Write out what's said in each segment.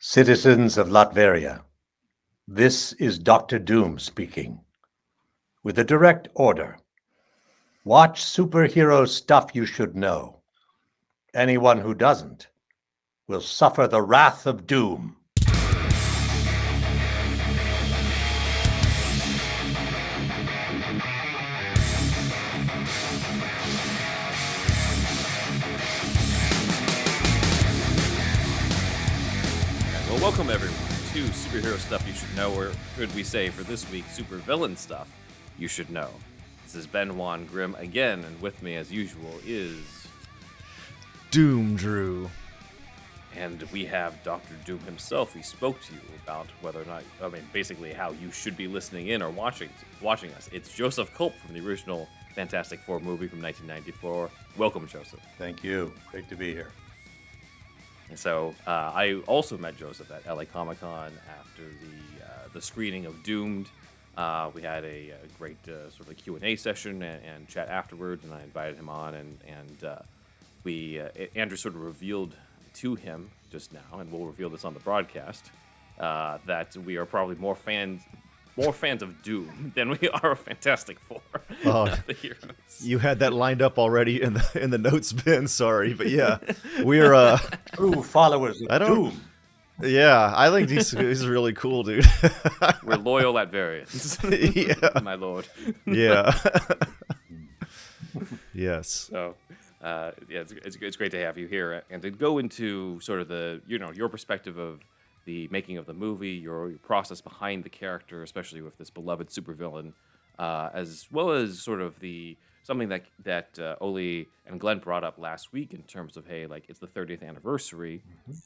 Citizens of Latveria, this is Dr. Doom speaking. With a direct order. Watch superhero stuff you should know. Anyone who doesn't will suffer the wrath of Doom. Well, welcome everyone to Superhero Stuff You Should Know, or should we say for this week, Supervillain Stuff You Should Know. This is Ben Juan Grimm again, and with me as usual is... Doom Drew. And we have Dr. Doom himself. He spoke to you about whether or not, basically how you should be listening in or watching us. It's Joseph Culp from the original Fantastic Four movie from 1994. Welcome, Joseph. Thank you. Great to be here. And so I also met Joseph at LA Comic-Con after the screening of Doomed. We had a great sort of Q&A session and chat afterwards, and I invited him on, and Andrew sort of revealed to him just now, and we'll reveal this on the broadcast, that we are probably more fans of Doom than we are of Fantastic Four. Oh, the heroes. You had that lined up already in the notes, Ben. Sorry, but yeah, we're True followers of Doom. Yeah, I think he's really cool, dude. We're loyal Latvians. Yeah, my lord. Yeah. Yes. So, it's great to have you here, and to go into sort of your perspective of the making of the movie, your process behind the character, especially with this beloved supervillain, as well as sort of something that Oli and Glenn brought up last week in terms of, hey, like, it's the 30th anniversary,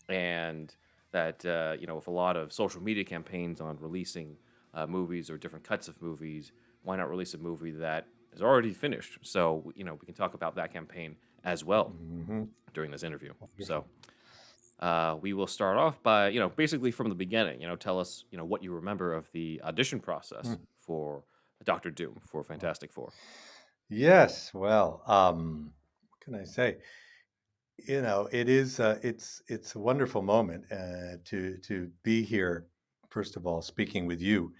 and that with a lot of social media campaigns on releasing movies or different cuts of movies, why not release a movie that is already finished? So we can talk about that campaign as well during this interview. So we will start off by basically from the beginning. Tell us what you remember of the audition process for Dr. Doom for Fantastic Four. Yes. Well, what can I say? It is. It's a wonderful moment to be here. First of all, speaking with you.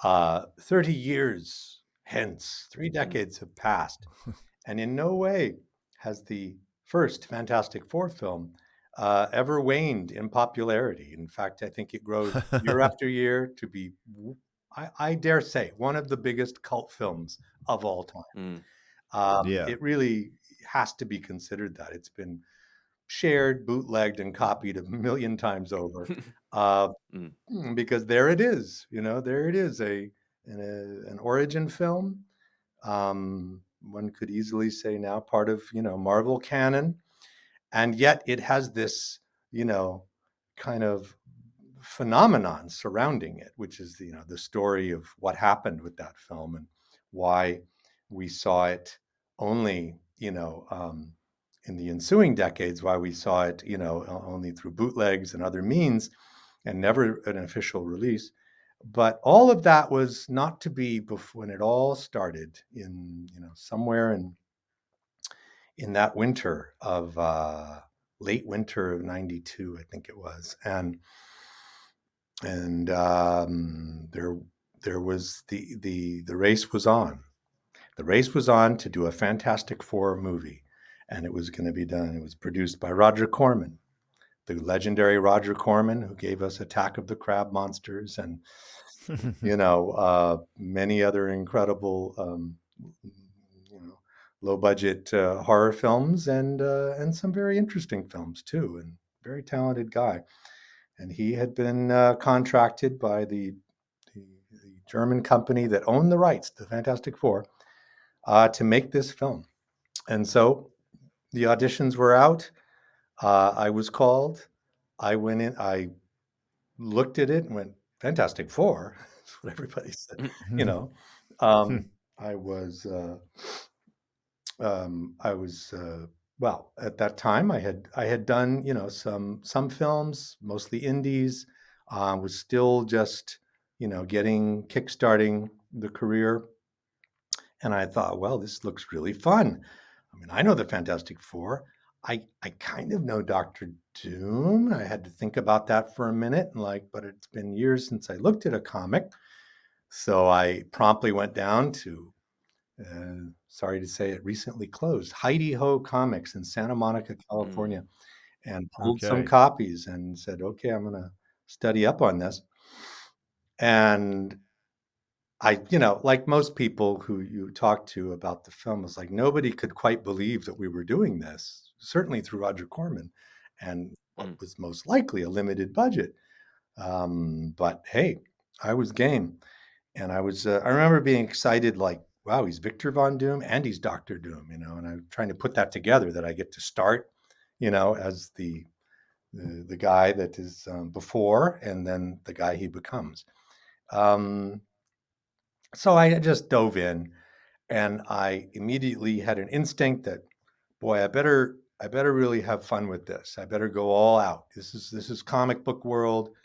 30 years hence, 3 decades have passed, and in no way has the first Fantastic Four film ever waned in popularity. In fact, I think it grows year after year to be, I dare say, one of the biggest cult films of all time. Yeah. It really has to be considered that. It's been shared, bootlegged, and copied a million times over, because there it is. There it is, an origin film. One could easily say now part of Marvel canon, and yet it has this kind of phenomenon surrounding it, which is the story of what happened with that film and why we saw it only in the ensuing decades, why we saw it only through bootlegs and other means and never an official release. But all of that was not to be before, when it all started in somewhere in that winter of late winter of '92, I think it was, and there was the race was on. The race was on to do a Fantastic Four movie, and it was going to be done. It was produced by Roger Corman, the legendary Roger Corman, who gave us Attack of the Crab Monsters and many other incredible low budget horror films and some very interesting films too, and very talented guy. And he had been contracted by the German company that owned the rights to Fantastic Four to make this film. And so the auditions were out. I was called. I went in. I looked at it and went, Fantastic Four. That's what everybody said. I was. Well, at that time, I had done some films, mostly indies. Was still just kickstarting the career, and I thought, well, this looks really fun. I mean, I know the Fantastic Four. I kind of know Doctor Doom. I had to think about that for a minute, and but it's been years since I looked at a comic, so I promptly went down to, sorry to say, it recently closed, Heidi Ho Comics in Santa Monica, Mm, California, and pulled some Okay. copies and said, "Okay, I'm going to study up on this." And like most people who you talk to about the film, it's like nobody could quite believe that we were doing this, certainly through Roger Corman and what mm, was most likely a limited budget. But hey, I was game. And I remember being excited, like, wow, he's Victor Von Doom and he's Doctor Doom, and I'm trying to put that together that I get to start, as the guy that is before and then the guy he becomes. Um, so I just dove in and I immediately had an instinct that, boy, I better really have fun with this. I better go all out. This is comic book world.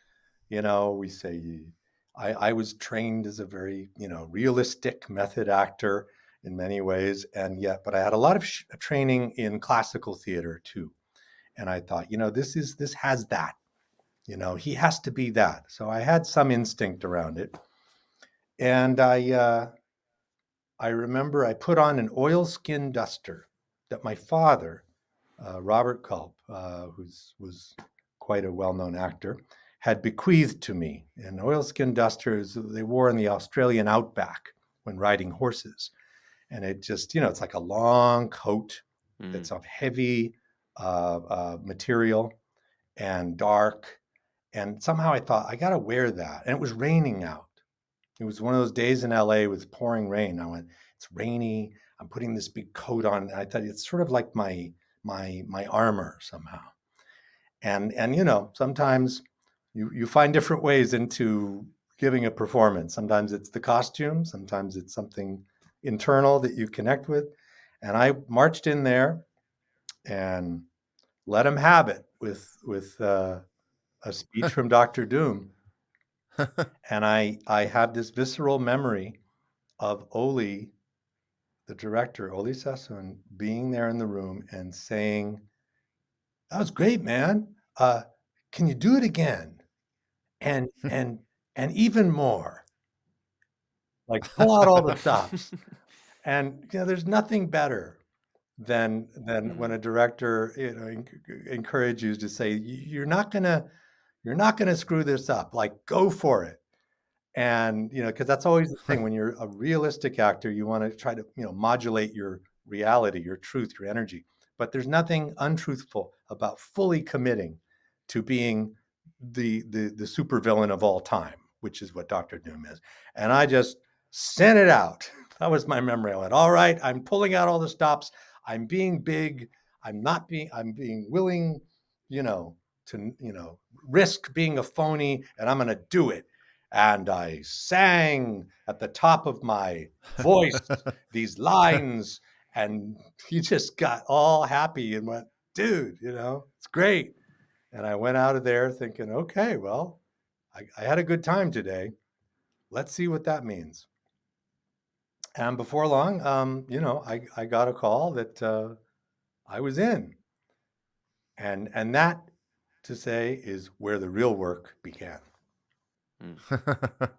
We say I was trained as a very, realistic method actor in many ways, but I had a lot of training in classical theater too. And I thought, this has that. He has to be that. So I had some instinct around it, and I remember I put on an oilskin duster that my father, Robert Culp, who was quite a well-known actor, had bequeathed to me. And oilskin dusters they wore in the Australian outback when riding horses. And it just, it's like a long coat mm. that's of heavy material and dark. And somehow I thought, I got to wear that. And it was raining out. It was one of those days in LA with pouring rain. I went, it's rainy. I'm putting this big coat on. And I thought it's sort of like my armor somehow. And sometimes you find different ways into giving a performance. Sometimes it's the costume, sometimes it's something internal that you connect with. And I marched in there and let him have it with a speech from Dr. Doom. And I have this visceral memory of Oli, the director, Oli Sassoon, being there in the room and saying, "That was great, man. Can you do it again? And even more. Like, pull out all the stops." And, there's nothing better than when Mm. a director, encourages you to say, You're not gonna screw this up. Like, go for it." And, because that's always the thing when you're a realistic actor, you want to try to, modulate your reality, your truth, your energy. But there's nothing untruthful about fully committing to being the supervillain of all time, which is what Dr. Doom is. And I just sent it out. That was my memory. I went, all right, I'm pulling out all the stops. I'm being big. I'm being willing, you know, to, risk being a phony, and I'm going to do it. And I sang at the top of my voice these lines, and he just got all happy and went, dude, it's great. And I went out of there thinking, okay, well, I had a good time today. Let's see what that means. And before long, I got a call that I was in. And that, to say, is where the real work began. Mm.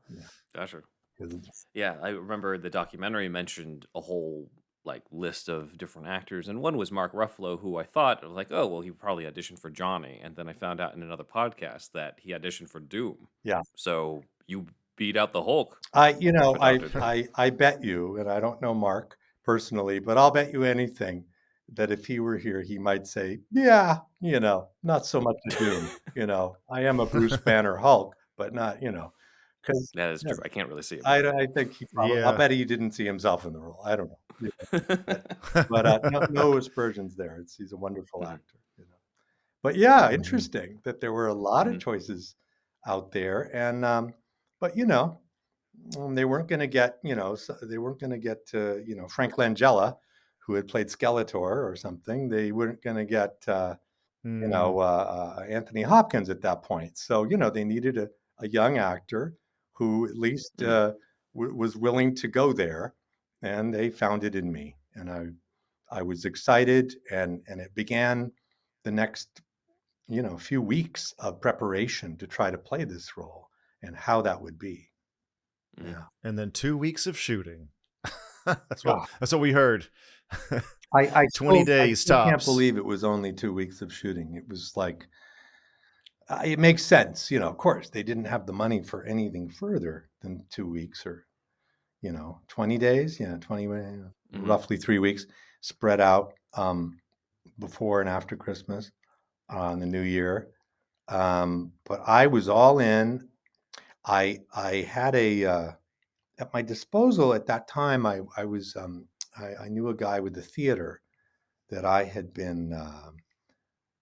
Yeah. Gotcha. 'Cause Yeah, I remember the documentary mentioned a whole like list of different actors, and one was Mark Ruffalo, who I thought was like, oh well, he probably auditioned for Johnny, and then I found out in another podcast that he auditioned for Doom. yeah. So you beat out the Hulk I you know, for Doctor Doom. I bet you, and I don't know Mark personally, but I'll bet you anything that if he were here, he might say, "Yeah, not so much a Doom, I am a Bruce Banner Hulk, but not," because That is true. I can't really see it I being. I think I'll Yeah. bet he didn't see himself in the role. I don't know, but no aspersions there. He's a wonderful Mhm, actor. But yeah, Mhm. interesting that there were a lot of mhm, choices out there, and but they weren't going to get, they weren't going to get, Frank Langella, who had played Skeletor or something. They weren't going to get, Mm. Anthony Hopkins at that point. So, they needed a young actor who at least mhm, was willing to go there, and they found it in me. And I was excited, and it began the next few weeks of preparation to try to play this role and how that would be. Mhm. Yeah. And then 2 weeks of shooting. God, That's what we heard. I 20 still days can't tops. believe it was only 2 weeks of shooting. It was like it makes sense, of course they didn't have the money for anything further than 2 weeks, or 20 days, 20, Mhm. roughly 3 weeks spread out, before and after Christmas, on the New Year. But I was all in. I had at my disposal at that time. I knew a guy with the theater that I had been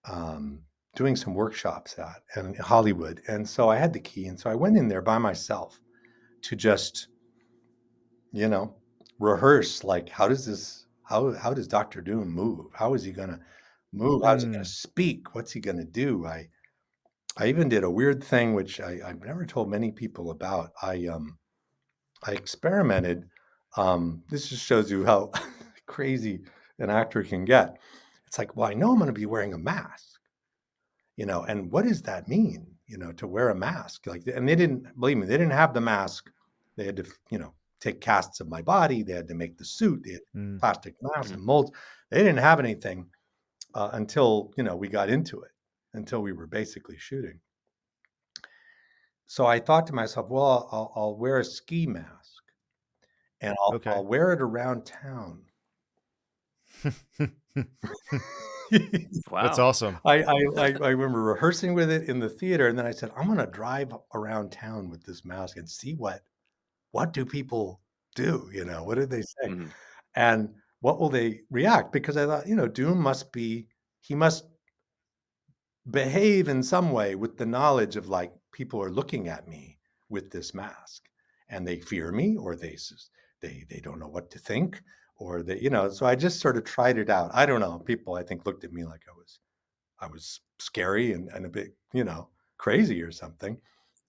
um, doing some workshops at in Hollywood, and so I had the key, and so I went in there by myself to just you know rehearse, like, how does Dr. Doom move? How is he gonna move? How's he gonna Mm. speak? What's he gonna do? I even did a weird thing which I've never told many people about. I experimented. This just shows you how crazy an actor can get. It's like, well, I know I'm going to be wearing a mask, and what does that mean? To wear a mask, like, and they didn't believe me. They didn't have the mask. They had to, take casts of my body. They had to make the suit. They had Mm. plastic masks Mhm. and molds. They didn't have anything until we got into it, until we were basically shooting. So I thought to myself, well, I'll wear a ski mask, and Okay. I'll wear it around town. That's Wow. awesome. I remember rehearsing with it in the theater, and then I said, "I'm gonna drive around town with this mask and see what do people do, what do they say? Mhm. And what will they react?" Because I thought, Doom he must behave in some way with the knowledge of, like, people are looking at me with this mask, and they fear me, or they don't know what to think, or so I just sort of tried it out. I don't know. People, I think, looked at me like I was scary and a bit, crazy or something.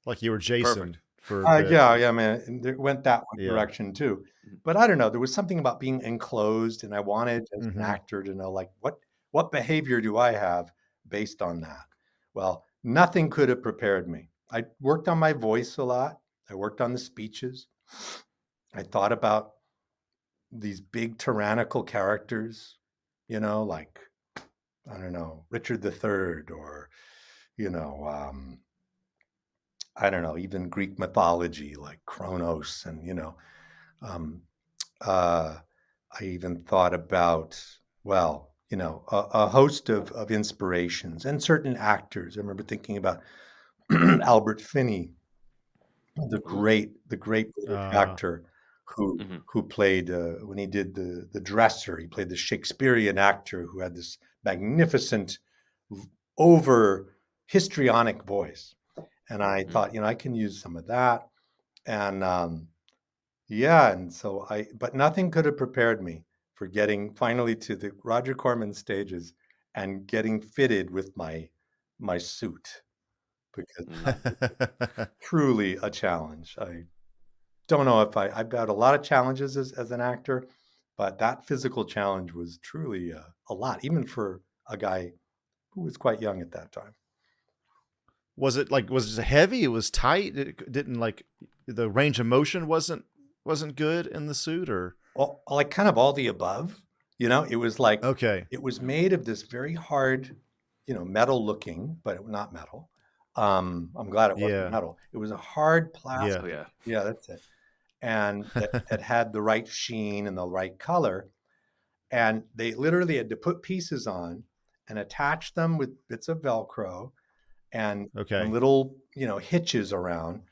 Like you were Jason Perfect. for a bit. Yeah, yeah, man, and it went that one Yeah. direction too. Mhm. But I don't know, there was something about being enclosed, and I wanted, as an Mhm. actor, to know, like, what behavior do I have based on that? Well, nothing could have prepared me. I worked on my voice a lot. I worked on the speeches. I thought about these big tyrannical characters, like, I don't know, Richard III, or, you know, um, I don't know, even Greek mythology like Kronos, and um, uh, I even thought about, well, a host of inspirations and certain actors. I remember thinking about Albert Finney, Ooh. the great British Uh, actor who Mhm. played, when he did the Dresser. He played the Shakespearean actor who had this magnificent, over histrionic voice. And I Mm. thought, I can use some of that. And yeah, and so but nothing could have prepared me for getting finally to the Roger Corman stages and getting fitted with my suit, because Mhm. truly a challenge. I don't know if I've had a lot of challenges as an actor, but that physical challenge was truly a lot, even for a guy who was quite young at that time. was it heavy? It was tight? It didn't like the range of motion wasn't good in the suit or Well, like, kind of all the above, it was like okay. it was Mhm. made of this very hard, metal looking, but not metal. I'm glad it wasn't Yeah. metal. It was a hard Yeah. Oh, plastic. yeah. Yeah, that's it. And that had the right sheen and the right color. And they literally had to put pieces on and attach them with bits of Velcro, and Okay. little, hitches around,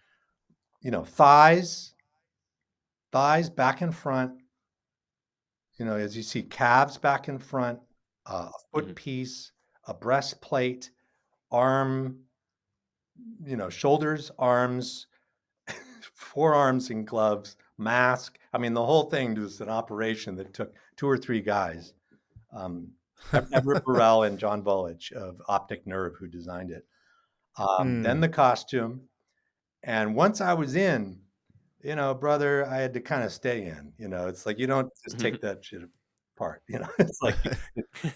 thighs back and front, as you see, calves back and front, a foot Mhm. piece, a breastplate, arm, shoulders, arms, forearms and gloves, mask. I mean, the whole thing was an operation that took 2 or 3 guys. Um, Everett Burrell and John Volage of Optic Nerve, who designed it. Then Mm. the costume. And once I was in, brother, I had to kind of stay in. It's like, you don't just take that shit. part. It's like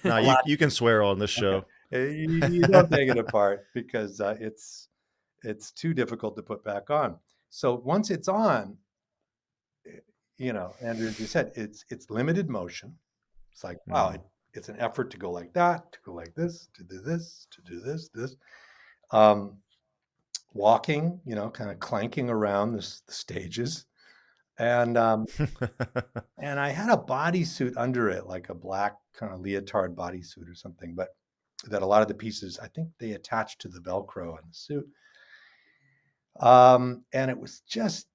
No, a lot. you can swear on this Okay. show. You don't take it apart because it's too difficult to put back on. So once it's on, Andrew, as you said, it's limited motion. It's like, wow, Mm. it's an effort to go like that, to go like this, to do this, to do this. Um, Walking, kind of clanking around the stages, and and I had a bodysuit under it, like a black kind of leotard bodysuit or something, but that a lot of the pieces, I think they attached to the Velcro on the suit. And it was just,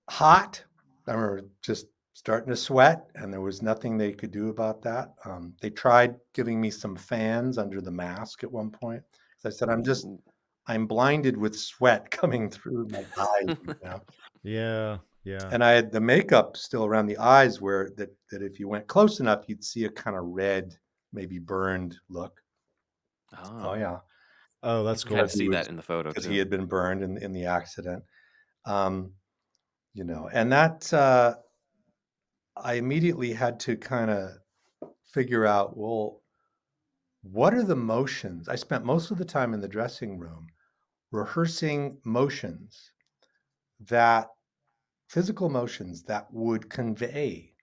hot. I remember just starting to sweat, and there was nothing they could do about that. They tried giving me some fans under the mask at one point. So I said, Ooh. I'm blinded with sweat coming through my eyes. Yeah, yeah. And I had the makeup still around the eyes where that if you went close enough, you'd see a kind of red, maybe burned look. Oh Ah, yeah, Oh, you that's can kind because of cool. he see was that in the photo because he too. had been burned in the accident. Um, and that I immediately had to kind of figure out, well, what are the motions? I spent most of the time in the dressing room rehearsing motions that physical motions that would convey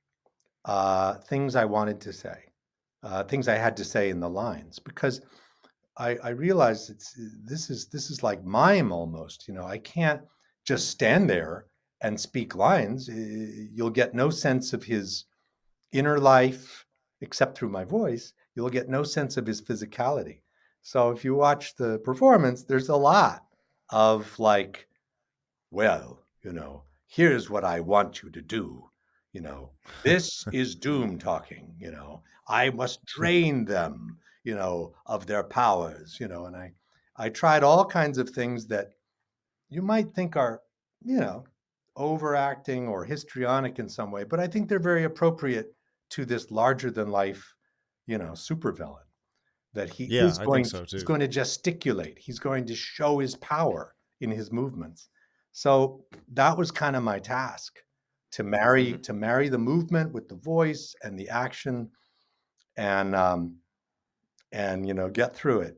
things I wanted to say, things I had to say in the lines, because I realized this is like mime almost. I can't just stand there and speak lines. You'll get no sense of his inner life except through my voice. You'll get no sense of his physicality. So if you watch the performance, there's a lot of like, well, here's what I want you to do. You know, this is Mm. Doom talking. I must drain them, of their powers, and I tried all kinds of things that you might think are, you know, overacting or histrionic in some way, but I think they're very appropriate to this larger than life, supervillain that he Yeah, is I think going so he's too. going to gesticulate. He's going to show his power in his movements. So that was kind of my task to marry Hmm. to marry the movement with the voice and the action and get through it.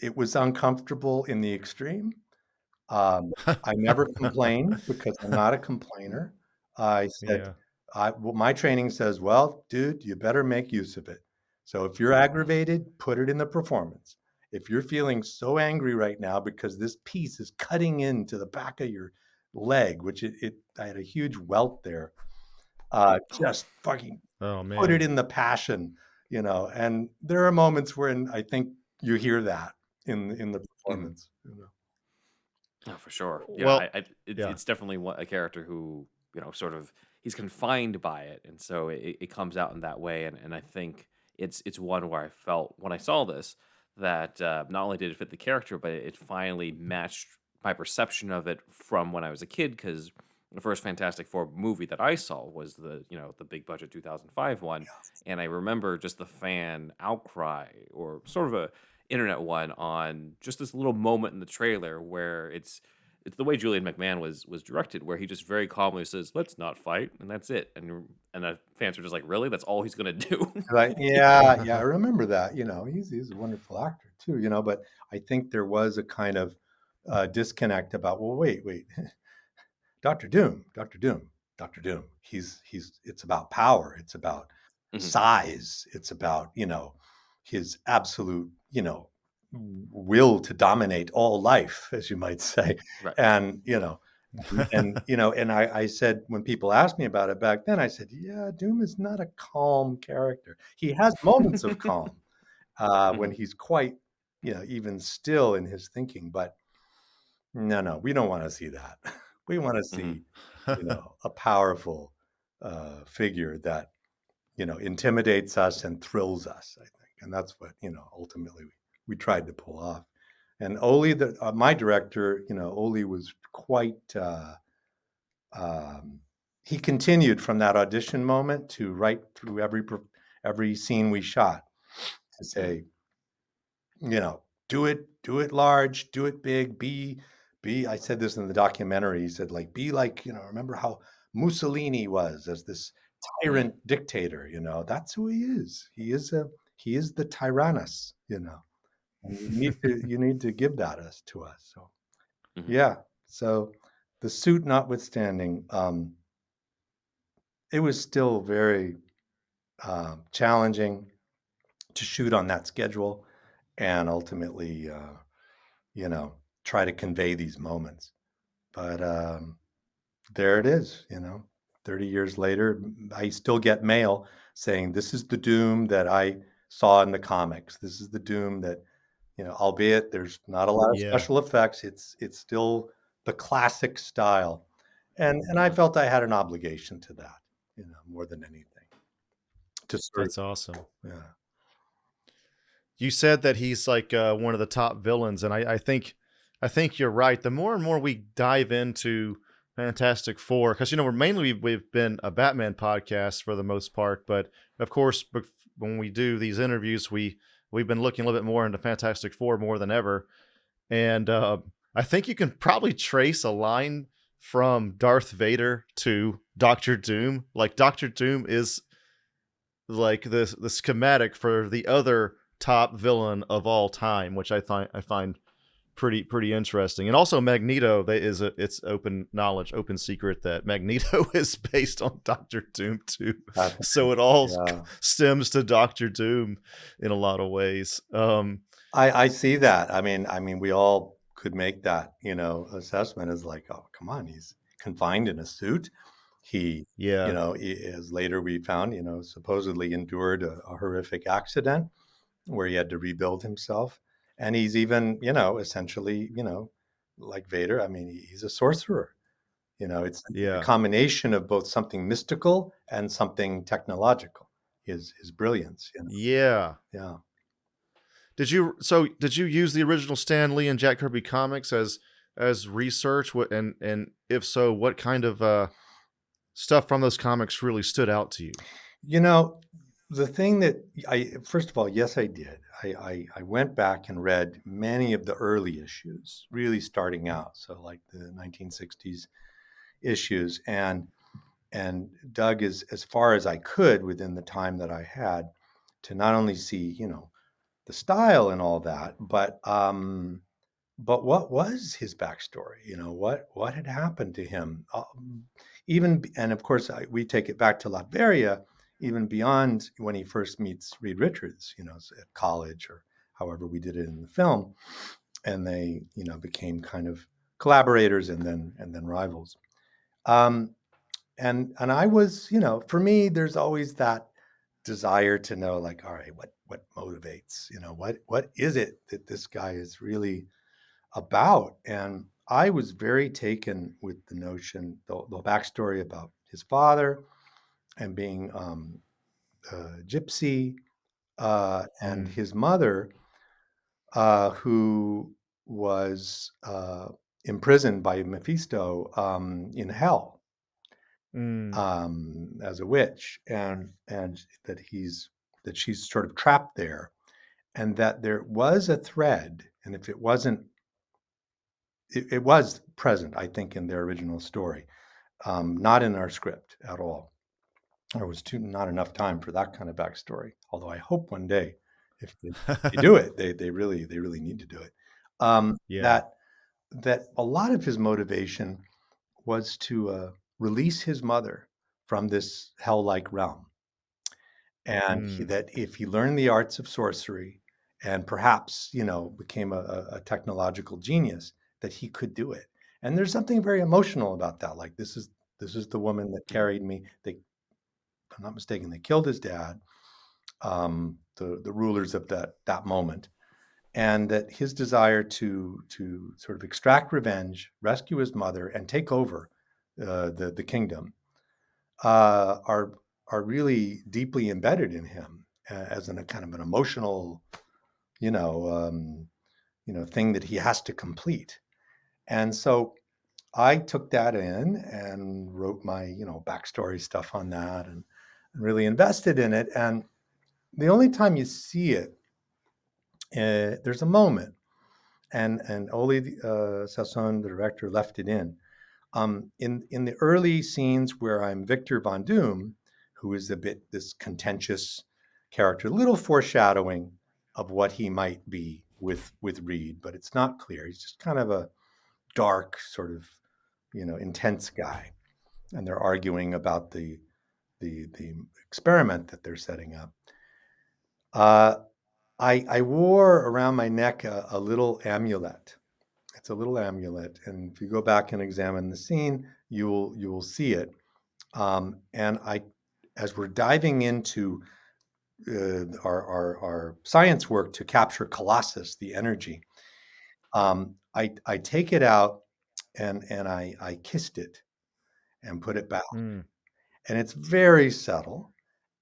It was uncomfortable in the extreme. I never complained because I'm not a complainer. I said, Yeah. well, my training says, well, dude, you better make use of it. So if you're aggravated, put it in the performance. If you're feeling so angry right now because this piece is cutting into the back of your leg, which I had a huge welt there, Oh, just fucking Oh put it man. in the passion, and there are moments when I think you hear that in the mhm. performance. Oh, for sure. Well, It's yeah. it's definitely a character who sort of he's confined by it, and so it comes out in that way. And I think it's one where I felt when I saw this that not only did it fit the character, but it finally matched my perception of it from when I was a kid. Because the first Fantastic Four movie that I saw was the big budget 2005 one, and I remember just the fan outcry or sort of a internet one on just this little moment in the trailer where it's the way Julian McMahon was directed, where he just very calmly says, "Let's not fight," and that's it. And the fans are just like, "Really? That's all he's gonna do?" Right, yeah, I remember that, he's a wonderful actor too, but I think there was a kind of, disconnect about, well, wait, Doctor Doom, Doctor Doom, it's about power, it's about Mhm. size, it's about, his absolute, will to dominate all life, as you might say, Right. and, and I said when people asked me about it back then, I said, "Yeah, Doom is not a calm character. He has moments of calm when Mhm. he's quite, even still in his thinking. But no, we don't want to see that. We want to Mhm. see, a powerful figure that intimidates us and thrills us. I think, and that's what ultimately we tried to pull off. And Oli, my director, Oli was quite. Um, he continued from that audition moment to right through every scene we shot to Mhm. say, do it large, do it big, be. I said this in the documentary. He said, like, be like, remember how Mussolini was as this tyrant dictator. That's who he is. He is the tyrannus. And you need to give that to us. So Mhm. yeah. So the suit notwithstanding, it was still very challenging to shoot on that schedule and ultimately, you know, try to convey these moments. But there it is, 30 years later, I still get mail saying, this is the Doom that I saw in the comics. This is the Doom that, albeit there's not a lot of Yeah, special effects, it's still the classic style. And I Mhm. felt I had an obligation to that, more than anything. To sort of, that's awesome. yeah. You said that he's like one of the top villains, and I think you're right. The more and more we dive into Fantastic Four, because we're mainly we've been a Batman podcast for the most part, but of course, when we do these interviews, we've been looking a little bit more into Fantastic Four more than ever, and I think you can probably trace a line from Darth Vader to Doctor Doom. Like Doctor Doom is like the schematic for the other top villain of all time, which I find pretty interesting. And also Magneto, it's open knowledge, open secret that Magneto is based on Doctor Doom too. That's, So it all yeah. stems to Doctor Doom in a lot of ways. I see that. I mean, we all could make that, assessment as like, oh, come on, he's confined in a suit. He, Yeah, as later we found, supposedly endured a horrific accident where he had to rebuild himself. And he's even, essentially, like Vader. I mean, he's a sorcerer. It's a yeah, combination of both something mystical and something technological. His brilliance. yeah. Yeah. Did you use the original Stan Lee and Jack Kirby comics as research? What and if so, what kind of stuff from those comics really stood out to you? You know, the thing that first of all, yes, I did. I went back and read many of the early issues, really starting out. So like the 1960s issues, and dug as far as I could within the time that I had to not only see, the style and all that, but what was his backstory? What had happened to him? And of course, we take it back to Latveria, even beyond when he first meets Reed Richards, at college or however we did it in the film, and they, became kind of collaborators and then rivals. Um, and I was, for me, there's always that desire to know, like, all right, what motivates, what is it that this guy is really about? And I was very taken with the notion, the backstory about his father and being a gypsy, and Mm, his mother, who was imprisoned by Mephisto in hell, mm, as a witch, and that she's sort of trapped there, and that there was a thread, and if it wasn't, it was present, I think, in their original story, not in our script at all. There was not enough time for that kind of backstory. Although I hope one day, if they do it, they really need to do it. yeah. That a lot of his motivation was to release his mother from this hell-like realm, and Mm, that if he learned the arts of sorcery and perhaps, became a technological genius, that he could do it. And there's something very emotional about that. Like, this is the woman that Mhm. carried me. If I'm not mistaken, they killed his dad, the rulers of that moment, and that his desire to sort of extract revenge, rescue his mother, and take over the kingdom, are really deeply embedded in him, as a kind of an emotional, you know, um, thing that he has to complete. And so I took that in and wrote my, backstory stuff on that, and really invested in it. And the only time you see it, there's a moment, and Oli Sasson, the director, left it in the early scenes where I'm Victor Von Doom, who is a bit this contentious character, a little foreshadowing of what he might be with Reed, but it's not clear. He's just kind of a dark, sort of, intense guy, and they're arguing about the experiment that they're setting up. I wore around my neck a little amulet. It's a little amulet, and if you go back and examine the scene, you will see it. And as we're diving into our science work to capture Colossus, the energy, I take it out and I kissed it and put it back, Mm. and it's very subtle.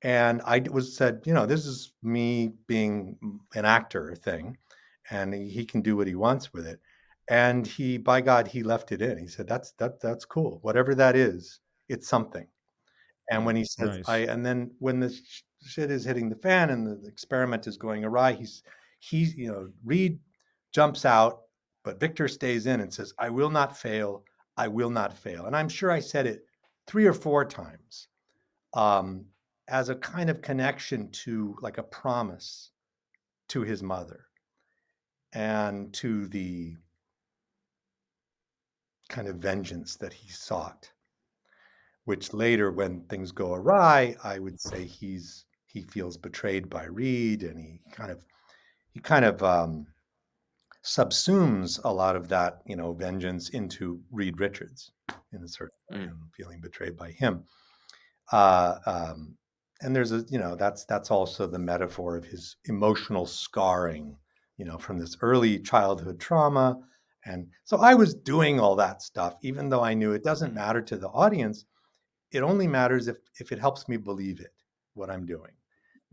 And I was said, this is me being an actor thing, and he can do what he wants with it. And by God, he left it in. He said, that's cool. Whatever that is, it's something. And when he says, Nice. and then when the shit is hitting the fan and the experiment is going awry, Reed jumps out, but Victor stays in and says, I will not fail. I will not fail. And I'm sure I said it 3 or 4 times, as a kind of connection to, like, a promise to his mother and to the kind of vengeance that he sought, which later, when things go awry, I would say he feels betrayed by Reed, and he kind of subsumes a lot of that, vengeance into Reed Richards in a certain way, and feeling betrayed by him. And there's that's also the metaphor of his emotional scarring, from this early childhood trauma. And so I was doing all that stuff, even though I knew it doesn't matter to the audience. It only matters if it helps me believe it, what I'm doing.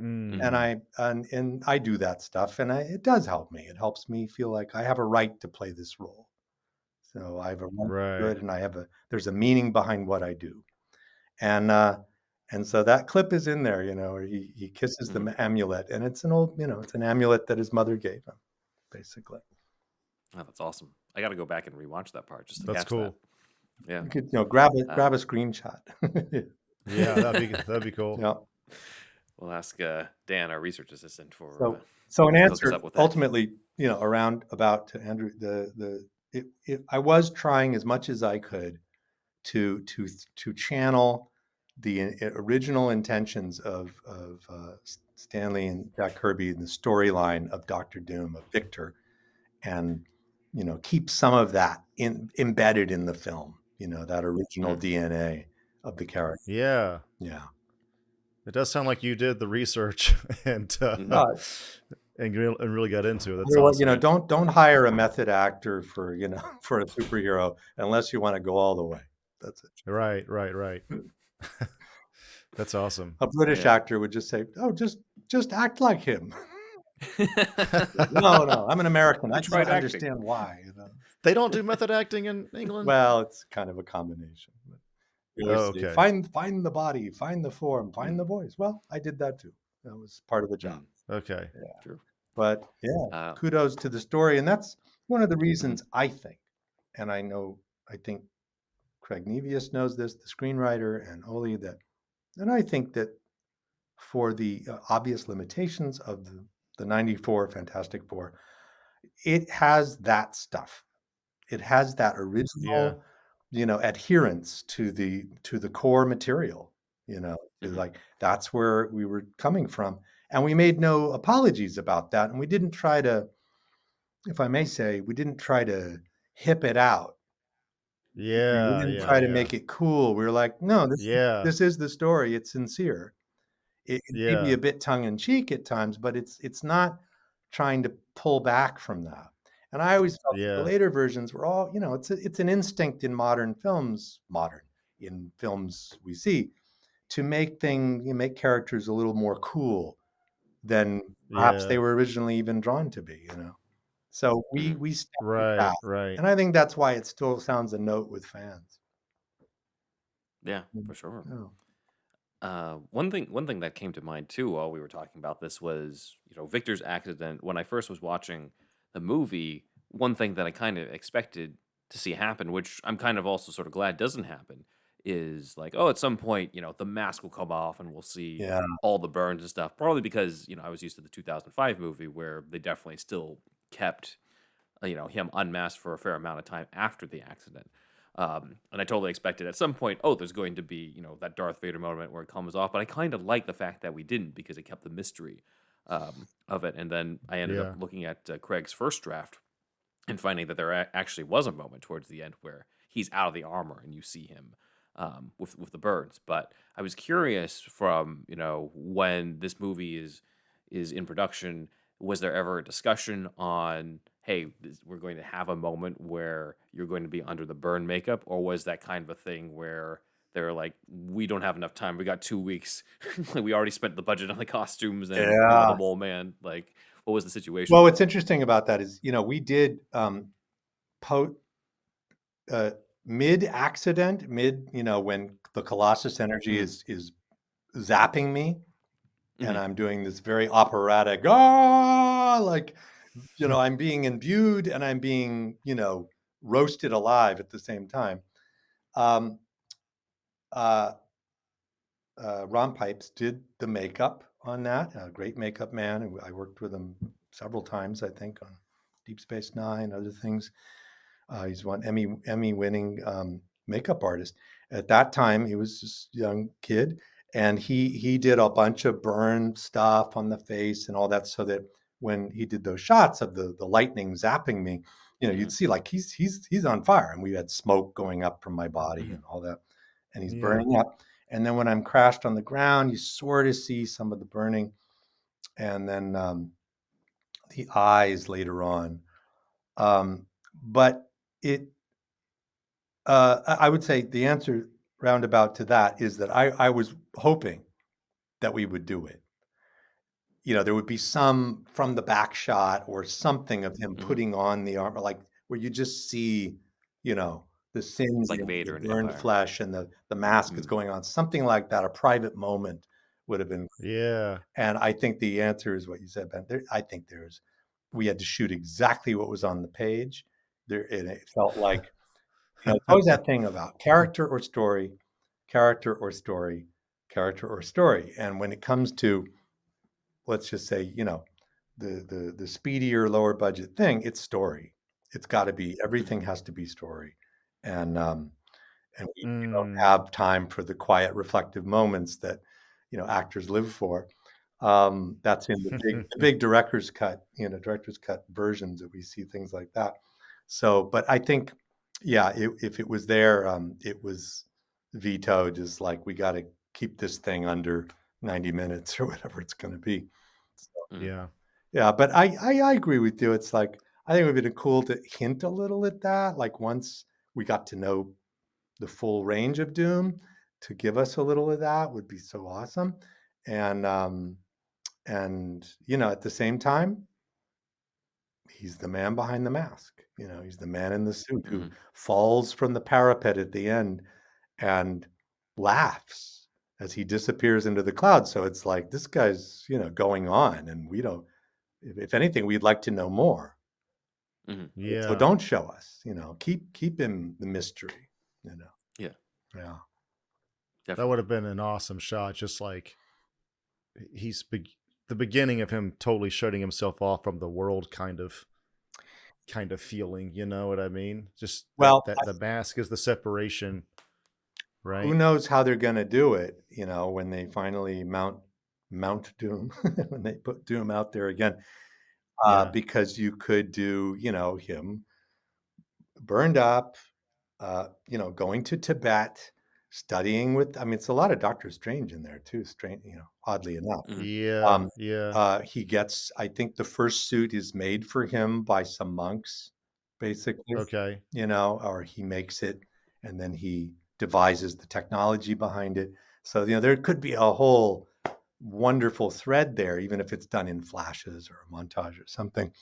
Mm. And I do that stuff, and it does help me. It helps me feel like I have a right to play this role. So I have a right to do Right. it, and there's a meaning behind what I do. And so that clip is in there, where he kisses the amulet, and it's it's an amulet that his mother gave him, basically. Oh, that's awesome. I got to go back and rewatch that part just to That's catch cool. that. Yeah. You could, grab a screenshot. Yeah, that'd be cool. Yeah. We'll ask Dan, our research assistant, for So an to hook us answer up with that. ultimately, around about to Andrew, I was trying as much as I could to channel the original intentions of Stanley and Jack Kirby in the storyline of Doctor Doom, of Victor, and keep some of that embedded in the film. That original DNA of the character. Yeah. Yeah. It does sound like you did the research and really got into it. That's awesome. Don't hire a method actor for for a superhero unless you want to go all the way. That's it. Right. That's awesome. A British actor would just say, "Oh, just act like him." No, I'm an American. I tried don't acting. understand why. They don't do method acting in England? Well, it's kind of a combination. Oh, okay. Find the body, find the form, find the voice. Well, I did that too. That was part of the job. Okay. Yeah. True. But yeah, kudos to the story, and that's one of the reasons I think, and I think Craig Nevius knows this, the screenwriter, and Oli, and I think that for the obvious limitations of the 94 Fantastic Four, it has that stuff. It has that original, adherence to the core material, like that's where we were coming from. And we made no apologies about that. And we didn't try to, if I may say, hip it out. We didn't try to make it cool. We were like, no, this is the story. It's sincere. It may be a bit tongue in cheek at times, but it's not trying to pull back from that. And I always felt that the later versions were all, it's an instinct in in films we see, to make characters a little more cool than perhaps they were originally even drawn to be, So we stuck with that. Right. And I think that's why it still sounds a note with fans. Yeah, for sure. Oh. One thing that came to mind too while we were talking about this was, Victor's accident. When I first was watching the movie, one thing that I kind of expected to see happen, which I'm kind of also sort of glad doesn't happen, is like, oh, at some point, the mask will come off and we'll see Yeah. all the burns and stuff. Probably because I was used to the 2005 movie where they definitely still kept him unmasked for a fair amount of time after the accident. And I totally expected at some point, oh, there's going to be, that Darth Vader moment where it comes off. But I kind of like the fact that we didn't because it kept the mystery of it. And then I ended up Yeah. looking at Craig's first draft and finding that there actually was a moment towards the end where he's out of the armor and you see him with the birds. But I was curious from when this movie is in production, was there ever a discussion on, hey, we're going to have a moment where you're going to be under the burn makeup, or was that kind of a thing where they're like, we don't have enough time, we got 2 weeks, like we already spent the budget on the costumes and the Yeah. mole man, like what was the situation? Well, what's interesting about that is, we did po uh, mid-accident, when the Colossus energy Mhm, is zapping me, and mhm, I'm doing this very operatic, like, I'm being imbued and I'm being, roasted alive at the same time. Um, uh, Ron Pipes did the makeup on that, a great makeup man, and I worked with him several times, I think, on Deep Space Nine, other things. He's one Emmy-winning makeup artist. At that time, he was just a young kid, and he did a bunch of burn stuff on the face and all that, so that when he did those shots of the lightning zapping me, you'd mhm, see like he's on fire, and we had smoke going up from my body mhm, and all that, and he's Yeah. burning up. And then when I'm crashed on the ground, you sort of see some of the burning, and then the eyes later on. But it I would say the answer roundabout to that is that I was hoping that we would do it. There would be some from the back shot or something of him mhm. putting on the armor, like, where you just see, you know, the Like singeing, the Vader in burned Empire. flesh, and the mask is Mm, going on. Something like that, a private moment would have been. Yeah. And I think the answer is what you said, Ben. I think we had to shoot exactly what was on the page. And it felt like, it's always that thing about character or story, character or story, character or story. And when it comes to, let's just say, the speedier, lower budget thing, it's story. It's got to be, mhm, everything has to be story. And we don't Mm. have time for the quiet, reflective moments that actors live for. That's in the big director's cut versions that we see things like that. So, but I think, yeah, if it was there, it was vetoed as like, we got to keep this thing under 90 minutes or whatever it's going to be. So, mhm, Yeah. yeah, but I agree with you. It's like, I think it would have been cool to hint a little at that. Like, once we got to know the full range of Doom, to give us a little of that would be so awesome. And at the same time, he's the man behind the mask. He's the man in the suit who mhm, falls from the parapet at the end and laughs as he disappears into the clouds. So it's like, this guy's, going on, and we don't. If anything, we'd like to know more. mhm. So Yeah. don't show us. Keep him the mystery. You know. Yeah, Yeah. That would definitely. have been an awesome shot. Just like the beginning of him totally shutting himself off from the world, kind of feeling. You know what I mean? Just that Well, that the mask is the separation, who right? knows how they're going to do it? When they finally mount Doom, when they put Doom out there again, Yeah. because you could do, him burned up, going to Tibet, studying with. I mean, it's a lot of Doctor Strange in there too. Strange, oddly enough. Mhm, Yeah. Um, Yeah. he gets. I think the first suit is made for him by some monks, basically. Okay. Or he makes it, and then he devises the technology behind it. So there could be a whole wonderful thread there, even if it's done in flashes or a montage or something,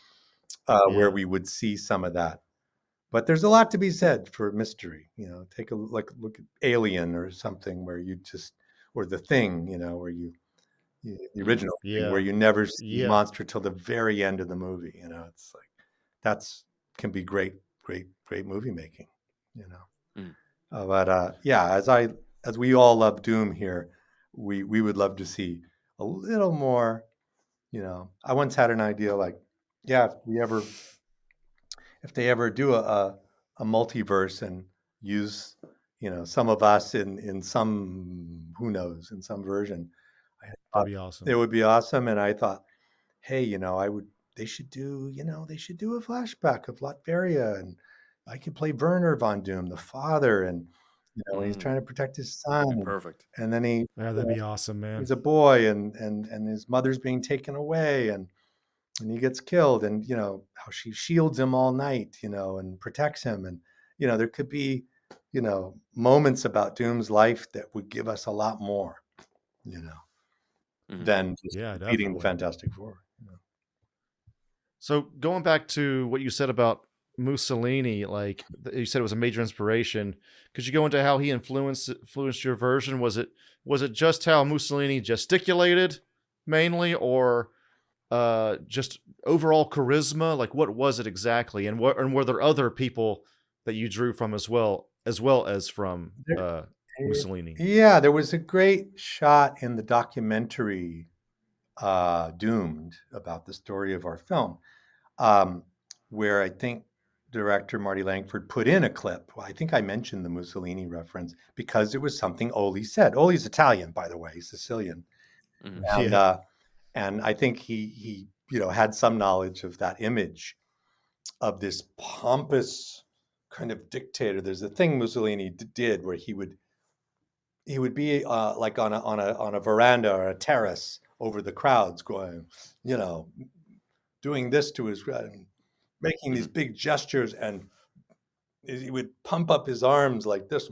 where Yeah. we would see some of that. But there's a lot to be said for mystery. Take a look at Alien or something, where you just, or The Thing, where the mhm. original Thing, where Yeah. you never see the Yeah. monster till the very end of the movie. It's like, that's can be great, great, great movie making. You know. Mm. Yeah, as we all love Doom here, we would love to see a little more. I once had an idea like, yeah, if they ever do a multiverse and use some of us in some, who knows, in some version, I That'd thought be it awesome. would be awesome. And I thought, hey, they should do a flashback of Latveria, and I could play Werner von Doom, the father, and he's trying to protect his That'd be son, perfect. and then Yeah, that'd be awesome, man. he's a boy, and his mother's being taken away, and he gets killed, and how she shields him all night, and protects him, and there could be moments about Doom's life that would give us a lot more, you know, Hmm. than just Yeah, defeating the definitely. Fantastic Four. So going back to what you said about Mussolini, like you said it was a major inspiration. Could you go into how he influenced your version? Was it just how Mussolini gesticulated mainly, or just overall charisma? Like what was it exactly? And were there other people that you drew from as well as from There- Mussolini? yeah, there was a great shot in the documentary Doomed about the story of our film, um, where I think director Marty Langford put in a clip. Well, I think I mentioned the Mussolini reference because it was something Oli said. Oli's Italian, by the way, he's Sicilian, Hmm. and Yeah, I think he had some knowledge of that image of this pompous kind of dictator. There's a thing Mussolini did where he would be like on a veranda or a terrace over the crowds, going, you know, doing this to his, making these Hmm. big gestures, and he would pump up his arms like this,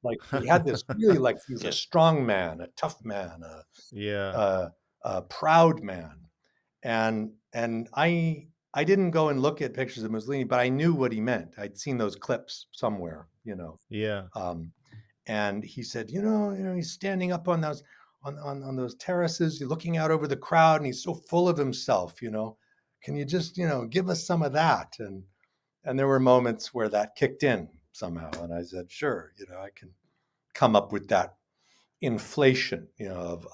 like he had this really, like he was a Yeah. strong man, a tough man, yeah, a proud man, and I didn't go and look at pictures of Mussolini, but I knew what he meant. I'd seen those clips somewhere, yeah, Um, and he said, he's standing up on those on those terraces, looking out over the crowd, and he's so full of himself. Can you just give us some of that? And there were moments where that kicked in somehow, and I said, sure, I can come up with that inflation, of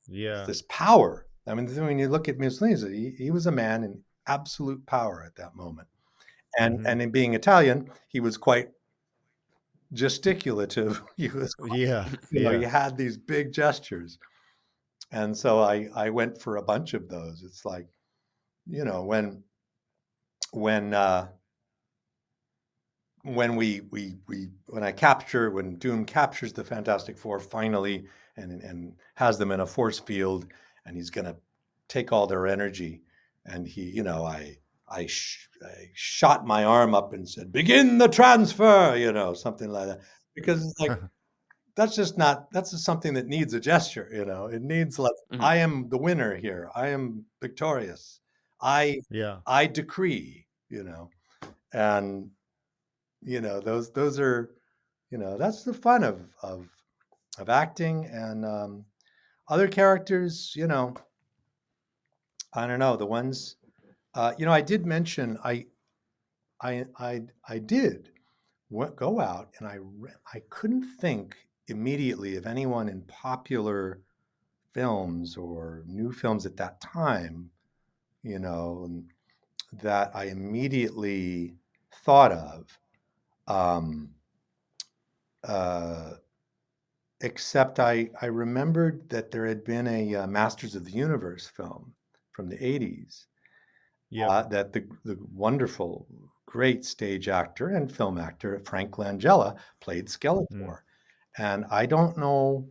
yeah. this power. I mean, when you look at Mussolini, he was a man in absolute power at that moment, Hmm. and in being Italian, he was quite gesticulative. He was, Yeah, yeah. he had these big gestures. And so I went for a bunch of those. It's like, when when when Doom captures the Fantastic Four finally, and has them in a force field, and he's going to take all their energy, and I shot my arm up and said, "Begin the transfer," something like that, because it's like, that's just something that needs a gesture. It needs, like, Hmm. I am the winner here. I am victorious. I Yeah. I decree, and those are, that's the fun of acting. And other characters, I don't know, the ones, I did mention, I did go out, and I couldn't think immediately of anyone in popular films or new films at that time, and that I immediately thought of, um, uh, except I remembered that there had been a Masters of the Universe film from the 80s, Yep. that the wonderful, great stage actor and film actor Frank Langella played Mm. Skeletor. And I don't know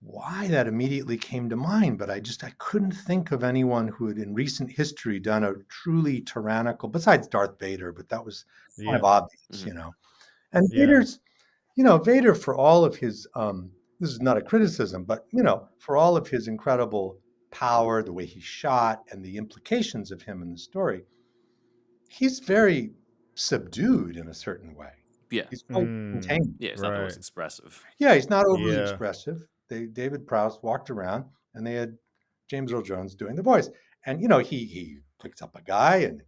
why that immediately came to mind, but I couldn't think of anyone who had in recent history done a truly tyrannical, besides Darth Vader, but that was kind of Yeah. obvious. Hmm. And Yeah. Vader, for all of his, this is not a criticism, but for all of his incredible power, the way he shot, and the implications of him in the story, he's very subdued in a certain way. Yeah. He's quite Mm. contained. Yeah. It's not the most Right. expressive. Yeah, he's not overly Yeah. expressive. David Prowse walked around, and they had James Earl Jones doing the voice. And he picks up a guy, and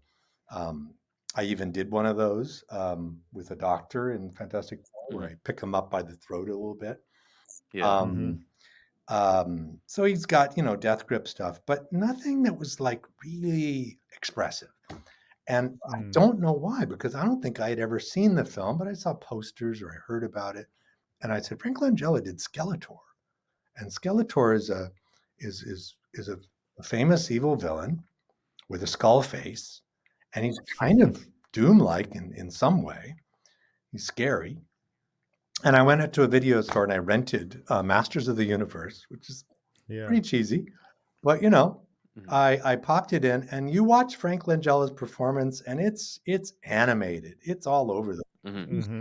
um, I even did one of those with a doctor in Fantastic Four, where I pick him up by the throat a little bit. Yeah. Um, so he's got, death grip stuff, but nothing that was like really expressive. And I don't know why, because I don't think I had ever seen the film, but I saw posters or I heard about it. And I said, Frank Langella did Skeletor. And Skeletor is a famous evil villain with a skull face. And he's kind of Doom-like in some way. He's scary. And I went into a video store and I rented Masters of the Universe, which is pretty cheesy. But, I popped it in, and you watch Frank Langella's performance, and it's animated. It's all over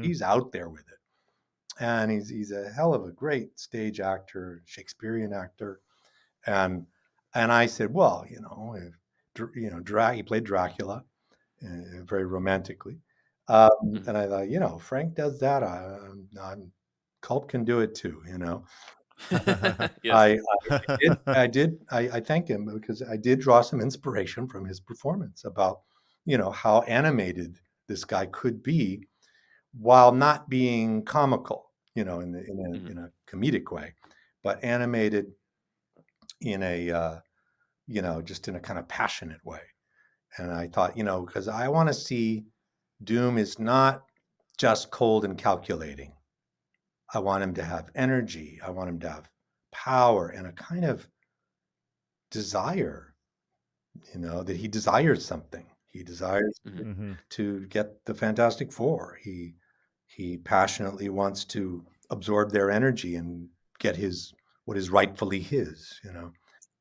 he's out there with it. And he's a hell of a great stage actor, Shakespearean actor. And I said, well, he played Dracula very romantically. And I thought, Frank does that. Culp can do it too, Yes. I thanked him because I did draw some inspiration from his performance about, how animated this guy could be while not being comical, in a comedic way, but animated in a, just in a kind of passionate way. And I thought, because I want to see Doom is not just cold and calculating. I want him to have energy. I want him to have power and a kind of desire, that he desires something. He desires to get the Fantastic Four. He passionately wants to absorb their energy and get what is rightfully his,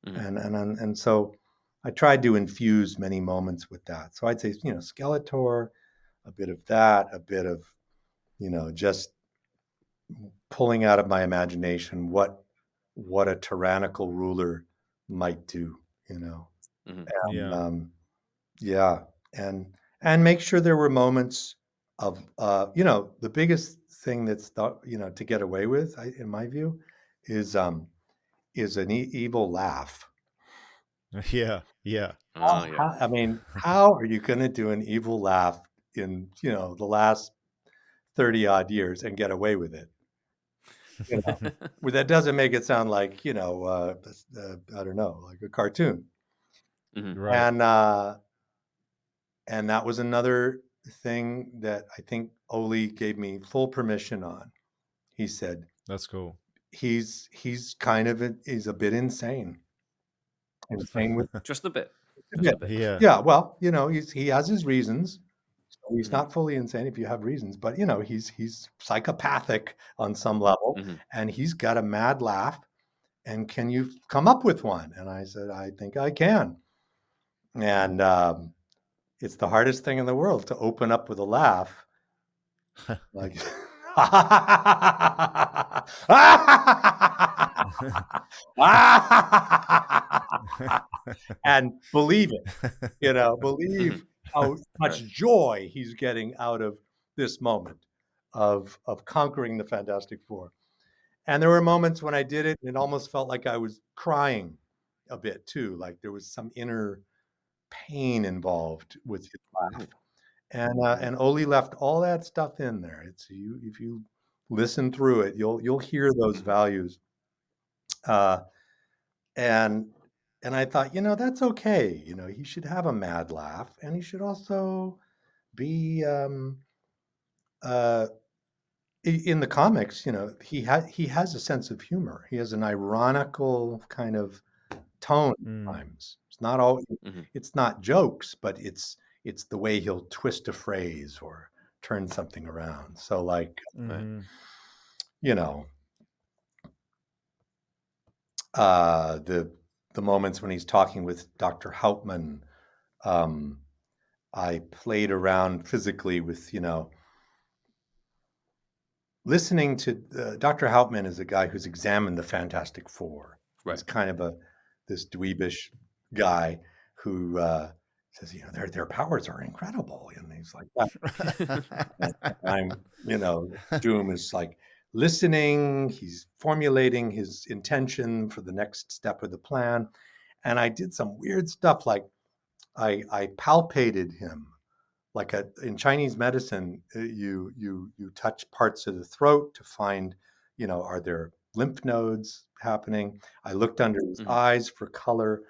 and so I tried to infuse many moments with that. So I'd say, Skeletor, a bit of that, a bit of, just pulling out of my imagination what a tyrannical ruler might do, and, and make sure there were moments of, the biggest thing that's thought, to get away with, in my view, is an evil laugh. Yeah. Oh, yeah. I mean, how are you going to do an evil laugh in, the last 30 odd years and get away with it? Well, that doesn't make it sound like, I don't know, like a cartoon. Right. And that was another thing that I think Oli gave me full permission on. He said, That's cool. he's a bit insane. Insane with Just a bit. a Just bit. a bit. Yeah, well, he has his reasons. So he's not fully insane if you have reasons, but he's psychopathic on some level, and he's got a mad laugh. And can you come up with one? And I said, I think I can. And it's the hardest thing in the world to open up with a laugh, like, and believe it, believe how much joy he's getting out of this moment of conquering the Fantastic Four. And there were moments when I did it, and it almost felt like I was crying a bit too, like there was some inner pain involved with his laugh. And Oli left all that stuff in there. If you listen through it, you'll hear those values. And I thought, that's okay. He should have a mad laugh, and he should also be in the comics. He has a sense of humor. He has an ironical kind of tone at times. It's not all. It's not jokes, but it's the way he'll twist a phrase or turn something around. So, like, the moments when he's talking with Dr. Hauptmann, I played around physically with, listening to Dr. Hauptmann is a guy who's examined the Fantastic Four. Right. He's kind of this dweebish guy who says, their powers are incredible, and he's like that. I'm, Doom is like listening. He's formulating his intention for the next step of the plan, and I did some weird stuff, like I palpated him, like in Chinese medicine, you touch parts of the throat to find, are there lymph nodes happening? I looked under his Mhm. eyes for color,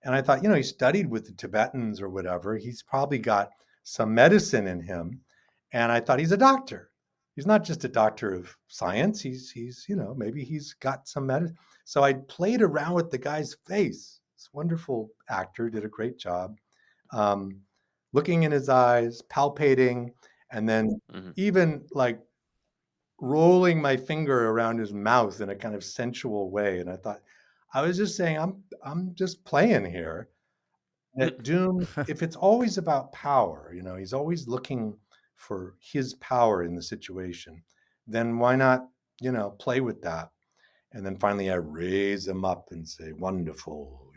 and I thought, he studied with the Tibetans or whatever. He's probably got some medicine in him, and I thought he's a doctor. He's not just a doctor of science. He's maybe he's got some medicine. So I played around with the guy's face. This wonderful actor did a great job. Um, Looking in his eyes, palpating, and then Mhm. even like rolling my finger around his mouth in a kind of sensual way. And I thought, I was just saying, I'm just playing here. That Doom, if it's always about power, he's always looking for his power in the situation, then why not, play with that? And then finally I raise him up and say, wonderful,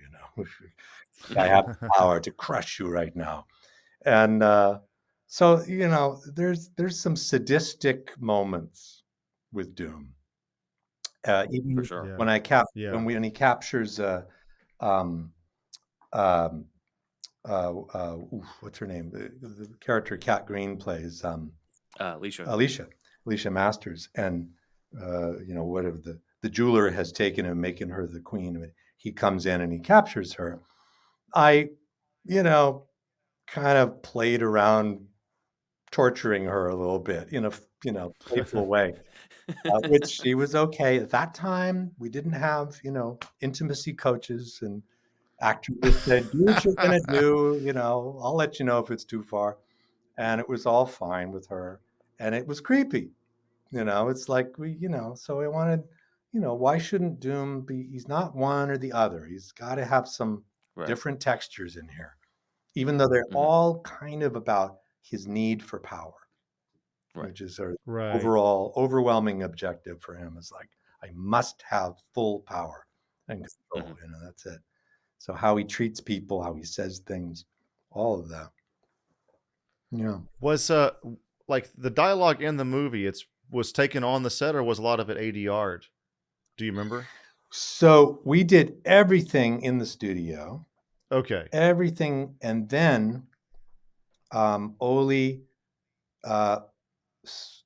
I have the power to crush you right now. And so there's some sadistic moments with Doom. For Even sure. Yeah. when Yeah. when he captures um, um, what's her name? The character Cat Green plays, Alicia. Alicia, Alicia Masters, and whatever the jeweler has taken him, making her the queen. I mean, he comes in and he captures her. I, you know, kind of played around torturing her a little bit in a playful way, which she was okay. At that time, we didn't have intimacy coaches, and actors just said, "Do what you're gonna do. I'll let you know if it's too far." And it was all fine with her, and it was creepy. It's like So I wanted, why shouldn't Doom be? He's not one or the other. He's got to have some Right. different textures in here, even though they're Mhm. all kind of about his need for power, Right. which is our Right. overall overwhelming objective for him is like, I must have full power and control. Mhm. That's it. So how he treats people, how he says things, all of that. Yeah. Was like the dialogue in the movie, it's was taken on the set, or was a lot of it ADR'd? Do you remember? So we did everything in the studio, Okay. everything, and then Oli uh,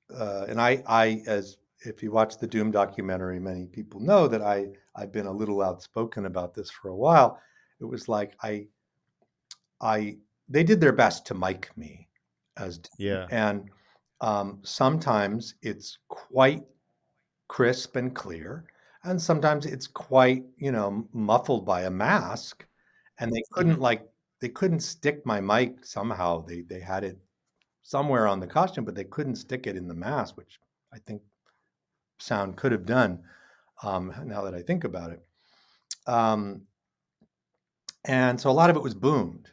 and I, as if you watch the Doom documentary, many people know that I've been a little outspoken about this for a while. It was like I they did their best to mic me as Doom, Yeah. and sometimes it's quite crisp and clear, and sometimes it's quite muffled by a mask, and Mhm. they couldn't stick my mic somehow. They had it somewhere on the costume, but they couldn't stick it in the mask, which I think sound could have done. Now that I think about it, um, and so a lot of it was boomed.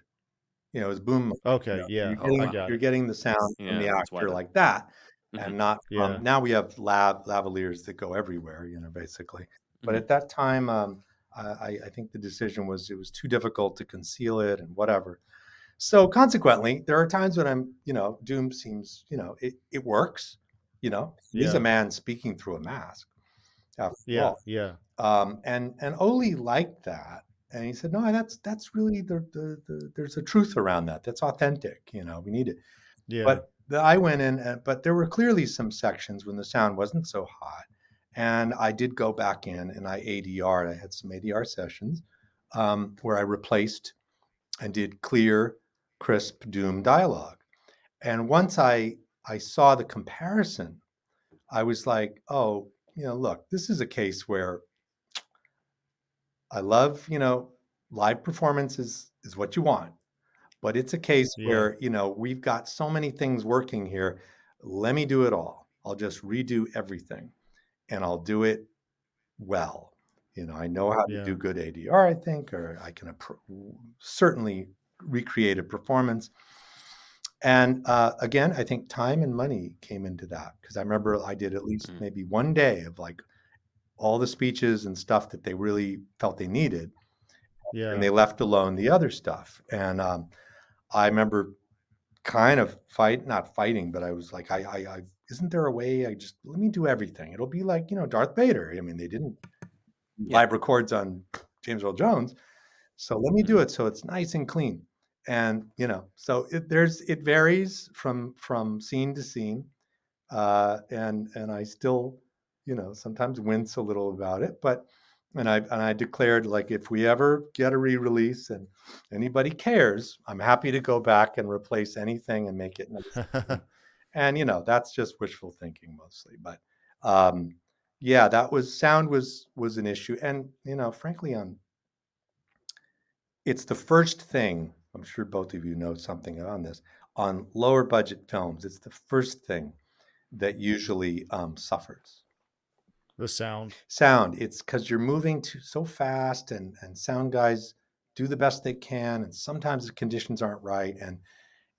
It was boom. Okay. You're Yeah. Oh I getting got you're it. getting the sound from Yeah, the that's why actor the like that, and Mhm. not Yeah. from. Now we have lavaliers that go everywhere, basically. But Mhm. at that time, I think the decision was it was too difficult to conceal it and whatever. So consequently, there are times when Doom seems, it works. He's a Yeah. man speaking through a mask, after Yeah. all. Yeah. And Oli liked that, and he said, "No, that's really there's a truth around that. That's authentic. We need it." Yeah. But I went in, but there were clearly some sections when the sound wasn't so hot, and I did go back in and I ADR'd. I had some ADR sessions where I replaced and did clear, crisp Doom dialogue. And once I saw the comparison, I was like, oh, look, this is a case where I love, live performance is what you want, but it's a case Yeah. where, we've got so many things working here. Let me do it all. I'll just redo everything and I'll do it well. I know how to Yeah. do good ADR, I think, or I can certainly recreate a performance. And again, I think time and money came into that because I remember I did at least Mhm. maybe one day of like all the speeches and stuff that they really felt they needed, and Yeah. they left alone the other stuff. And I remember kind of not fighting, but I was like, I isn't there a way I just let me do everything? It'll be like Darth Vader. I mean, they didn't Yeah. live records on James Earl Jones, so let me do Mhm. it so it's nice and clean. And so it varies from scene to scene, and I still sometimes wince a little about it, but and I declared, like, if we ever get a re-release and anybody cares, I'm happy to go back and replace anything and make it nice. And that's just wishful thinking mostly, but um yeah, that was sound was an issue. And frankly, it's the first thing, I'm sure both of you know something on this, on lower budget films. It's the first thing that usually suffers. The sound. Sound. It's because you're moving so fast, and sound guys do the best they can, and sometimes the conditions aren't right. And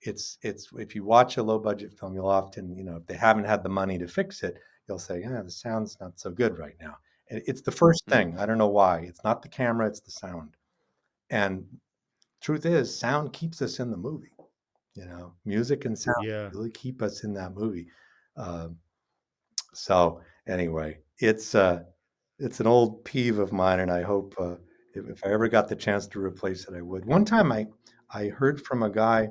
it's if you watch a low budget film, you'll often, if they haven't had the money to fix it, you'll say, yeah, the sound's not so good right now. And it's the first thing. I don't know why. It's not the camera, it's the sound. And truth is, sound keeps us in the movie. Music and sound Yeah. really keep us in that movie. So anyway, it's an old peeve of mine, and I hope, if I ever got the chance to replace it, I would. One time, I heard from a guy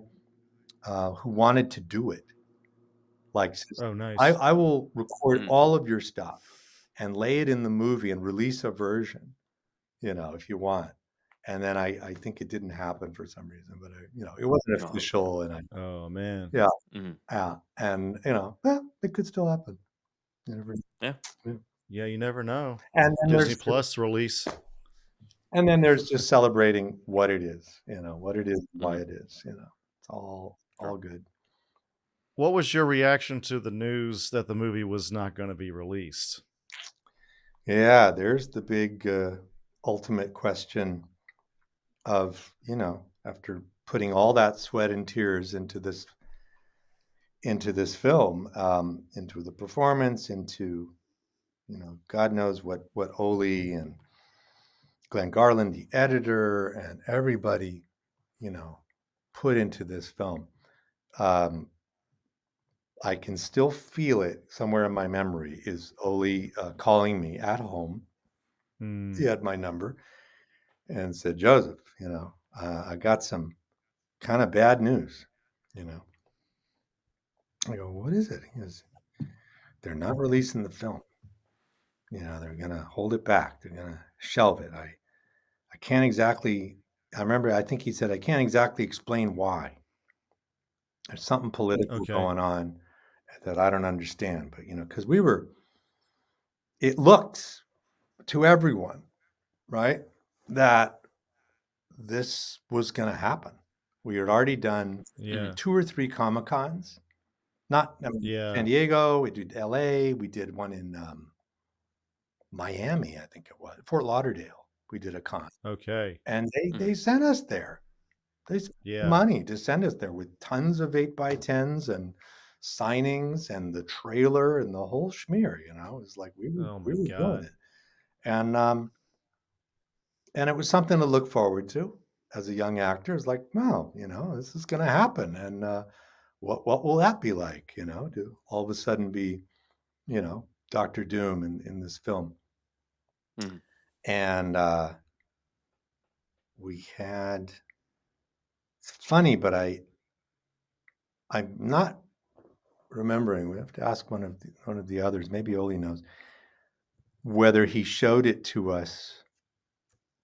who wanted to do it. Like, says, Oh, I nice. I will record all of your stuff and lay it in the movie and release a version, if you want. And then I think it didn't happen for some reason, but it wasn't official, and Oh, man. yeah, yeah, and it could still happen. You never Yeah. yeah. Yeah, you never know. And then Disney there's Plus release. just celebrating what it is, what it is, why it is, it's all Sure. good. What was your reaction to the news that the movie was not going to be released? Yeah, there's the big ultimate question of, after putting all that sweat and tears into this film, into the performance, into God knows what Oli and Glenn Garland, the editor, and everybody, put into this film. I can still feel it somewhere in my memory, is Oli calling me at home. He had my number and said, Joseph, I got some kind of bad news. I go, what is it? He goes, they're not releasing the film. They're going to hold it back. They're going to shelve it. I can't exactly, I remember, I think he said, I can't exactly explain why. There's something political Okay. going on that I don't understand. But, because it looked to everyone, right, that this was going to happen. We had already done Yeah. 2 or 3 Comic-Cons. Not Yeah. San Diego, we did LA, we did one in Miami, I think it was, Fort Lauderdale. We did a con. Okay. And they sent us there. They spent money to send us there with tons of 8x10s and signings and the trailer and the whole schmear. It was like we were doing it. And it was something to look forward to as a young actor. It's like, wow, this is going to happen. And what will that be like, to all of a sudden be, Dr. Doom in this film. And we had, it's funny, but I'm not remembering. We have to ask one of the others. Maybe Oli knows whether he showed it to us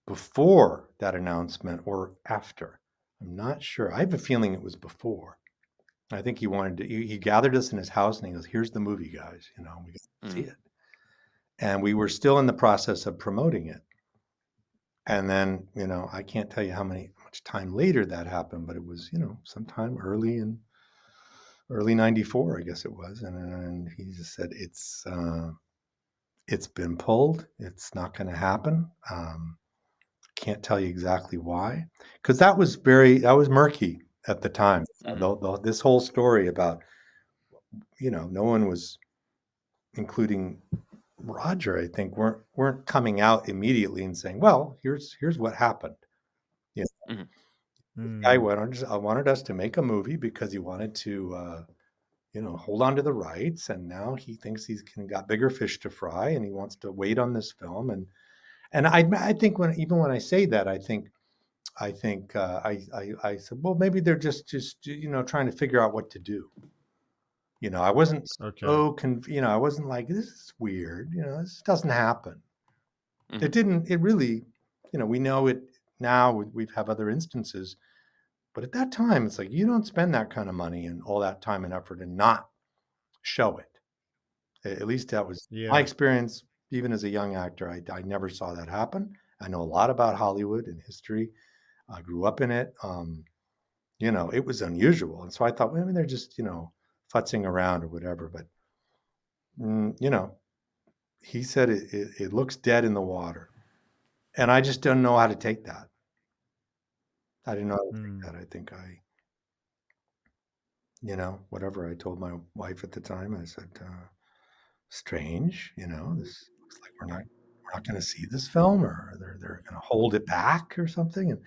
before that announcement or after. I'm not sure. I have a feeling it was before. I think he wanted to. He gathered us in his house and he goes, "Here's the movie, guys. We got to see it." And we were still in the process of promoting it. And then, I can't tell you how much time later that happened, but it was, sometime early 94, I guess it was. And he just said, it's been pulled. It's not going to happen. Can't tell you exactly why, because that was murky at the time. This whole story about, no one was, including Roger, I think, weren't coming out immediately and saying, well, here's what happened. I wanted us to make a movie because he wanted to hold on to the rights, and now he thinks he's got bigger fish to fry, and he wants to wait on this film. And I think when I say that, I think I think I said, well, maybe they're just trying to figure out what to do. I wasn't Okay. so I wasn't like, this is weird. This doesn't happen. It Mhm. didn't. It really, we know it now. We've have other instances, but at that time, it's like you don't spend that kind of money and all that time and effort and not show it. At least that was my Yeah. experience. Even as a young actor, I never saw that happen. I know a lot about Hollywood and history. I grew up in it. It was unusual, and so I thought, well, maybe they're just futzing around or whatever. But mm, you know, he said it looks dead in the water, and I just don't know how to take that. I didn't know how to take Mm. that. I think whatever I told my wife at the time, I said, strange, this looks like we're not going to see this film, or they're going to hold it back or something.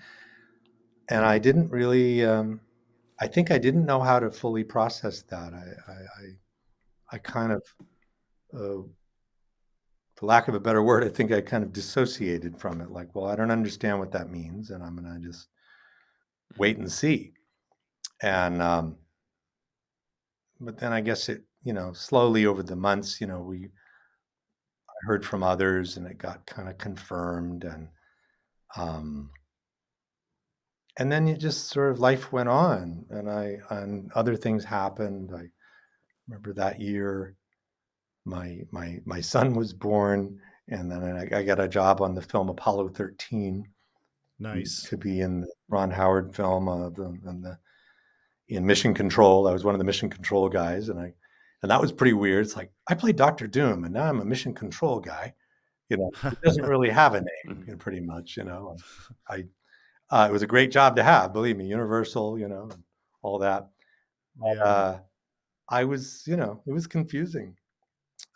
And I didn't really, I think I didn't know how to fully process that. I kind of, uh, for lack of a better word, I think I kind of dissociated from it. Like, well, I don't understand what that means, and I'm going to just Mhm. wait and see. And but then I guess it, slowly over the months, I heard from others, and it got kind of confirmed, um, and then it just sort of life went on, and other things happened. I remember that year, my son was born, and then I got a job on the film Apollo 13 Nice. to be in the Ron Howard film in Mission Control. I was one of the Mission Control guys, and that was pretty weird. It's like I played Doctor Doom, and now I'm a Mission Control guy. He doesn't really have a name, Mhm. pretty much. I it was a great job to have, believe me, Universal, and all that. But Yeah. I was, it was confusing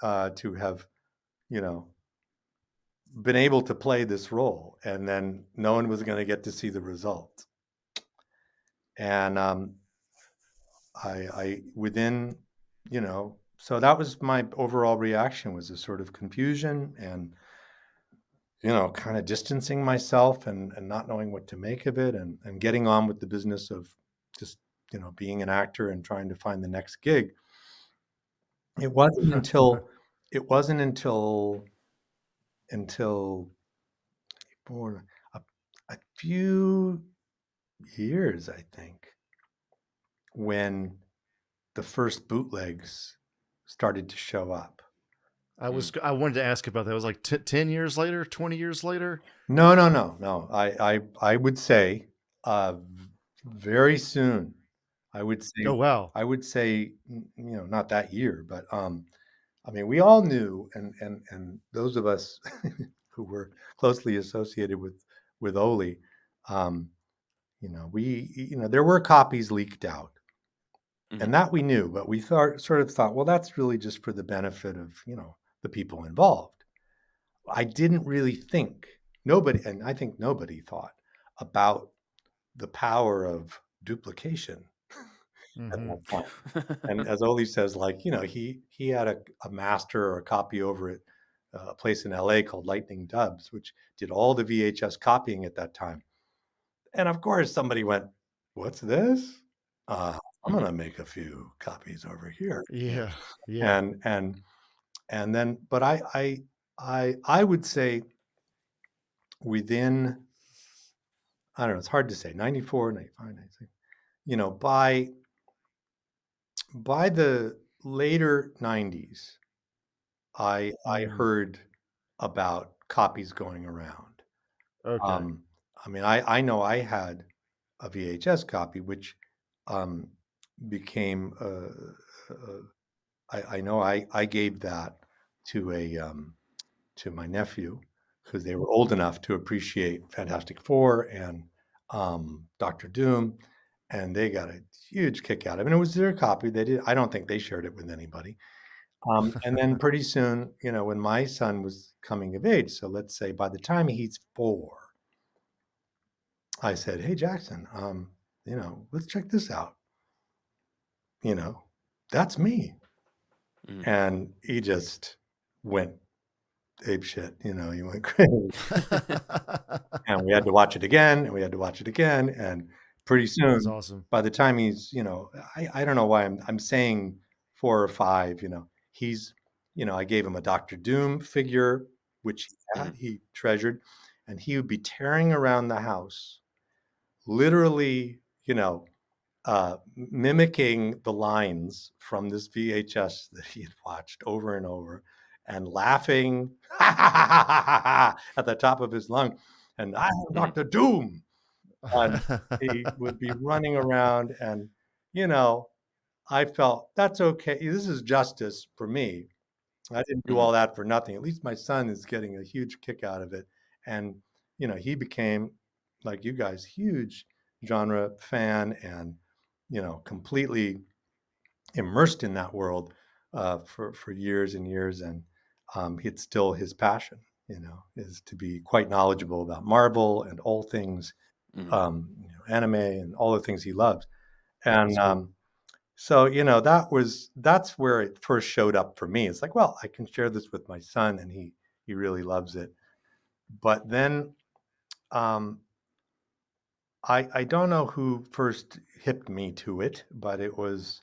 to have, you know, been able to play this role, and then no one was going to get to see the result. And I within, so that was my overall reaction, was a sort of confusion and kind of distancing myself and not knowing what to make of it, and getting on with the business of just being an actor and trying to find the next gig. It wasn't until it wasn't until for a few years, I think, when the first bootlegs started to show up. Mm. I wanted to ask about that. It was like 10 years later, 20 years later. No, no, no, no. I would say very soon. I would say Oh wow. not that year, but I mean, we all knew, and those of us who were closely associated with Oli, um, there were copies leaked out, Mhm. and that we knew, but we sort of thought, well, that's really just for the benefit of the people involved. I didn't really think, nobody, and I think nobody thought about the power of duplication at Hmm. that time. And as Oli says, like, he had a master or a copy over at a place in LA called Lightning Dubs, which did all the VHS copying at that time. And of course, somebody went, "What's this? I'm Mhm. gonna make a few copies over here." Yeah. Yeah. Yeah. And then, but I would say within, I don't know, it's hard to say, 94, 95, 96, by the later 90s, I Mm. heard about copies going around. Okay. Um, I mean, I know I had a VHS copy, which um, became I know I gave that to to my nephew, because they were old enough to appreciate Fantastic Four and Doctor Doom, and they got a huge kick out of it. And it was their copy. They did. I don't think they shared it with anybody. And then pretty soon, when my son was coming of age, so let's say by the time he's 4, I said, "Hey, Jackson, let's check this out. You know, that's me." Mhm. And he just went ape shit. You know, he went crazy. And we had to watch it again, and we had to watch it again, and pretty That's soon, awesome. by the time he's, you know, I don't know why I'm saying 4 or 5, you know. He's, you know, I gave him a Doctor Doom figure, which Mhm. he treasured, and he would be tearing around the house, literally, you know, mimicking the lines from this VHS that he had watched over and over and laughing at the top of his lung. And I am Mhm. Dr. Doom. And he would be running around. And, you know, I felt that's okay. This is justice for me. I didn't do Mhm. all that for nothing. At least my son is getting a huge kick out of it. And, you know, he became, like you guys, huge genre fan and, you know, completely immersed in that world for years and years. And it's still his passion, you know, is to be quite knowledgeable about Marvel and all things, Mhm. you know, anime and all the things he loves. And That's cool. so, you know, that's where it first showed up for me. It's like, well, I can share this with my son, and he really loves it. But then um, I don't know who first hipped me to it, but it was,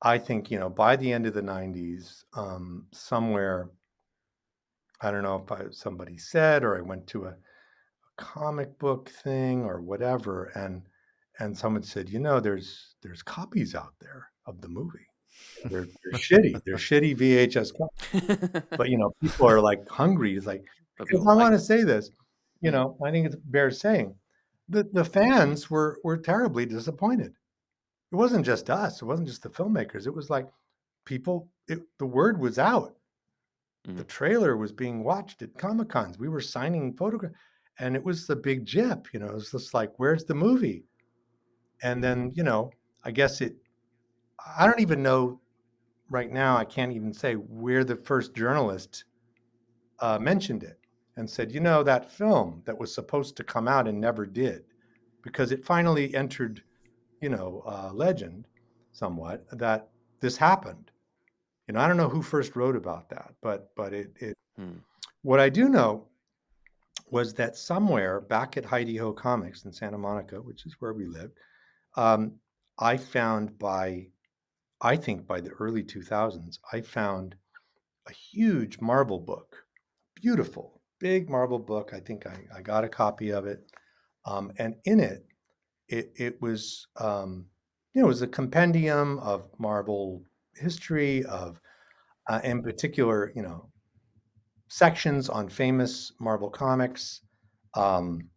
I think, you know, by the end of the '90s, somewhere, I don't know if somebody said, or I went to a comic book thing or whatever, and someone said, you know, there's copies out there of the movie. They're shitty. They're shitty VHS copies. But, you know, people are, like, hungry. It's like, But because people I like wanna it. say this, you Mm. know, I think it bears saying, the fans were terribly disappointed. It wasn't just us. It wasn't just the filmmakers. It was like people the word was out. The Mhm. trailer was being watched at Comic Cons. We were signing photographs, and it was the big jip, you know, it was just like, "Where's the movie?" And then, you know, I guess I don't even know right now, I can't even say where the first journalist mentioned it and said, you know, that film that was supposed to come out and never did, because it finally entered, you know, legend somewhat that this happened. You know, I don't know who first wrote about that, but it Mm. what I do know was that somewhere back at Heidi Ho Comics in Santa Monica, which is where we lived, um, I found I think by the early 2000s, I found a huge Marvel book, beautiful, big Marvel book. I think I got a copy of it. And in it, it was, you know, it was a compendium of Marvel history, of, in particular, you know, sections on famous Marvel comics. Um,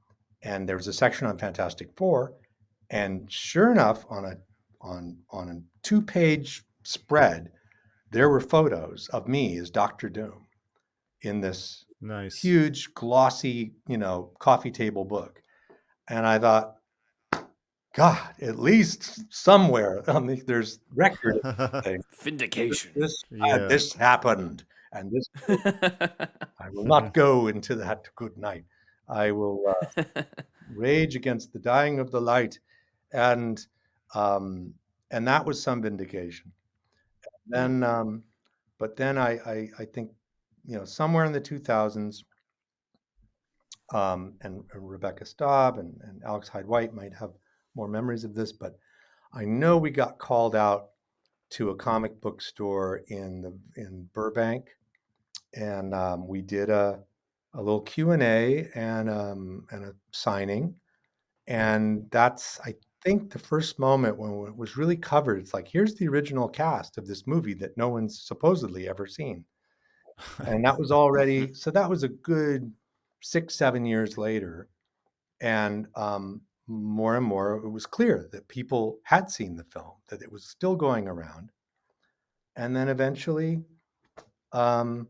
and there was a section on Fantastic Four. And sure enough, on a 2-page spread, there were photos of me as Doctor Doom in this Nice. huge, glossy, you know, coffee table book. And I thought, God, at least somewhere there's record of this thing. Vindication. This Yeah. this happened, and this I will not go into that good night. I will rage against the dying of the light, and um, and that was some vindication. Mm. Then, but then I think, you know, somewhere in the 2000s, and Rebecca Staub and Alex Hyde White might have more memories of this, but I know we got called out to a comic book store in Burbank, and we did a little Q&A and a signing, and that's, I think, the first moment when it was really covered. It's like, here's the original cast of this movie that no one's supposedly ever seen. And that was already, so that was a good 6, 7 years later. And more and more, it was clear that people had seen the film, that it was still going around. And then eventually, um,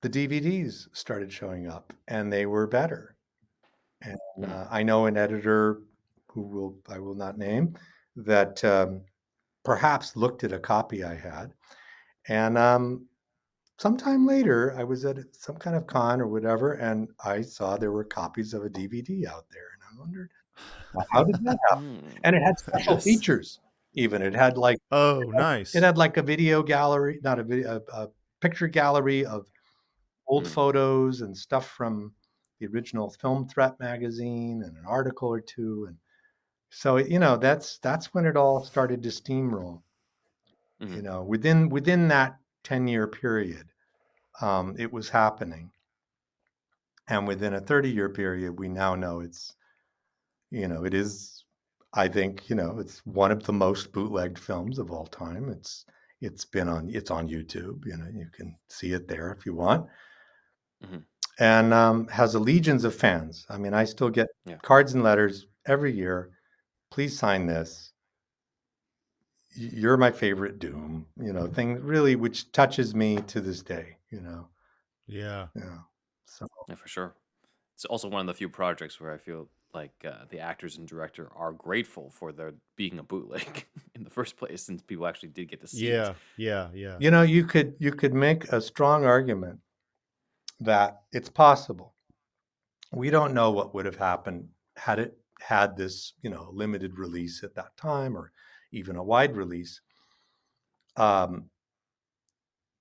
the DVDs started showing up, and they were better. And Mm. I know an editor I will not name, that perhaps looked at a copy I had, and sometime later, I was at some kind of con or whatever, and I saw there were copies of a DVD out there, and I wondered, "Well, how did that happen?" Mm. And it had special Yes. features even. It had, like, Oh, it nice. had, like, a video gallery, not a video, a picture gallery of old photos and stuff from the original Film Threat magazine and an article or two. And so, that's when it all started to steamroll. Within that 10-year period, it was happening. And within a 30-year period, we now know it is, I think, it's one of the most bootlegged films of all time. It's on YouTube. You can see it there if you want. And has legions of fans. I mean, I still get cards and letters every year. Please sign this. You're my favorite Doom, thing really, which touches me to this day, Yeah. Yeah. So Yeah, for sure. It's also one of the few projects where I feel like the actors and director are grateful for there being a bootleg in the first place, since people actually did get to see it. Yeah. Yeah. you could make a strong argument that it's possible. We don't know what would have happened had it had this, limited release at that time, or even a wide release.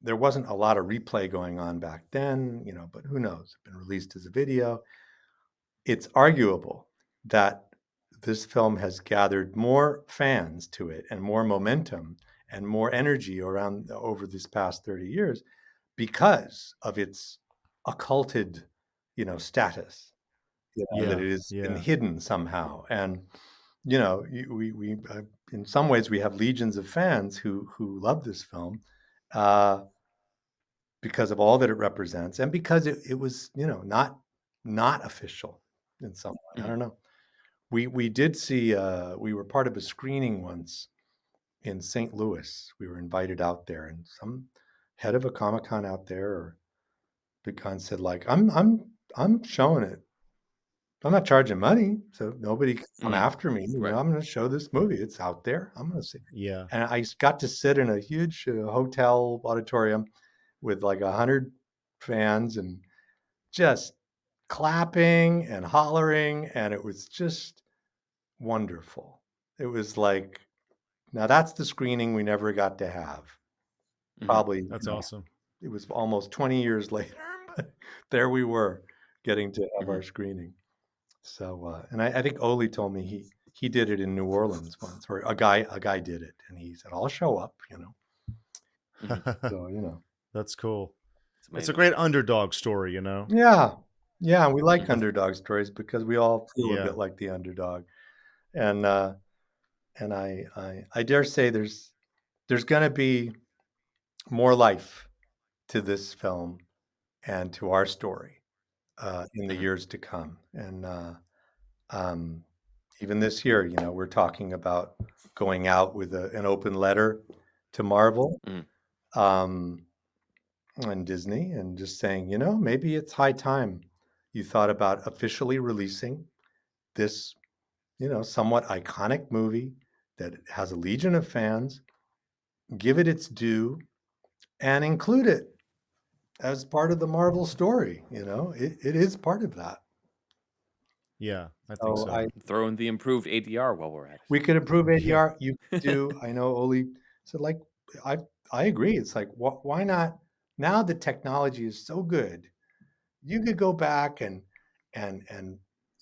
There wasn't a lot of replay going on back then, but who knows? It's been released as a video. It's arguable that this film has gathered more fans to it and more momentum and more energy around over this past 30 years because of its occulted, status, that it has been hidden somehow. And, we in some ways, we have legions of fans who love this film, because of all that it represents, and because it was, not official in some way. I don't know. We did see, we were part of a screening once in St. Louis. We were invited out there, and some head of a Comic-Con out there, or big con, said, like, I'm showing it. I'm not charging money, so nobody can come after me. Right. I'm going to show this movie. It's out there. I'm going to see it. Yeah. And I got to sit in a huge hotel auditorium with like 100 fans and just clapping and hollering, and it was just wonderful. It was like, now that's the screening we never got to have. Probably That's awesome. It was almost 20 years later, but there we were getting to have our screening. So, and I think Oli told me he did it in New Orleans once, or a guy did it, and he said, "I'll show up," So, That's cool. It's It's a great underdog story, Yeah, we like underdog stories because we all feel a bit like the underdog, and I dare say there's going to be more life to this film and to our story in the years to come. And even this year, we're talking about going out with an open letter to Marvel and Disney, and just saying, maybe it's high time you thought about officially releasing this, somewhat iconic movie that has a legion of fans, give it its due, and include it as part of the Marvel story. It is part of that. Yeah, I think so. Throw in the improved ADR while we're at it. We could improve ADR. You could do. I know Oli said, like, I agree. It's like, why not? Now the technology is so good, you could go back and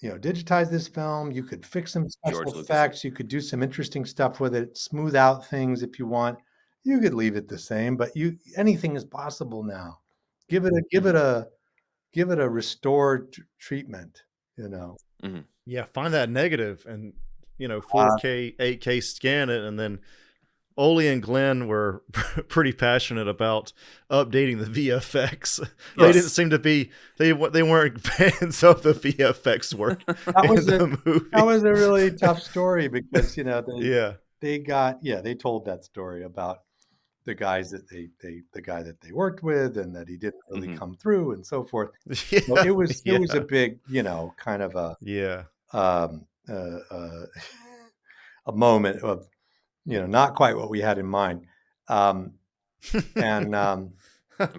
digitize this film. You could fix some special effects. You could do some interesting stuff with it. Smooth out things if you want. You could leave it the same, but anything is possible now. Give it a restored treatment. Yeah, find that negative and 4K, 8K scan it, and then Oli and Glenn were pretty passionate about updating the VFX. They didn't seem to be they weren't fans of the VFX work in the movie. That was a really tough story because they told that story about the guys that the guy that they worked with, and that he didn't really come through, and so forth. So it was a big, kind of a moment of, not quite what we had in mind. And I'm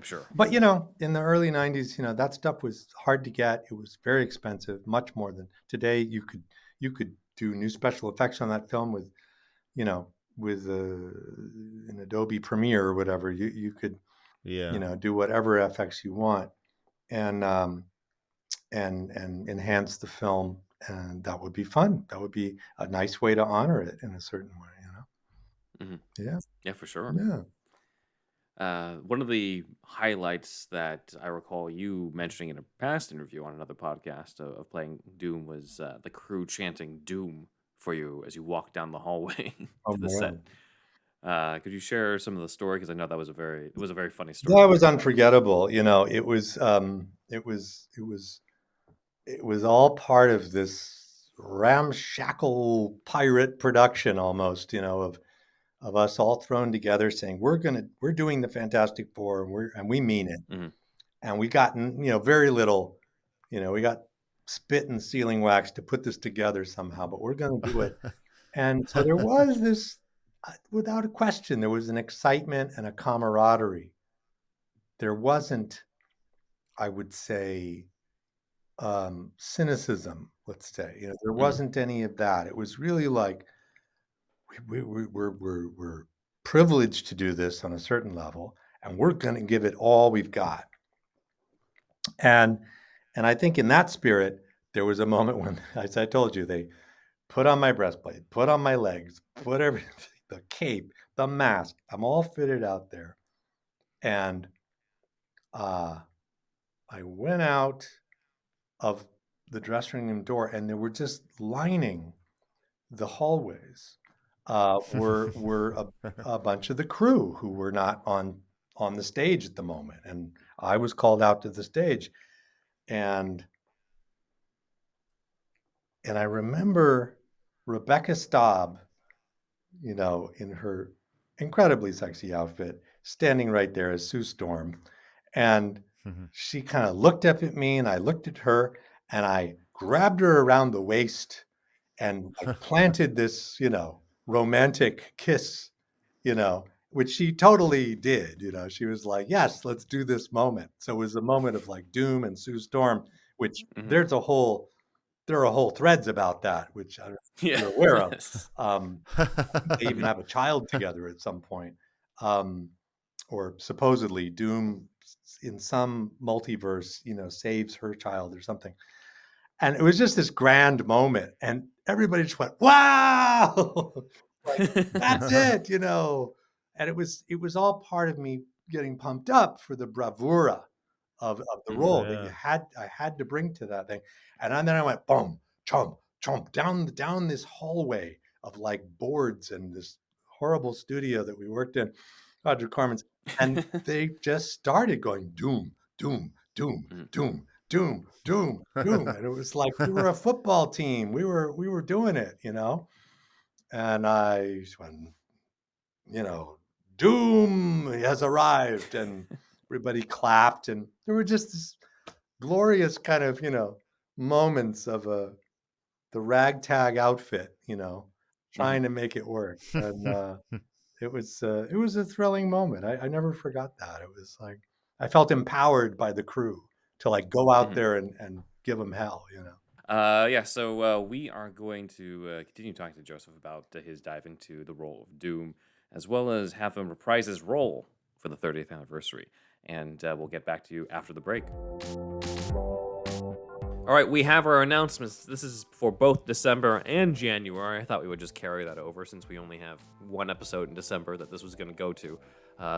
sure. But in the early 90s, that stuff was hard to get. It was very expensive, much more than today. You could do new special effects on that film with an Adobe Premiere or whatever. You could do whatever effects you want. and enhance the film, and that would be fun. That would be a nice way to honor it in a certain way, Mhm. Yeah, Yeah, for sure. yeah. One of the highlights that I recall you mentioning in a past interview on another podcast of playing Doom was the crew chanting Doom for you as you walk down the hallway Oh to the set. man, Could you share some of the story? Because I know that was a very funny that story. was unforgettable. It was all part of this ramshackle pirate production almost, of us all thrown together saying we're doing the Fantastic Four, and we mean it. Hmm. And we got very little, we got spit and sealing wax to put this together somehow, but we're going to do it. And so there was this, without a question, there was an excitement and a camaraderie. There wasn't, I would say, cynicism, let's say. There Hmm. wasn't any of that. It was really like we're privileged to do this on a certain level, and we're going to give it all we've got. And and I think in that spirit, there was a moment when, as I told you, they put on my breastplate, put on my legs, put everything, the cape, the mask. I'm all fitted out there, and uh, I went out of the dressing room door, and they were just lining the hallways. Were a bunch of the crew who were not on the stage at the moment, and I was called out to the stage, and I remember Rebecca Staub, in her incredibly sexy outfit, standing right there as Sue Storm. And she kind of looked up at me, and I looked at her, and I grabbed her around the waist and like planted this, romantic kiss, which she totally did. She was like, yes, let's do this moment. So it was a moment of like Doom and Sue Storm, which Hmm. there are whole threads about that, which I don't know if Yeah. you're aware of. Um, they even have a child together at some point. Um, or supposedly Doom in some multiverse, saves her child or something. And it was just this grand moment. And everybody just went, wow, like, that's it. And it was all part of me getting pumped up for the bravura of the Hmm. role that Yeah. I had to bring to that thing. And then I went boom, chomp, chomp, down this hallway of like boards and this horrible studio that we worked in, Roger Corman's, and they just started going doom, doom, doom, Hmm. doom, doom, doom, doom. And it was like we were a football team. We were doing it, And I just went, doom has arrived, and everybody clapped, and there were just this glorious kind of, moments of the ragtag outfit, Hmm. trying to make it work. And it was a thrilling moment. I never forgot that. It was like I felt empowered by the crew to like go out Hmm. there and give them hell, Yeah, so we are going to continue talking to Joseph about his dive into the role of Doom, as well as have him reprise his role for the 30th anniversary. And we'll get back to you after the break. All right, we have our announcements. This is for both December and January. I thought we would just carry that over since we only have one episode in December that this was going to go to.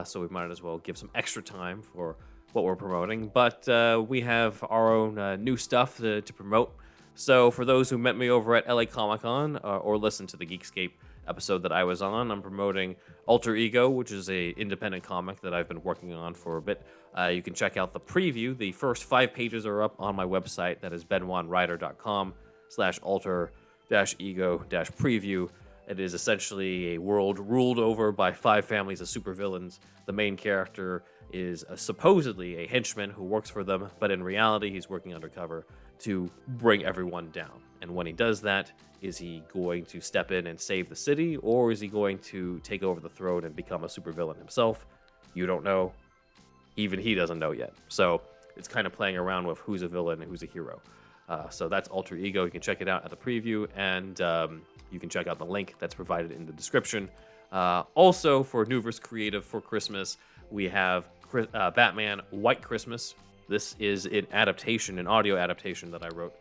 So we might as well give some extra time for what we're promoting. But we have our own new stuff to promote. So for those who met me over at LA Comic Con or listened to the Geekscape episode that I was on, I'm promoting Alter Ego, which is a independent comic that I've been working on for a bit. You can check out the preview. The first 5 pages are up on my website. That is benwanrider.com/alter-ego-preview. It is essentially a world ruled over by 5 families of supervillains. The main character is supposedly a henchman who works for them, but in reality, he's working undercover to bring everyone down. And when he does that, is he going to step in and save the city, or is he going to take over the throne and become a supervillain himself? You don't know. Even he doesn't know yet. So it's kind of playing around with who's a villain and who's a hero. So that's Alter Ego. You can check it out at the preview, and you can check out the link that's provided in the description. Also, for Nuverse Creative for Christmas, we have Batman White Christmas This is an adaptation, an audio adaptation that I wrote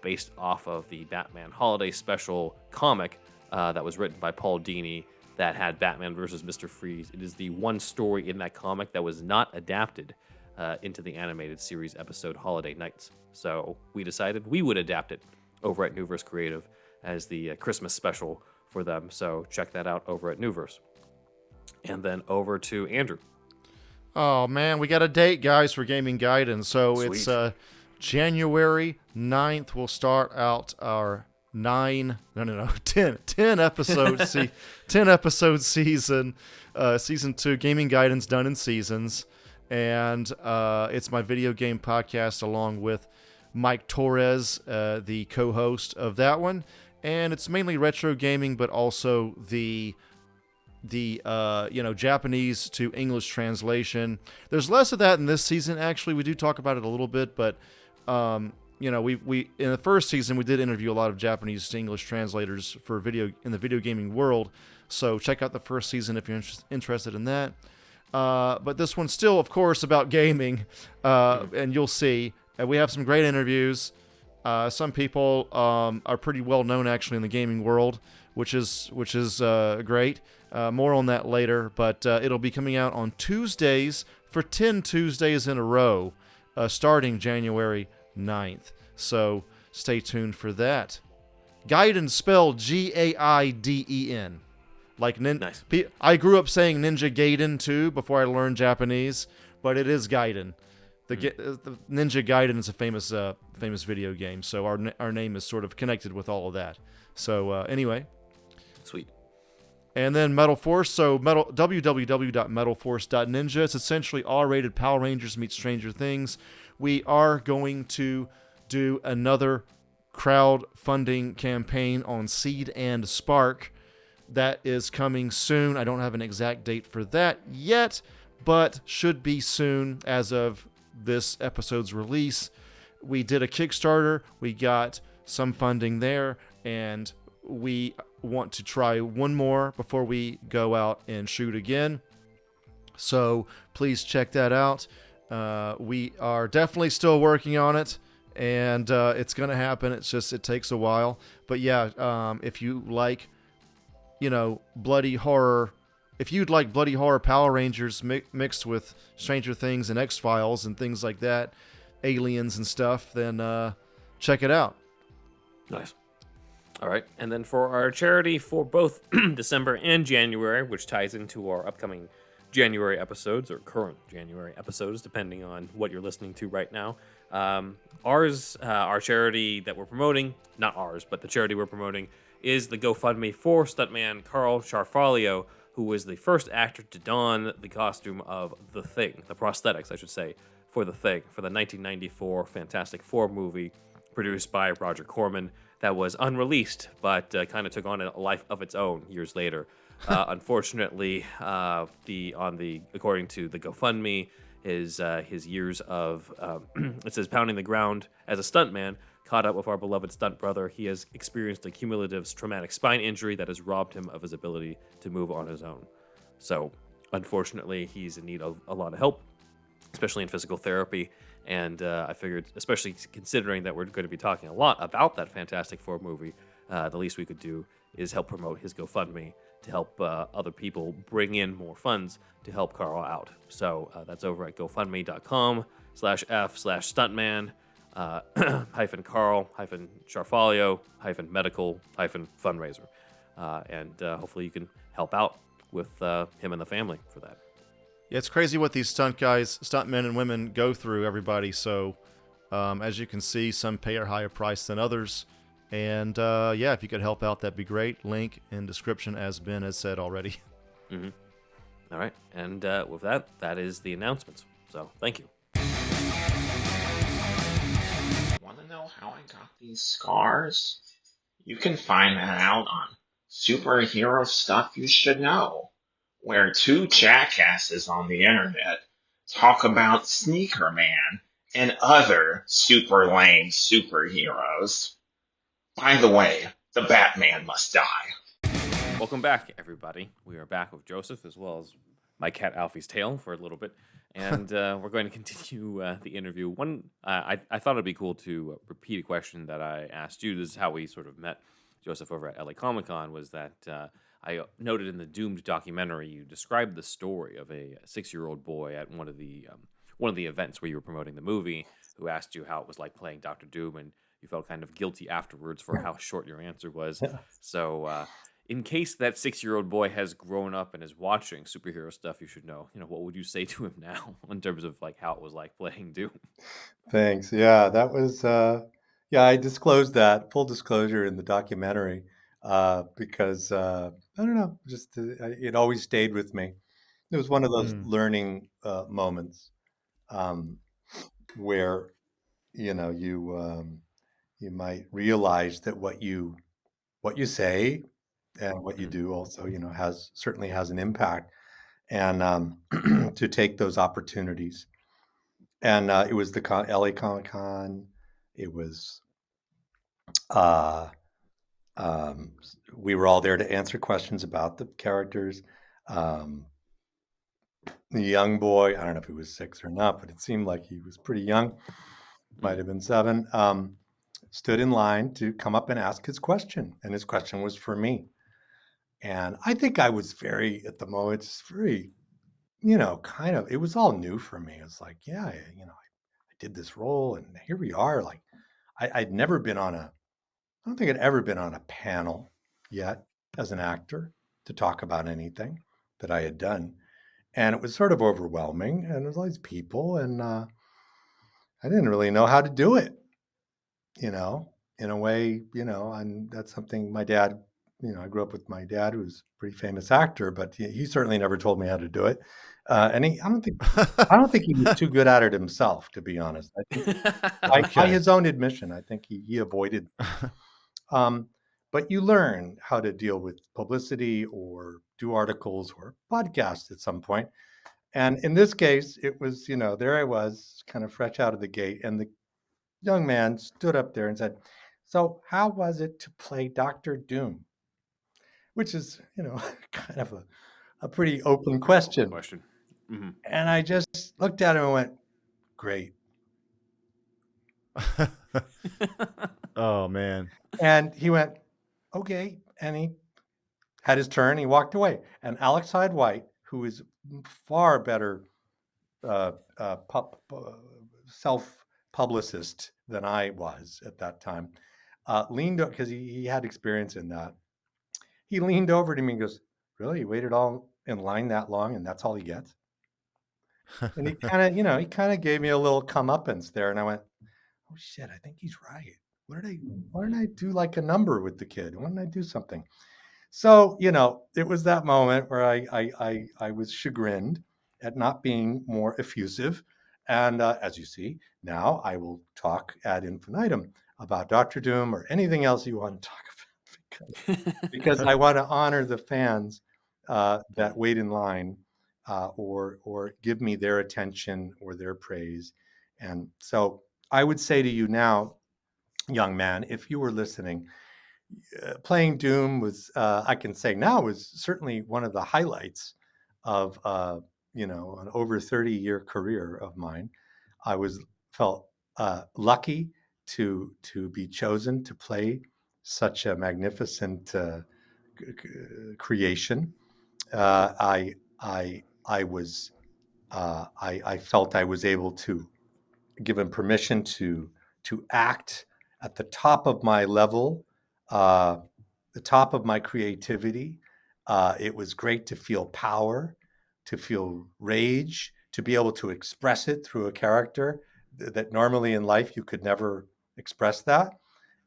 based off of the Batman Holiday Special comic that was written by Paul Dini that had Batman versus Mr. Freeze. It is the one story in that comic that was not adapted into the animated series episode Holiday Nights. So we decided we would adapt it over at Newverse Creative as the Christmas special for them. So check that out over at Newverse. And then over to Andrew. Oh man, we got a date, guys, for Gaming Guidance. So Sweet. it's January 9th. We'll start out our 10 episode 10 episode season, season 2 Gaming Guidance done in seasons. And it's my video game podcast along with Mike Torres, the co-host of that one. And it's mainly retro gaming, but also the Japanese to English translation. There's less of that in this season. Actually, we do talk about it a little bit, but we in the first season we did interview a lot of Japanese to English translators for in the video gaming world. So check out the first season if you're interested in that. But this one's still, of course, about gaming, and you'll see. We have some great interviews. Some people are pretty well known actually in the gaming world, which is great. More on that later, but it'll be coming out on Tuesdays for 10 Tuesdays in a row, starting January 9th. So stay tuned for that. Gaiden spelled Gaiden. Like Nice. I grew up saying Ninja Gaiden too before I learned Japanese, but it is Gaiden. The Ninja Gaiden is a famous video game, so our name is sort of connected with all of that. So anyway. Sweet. And then Metal Force, so www.metalforce.ninja. It's essentially R-rated Power Rangers meets Stranger Things. We are going to do another crowdfunding campaign on Seed and Spark. That is coming soon. I don't have an exact date for that yet, but should be soon as of this episode's release. We did a Kickstarter. We got some funding there, and we want to try one more before we go out and shoot again. So please check that out. We are definitely still working on it, and it's going to happen. It's just, it takes a while. But yeah, if you like, bloody horror, if you'd like bloody horror Power Rangers mixed with Stranger Things and X-Files and things like that, aliens and stuff, then check it out. Nice. All right. And then for our charity for both December and January, which ties into our upcoming January episodes or current January episodes, depending on what you're listening to right now. Our charity that we're promoting, not ours, but the charity we're promoting is the GoFundMe for stuntman Carl Scarfalio, who was the first actor to don the costume of The Thing, the prosthetics, I should say, for The Thing, for the 1994 Fantastic Four movie produced by Roger Corman that was unreleased, but kind of took on a life of its own years later. Unfortunately, according to the GoFundMe, his years of it says pounding the ground as a stuntman caught up with our beloved stunt brother. He has experienced a cumulative traumatic spine injury that has robbed him of his ability to move on his own. So, unfortunately, he's in need of a lot of help, especially in physical therapy. And I figured, especially considering that we're going to be talking a lot about that Fantastic Four movie, the least we could do is help promote his GoFundMe to help other people bring in more funds to help Carl out. So that's over at gofundme.com/f/stuntman hyphen Carl hyphen Scarfalio hyphen medical hyphen fundraiser. And hopefully you can help out with him and the family for that. Yeah, it's crazy what these stuntmen and women go through, everybody. So, as you can see, some pay a higher price than others. And, yeah, if you could help out, that'd be great. Link in description, as Ben has said already. Mm-hmm. All right. And with that, that is the announcements. So, thank you. Want to know how I got these scars? You can find that out on Superhero Stuff You Should Know, where two jackasses on the internet talk about Sneaker Man and other super lame superheroes. By the way, the Batman must die. Welcome back, everybody. We are back with Joseph as well as my cat Alfie's tail for a little bit, and we're going to continue the interview. I thought it'd be cool to repeat a question that I asked you. This is how we sort of met, Joseph, over at LA Comic Con. Was that I noted in the Doomed documentary you described the story of a 6-year-old boy at one of the events where you were promoting the movie, who asked you how it was like playing Doctor Doom, and you felt kind of guilty afterwards for how short your answer was. Yeah. So, in case that 6-year-old boy has grown up and is watching superhero stuff, you should know, what would you say to him now in terms of like how it was like playing Doom? Thanks. Yeah, that was yeah, I disclosed that, full disclosure, in the documentary, because I don't know, just it always stayed with me. It was one of those Mm. learning moments, um, where you might realize that what you say and what you Mm, do also, certainly has an impact, and to take those opportunities. And it was the LA Comic Con. It was uh, we were all there to answer questions about the characters. Um, the young boy, I don't know if he was 6 or not, but it seemed like he was pretty young. Might mm, have been 7. Stood in line to come up and ask his question, and his question was for me. And I think I was very, at the moment, just very, kind of, it was all new for me. It's like, yeah, I did this role, and here we are. Like, I'd never been on I don't think I'd ever been on a panel yet as an actor to talk about anything that I had done. And it was sort of overwhelming, and there's all these people, and I didn't really know how to do it, in a way, and that's something my dad, I grew up with my dad, who's a pretty famous actor, but he certainly never told me how to do it. And I don't think he was too good at it himself, to be honest. I think by Okay. his own admission, I think he avoided. Um, but you learn how to deal with publicity or do articles or podcasts at some point. And in this case, it was, there I was, kind of fresh out of the gate, and the young man stood up there and said, "So, how was it to play Doctor Doom?" Which is, kind of a pretty open Open question. question. Hmm. And I just looked at him and went, "Great." Oh man. And he went, "Okay." And he had his turn. He walked away. And Alex Hyde White, who is far better uh, self publicist than I was at that time, leaned up because he had experience in that. He leaned over to me and goes, "Really? You waited all in line that long, and that's all he gets?" And he kind of gave me a little comeuppance there, and I went, "Oh shit, I think he's right. Why didn't I do like a number with the kid? Why didn't I do something?" So, it was that moment where I was chagrined at not being more effusive. And as you see, now I will talk ad infinitum about Doctor Doom or anything else you want to talk about, because I want to honor the fans that Mm. wait in line, or give me their attention or their praise. And so I would say to you now, young man, if you were listening, playing Doom was, I can say now, was certainly one of the highlights of, an over 30-year career of mine. I felt lucky to be chosen to play such a magnificent creation. I felt I was able to, given permission to act at the top of my level, uh, the top of my creativity. It was great to feel power, to feel rage, to be able to express it through a character that normally in life you could never express that,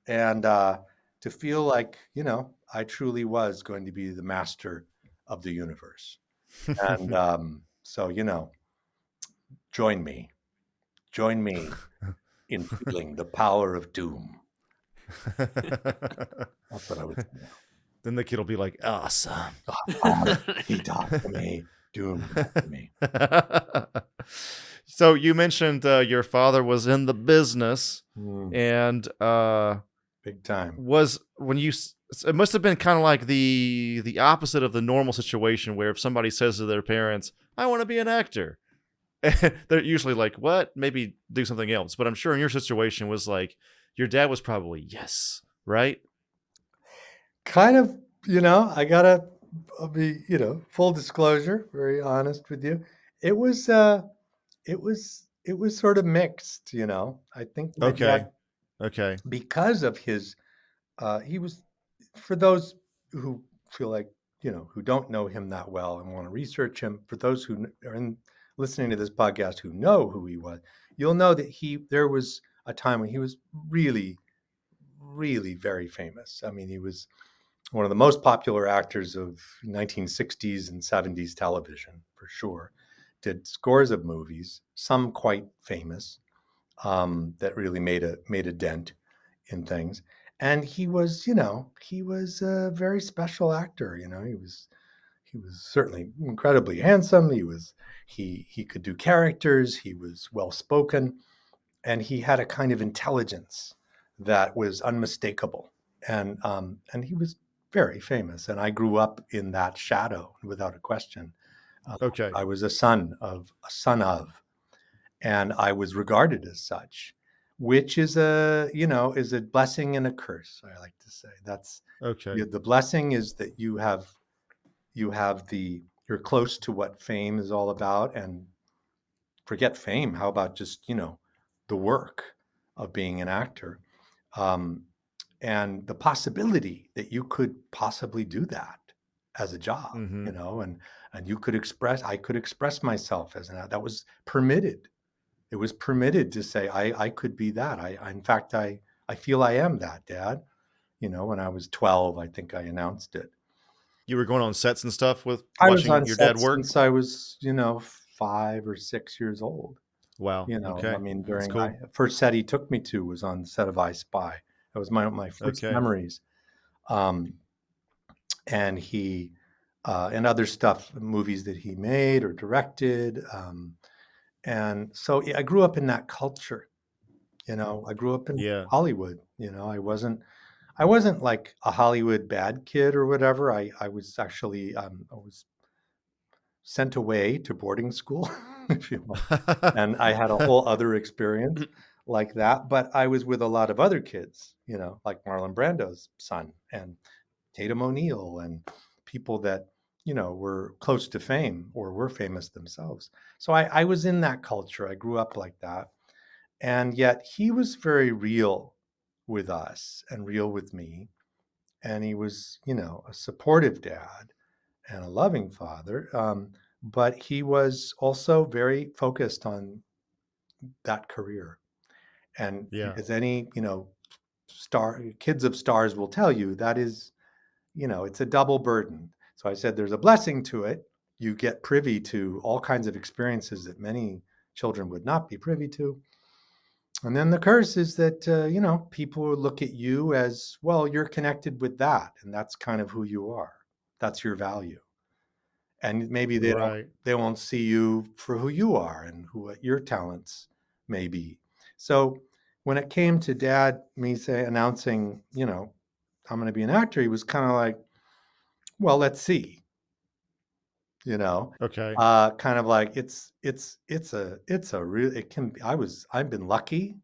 and to feel like, I truly was going to be the master of the universe. And so, join me, join me in feeling the power of Doom. That's what I would say now. Then the kid will be like, awesome. He talked to me. Doom talked to me. So you mentioned your father was in the business, Mm, and big time. Was when it must have been kind of like the opposite of the normal situation where if somebody says to their parents, "I want to be an actor," they're usually like, "What? Maybe do something else." But I'm sure in your situation was like your dad was probably yes, right? Kind of, I'll be, full disclosure, very honest with you. It was, it was sort of mixed, I think my dad, Okay. Okay. because of his, he was, for those who feel like, who don't know him that well and want to research him, for those who are listening to this podcast who know who he was, you'll know that there was a time when he was really, really very famous. I mean, he was one of the most popular actors of 1960s and 70s television, for sure. Did scores of movies, some quite famous, that really made a dent in things. And he was a very special actor. He was certainly incredibly handsome. He could do characters. He was well spoken, and he had a kind of intelligence that was unmistakable. And he was very famous. And I grew up in that shadow without a question. Uh, Okay. I was a son of, and I was regarded as such, which is a blessing and a curse. I like to say Okay. the blessing is that you're close to what fame is all about, and forget fame. How about just the work of being an actor, um, and the possibility that you could possibly do that as a job, Mm-hmm. and I could express myself as that was permitted. It was permitted to say I could be that. In fact, I feel I am that, Dad. When I was 12, I think I announced it. You were going on sets and stuff with I was watching on your dad set work? since I was, 5 or 6 years old. Wow. I Okay. mean, That's cool. first set he took me to was on the set of I Spy. That was my first Okay. memories. Um, and and other stuff, movies that he made or directed. And so yeah, I grew up in that culture. I grew up in Yeah. Hollywood. I wasn't like a Hollywood bad kid or whatever. I was actually, I was sent away to boarding school, if you will. And I had a whole other experience like that. But I was with a lot of other kids, like Marlon Brando's son and Tatum O'Neal, and people that, were close to fame or were famous themselves. So I was in that culture. I grew up like that. And yet he was very real with us and real with me. And he was, a supportive dad and a loving father. But he was also very focused on that career. And Yeah. as any, kids of stars will tell you, that is, it's a double burden. So I said there's a blessing to it. You get privy to all kinds of experiences that many children would not be privy to. And then the curse is that, people will look at you as, well, you're connected with that. And that's kind of who you are. That's your value. And maybe Right. they won't see you for who you are and what your talents may be. So when it came to Dad, me announcing, I'm going to be an actor, he was kind of like, well, let's see, you know, Okay. kind of like it's a real, it can be, I've been lucky.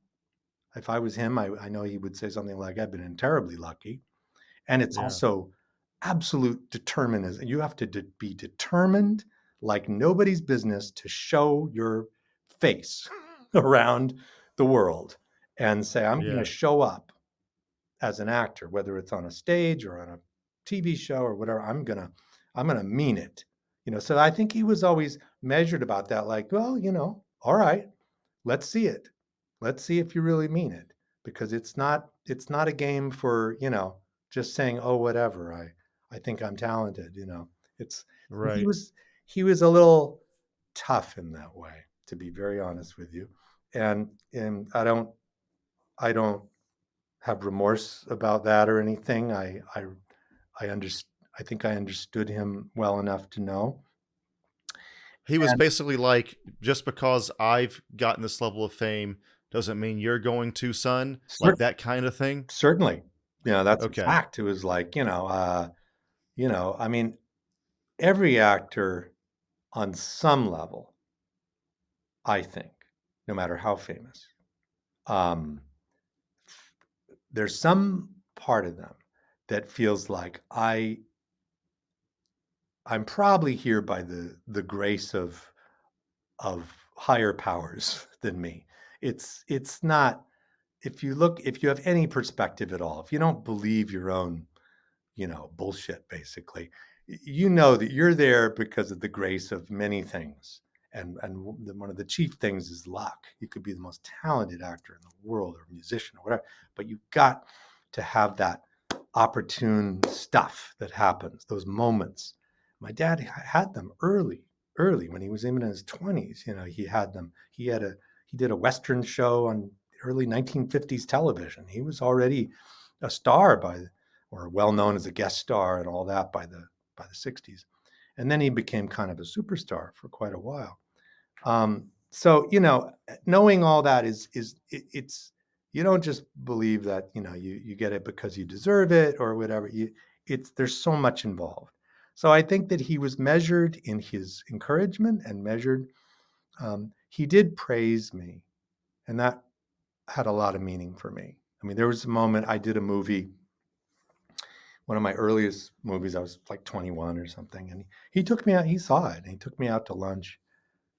If I was him, I know he would say something like, I've been terribly lucky. And it's Yeah. also absolute determinism. You have to be determined like nobody's business to show your face around the world and say, I'm going to Yeah. show up as an actor, whether it's on a stage or on a TV show or whatever. I'm going to mean it. So I think he was always measured about that, like, well, all right, let's see it. Let's see if you really mean it, because it's not a game for, just saying, oh, whatever. I think I'm talented. It's he Right. was he was a little tough in that way, to be very honest with you. And I don't have remorse about that or anything. I think I understood him well enough to know. He was And basically like, just because I've gotten this level of fame doesn't mean you're going to, son. Like cer- that kind of thing. certainly, That's a Okay. fact. It was like, I mean, every actor on some level, I think, no matter how famous, um, there's some part of them that feels like I'm probably here by the grace of higher powers than me. It's not, if you have any perspective at all, if you don't believe your own, bullshit, basically, you know that you're there because of the grace of many things. And one of the chief things is luck. You could be the most talented actor in the world or musician or whatever, but you've got to have that opportune stuff that happens, those moments. My dad had them early when he was even in his 20s. He had them. He did a Western show on early 1950s television. He was already a star or well known as a guest star and all that by the 60s. And then he became kind of a superstar for quite a while. So knowing all that it's, you don't just believe that you get it because you deserve it or whatever. There's so much involved. So I think that he was measured in his encouragement and measured. He did praise me, and that had a lot of meaning for me. I mean, there was a moment I did a movie, one of my earliest movies. I was like 21 or something, and he took me out. He saw it, and he took me out to lunch,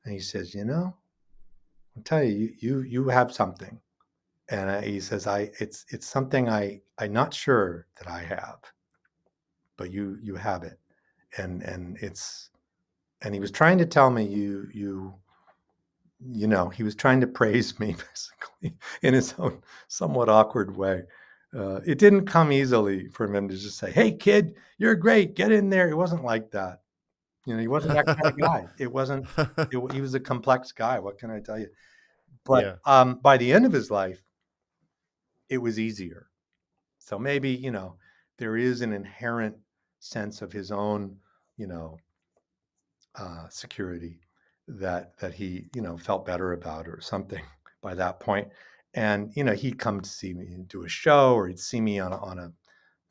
and he says, I'll tell you, you have something. And he says, it's something I'm not sure that I have, but you have it. And he was trying to tell me he was trying to praise me basically in his own somewhat awkward way. It didn't come easily for him to just say, "Hey kid, you're great. Get in there." It wasn't like that. He wasn't that kind of guy. It wasn't. He was a complex guy. What can I tell you? But Yeah. by the end of his life, it was easier. So maybe, there is an inherent sense of his own, you know, security that he, felt better about or something by that point. And, he'd come to see me do a show, or he'd see me on a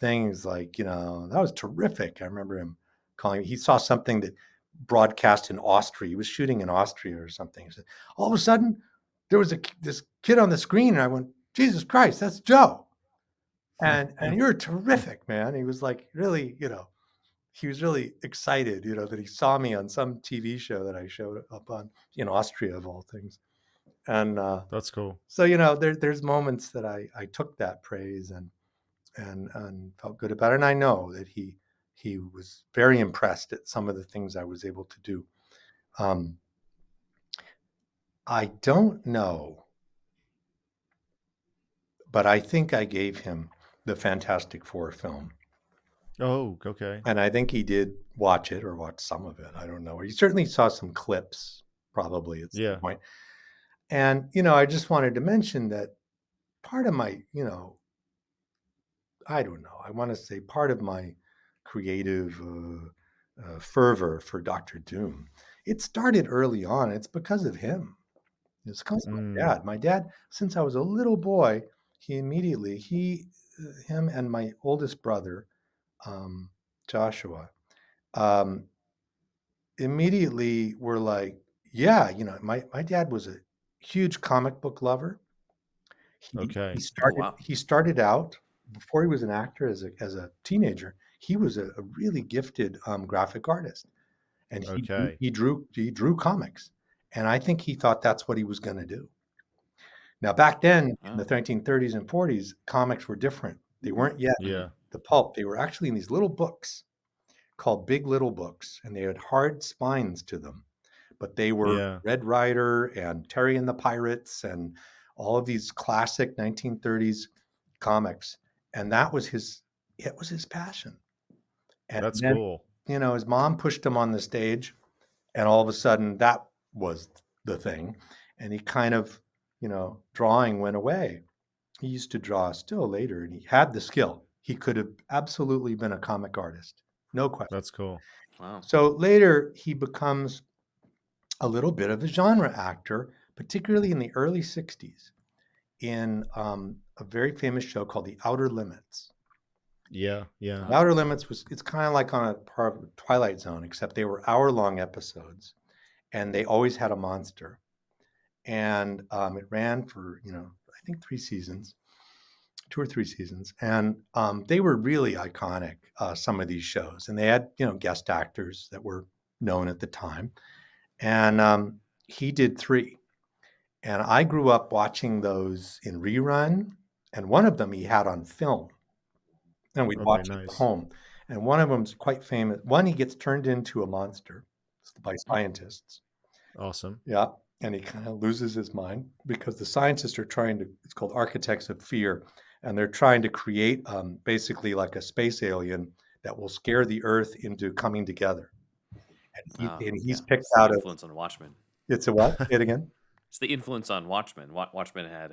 thing. He's like, that was terrific. I remember him calling. He saw something that broadcast in Austria. He was shooting in Austria or something. He said, all of a sudden, there was this kid on the screen, and I went, Jesus Christ, that's Joe. And you're terrific, man. He was like really, he was really excited, that he saw me on some TV show that I showed up on in Austria of all things. And That's cool. so, there's moments that I took that praise and felt good about it. And I know that he was very impressed at some of the things I was able to do. I don't know, but I think I gave him the Fantastic Four film. Oh, okay. And I think he did watch it or watch some of it. I don't know. He certainly saw some clips probably at some Yeah. point. And, I just wanted to mention that part of my, I don't know, I want to say part of my creative fervor for Dr. Doom, it started early on. It's because of him. It's because of my Mm, dad. My dad, since I was a little boy, him and my oldest brother, Joshua, um, immediately were like, yeah, my dad was a huge comic book lover. He okay. Oh started wow. he started out before he was an actor as a teenager. He was a really gifted graphic artist, and he Okay. he drew comics, and I think he thought that's what he was going to do. Now, back then in the Oh. 1930s and 40s, comics were different. They weren't yet Mhm. Yeah. the pulp. They were actually in these little books called Big Little Books, and they had hard spines to them. But they were Yeah. Red Ryder and Terry and the Pirates and all of these classic 1930s comics. And it was his passion. And That's then, cool. his mom pushed him on the stage, and all of a sudden that was the thing. And he kind of, drawing went away. He used to draw still later, and he had the skill. He could have absolutely been a comic artist, no question. That's cool. Wow. So later he becomes a little bit of a genre actor, particularly in the early 60s, in a very famous show called The Outer Limits. Yeah, yeah. Ah, Outer Limits it's kind of like on a part of Twilight Zone, except they were hour-long episodes, and they always had a monster. And it ran for, I think 3 seasons, 2 or 3 seasons, and they were really iconic. Some of these shows, and they had guest actors that were known at the time, and he did 3, and I grew up watching those in rerun, and one of them he had on film, and we'd Okay, watch it at nice. home. And one of them's quite famous. One, he gets turned into a monster by scientists. Awesome. Yeah. And he kind of loses his mind because the scientists are trying to, it's called Architects of Fear. And they're trying to create basically like a space alien that will scare the Earth into coming together. And yeah. he's picked It's the out of, influence on Watchmen. it's a what? Say it again. It's the influence on Watchmen. Watchmen had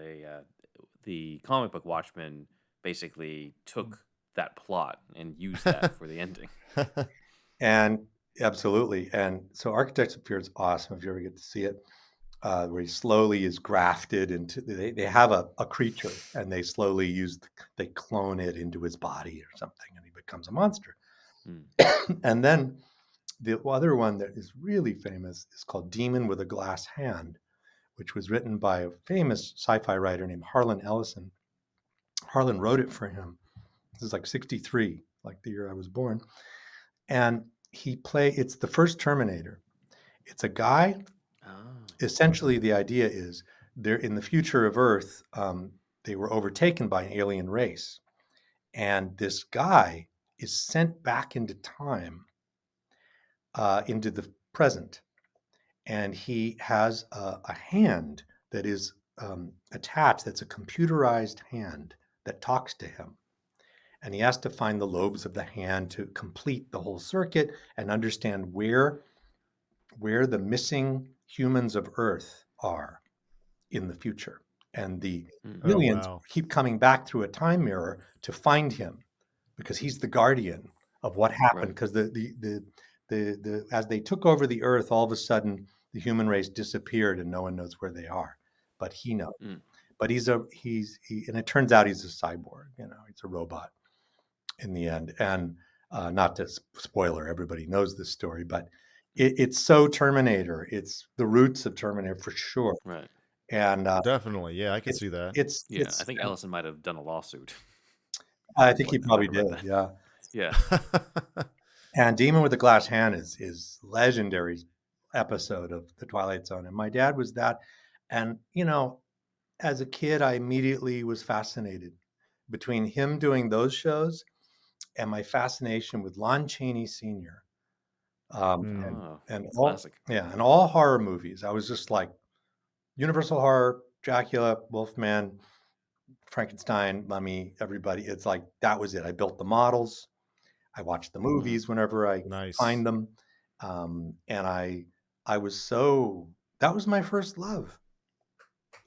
the comic book Watchmen basically took that plot and used that for the ending. And absolutely. And so Architects of Fear is awesome if you ever get to see it. Where he slowly is grafted into, they have a creature and they slowly they clone it into his body or something, and he becomes a monster. And then the other one that is really famous is called Demon with a Glass Hand, which was written by a famous sci-fi writer named Harlan Ellison. Harlan wrote it for him. This is like 63, like the year I was born. And it's the first Terminator. It's a guy. Essentially, the idea is they're in the future of Earth. They were overtaken by an alien race, and this guy is sent back into time, into the present, and he has a hand that is attached. That's a computerized hand that talks to him, and he has to find the lobes of the hand to complete the whole circuit and understand where the missing humans of Earth are in the future. And the Oh, aliens wow. keep coming back through a time mirror to find him because he's the guardian of what happened. Because the as they took over the Earth, all of a sudden the human race disappeared and no one knows where they are, but he knows. But and it turns out he's a cyborg. He's a robot in the end. And not to spoiler, everybody knows this story, but it's so Terminator. It's the roots of Terminator for sure. Right. And Definitely. Yeah, I can see that. I think Ellison might have done a lawsuit. I think he probably did. Yeah. Yeah. And Demon with the Glass Hand is legendary episode of the Twilight Zone. And my dad was that. And, as a kid, I immediately was fascinated between him doing those shows and my fascination with Lon Chaney Sr. And classic. And all horror movies. I was just like Universal Horror, Dracula, Wolfman, Frankenstein, Mummy, everybody. It's like that was it. I built the models. I watched the movies whenever I find them, and I was that was my first love.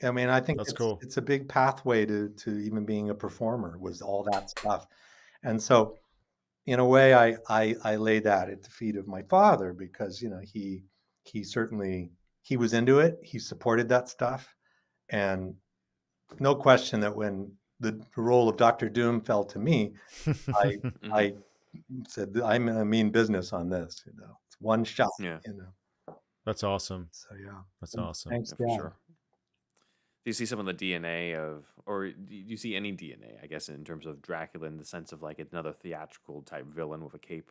I mean, I think That's cool. It's a big pathway to even being a performer was all that stuff, and so in a way, I lay that at the feet of my father because he certainly he was into it. He supported that stuff, and no question that when the role of Dr. Doom fell to me, I said I'm in a mean business on this. It's one shot. Yeah. That's awesome. So yeah, that's awesome. Thanks, for sure. Do you see some of the DNA or do you see any DNA, I guess, in terms of Dracula in the sense of like another theatrical type villain with a cape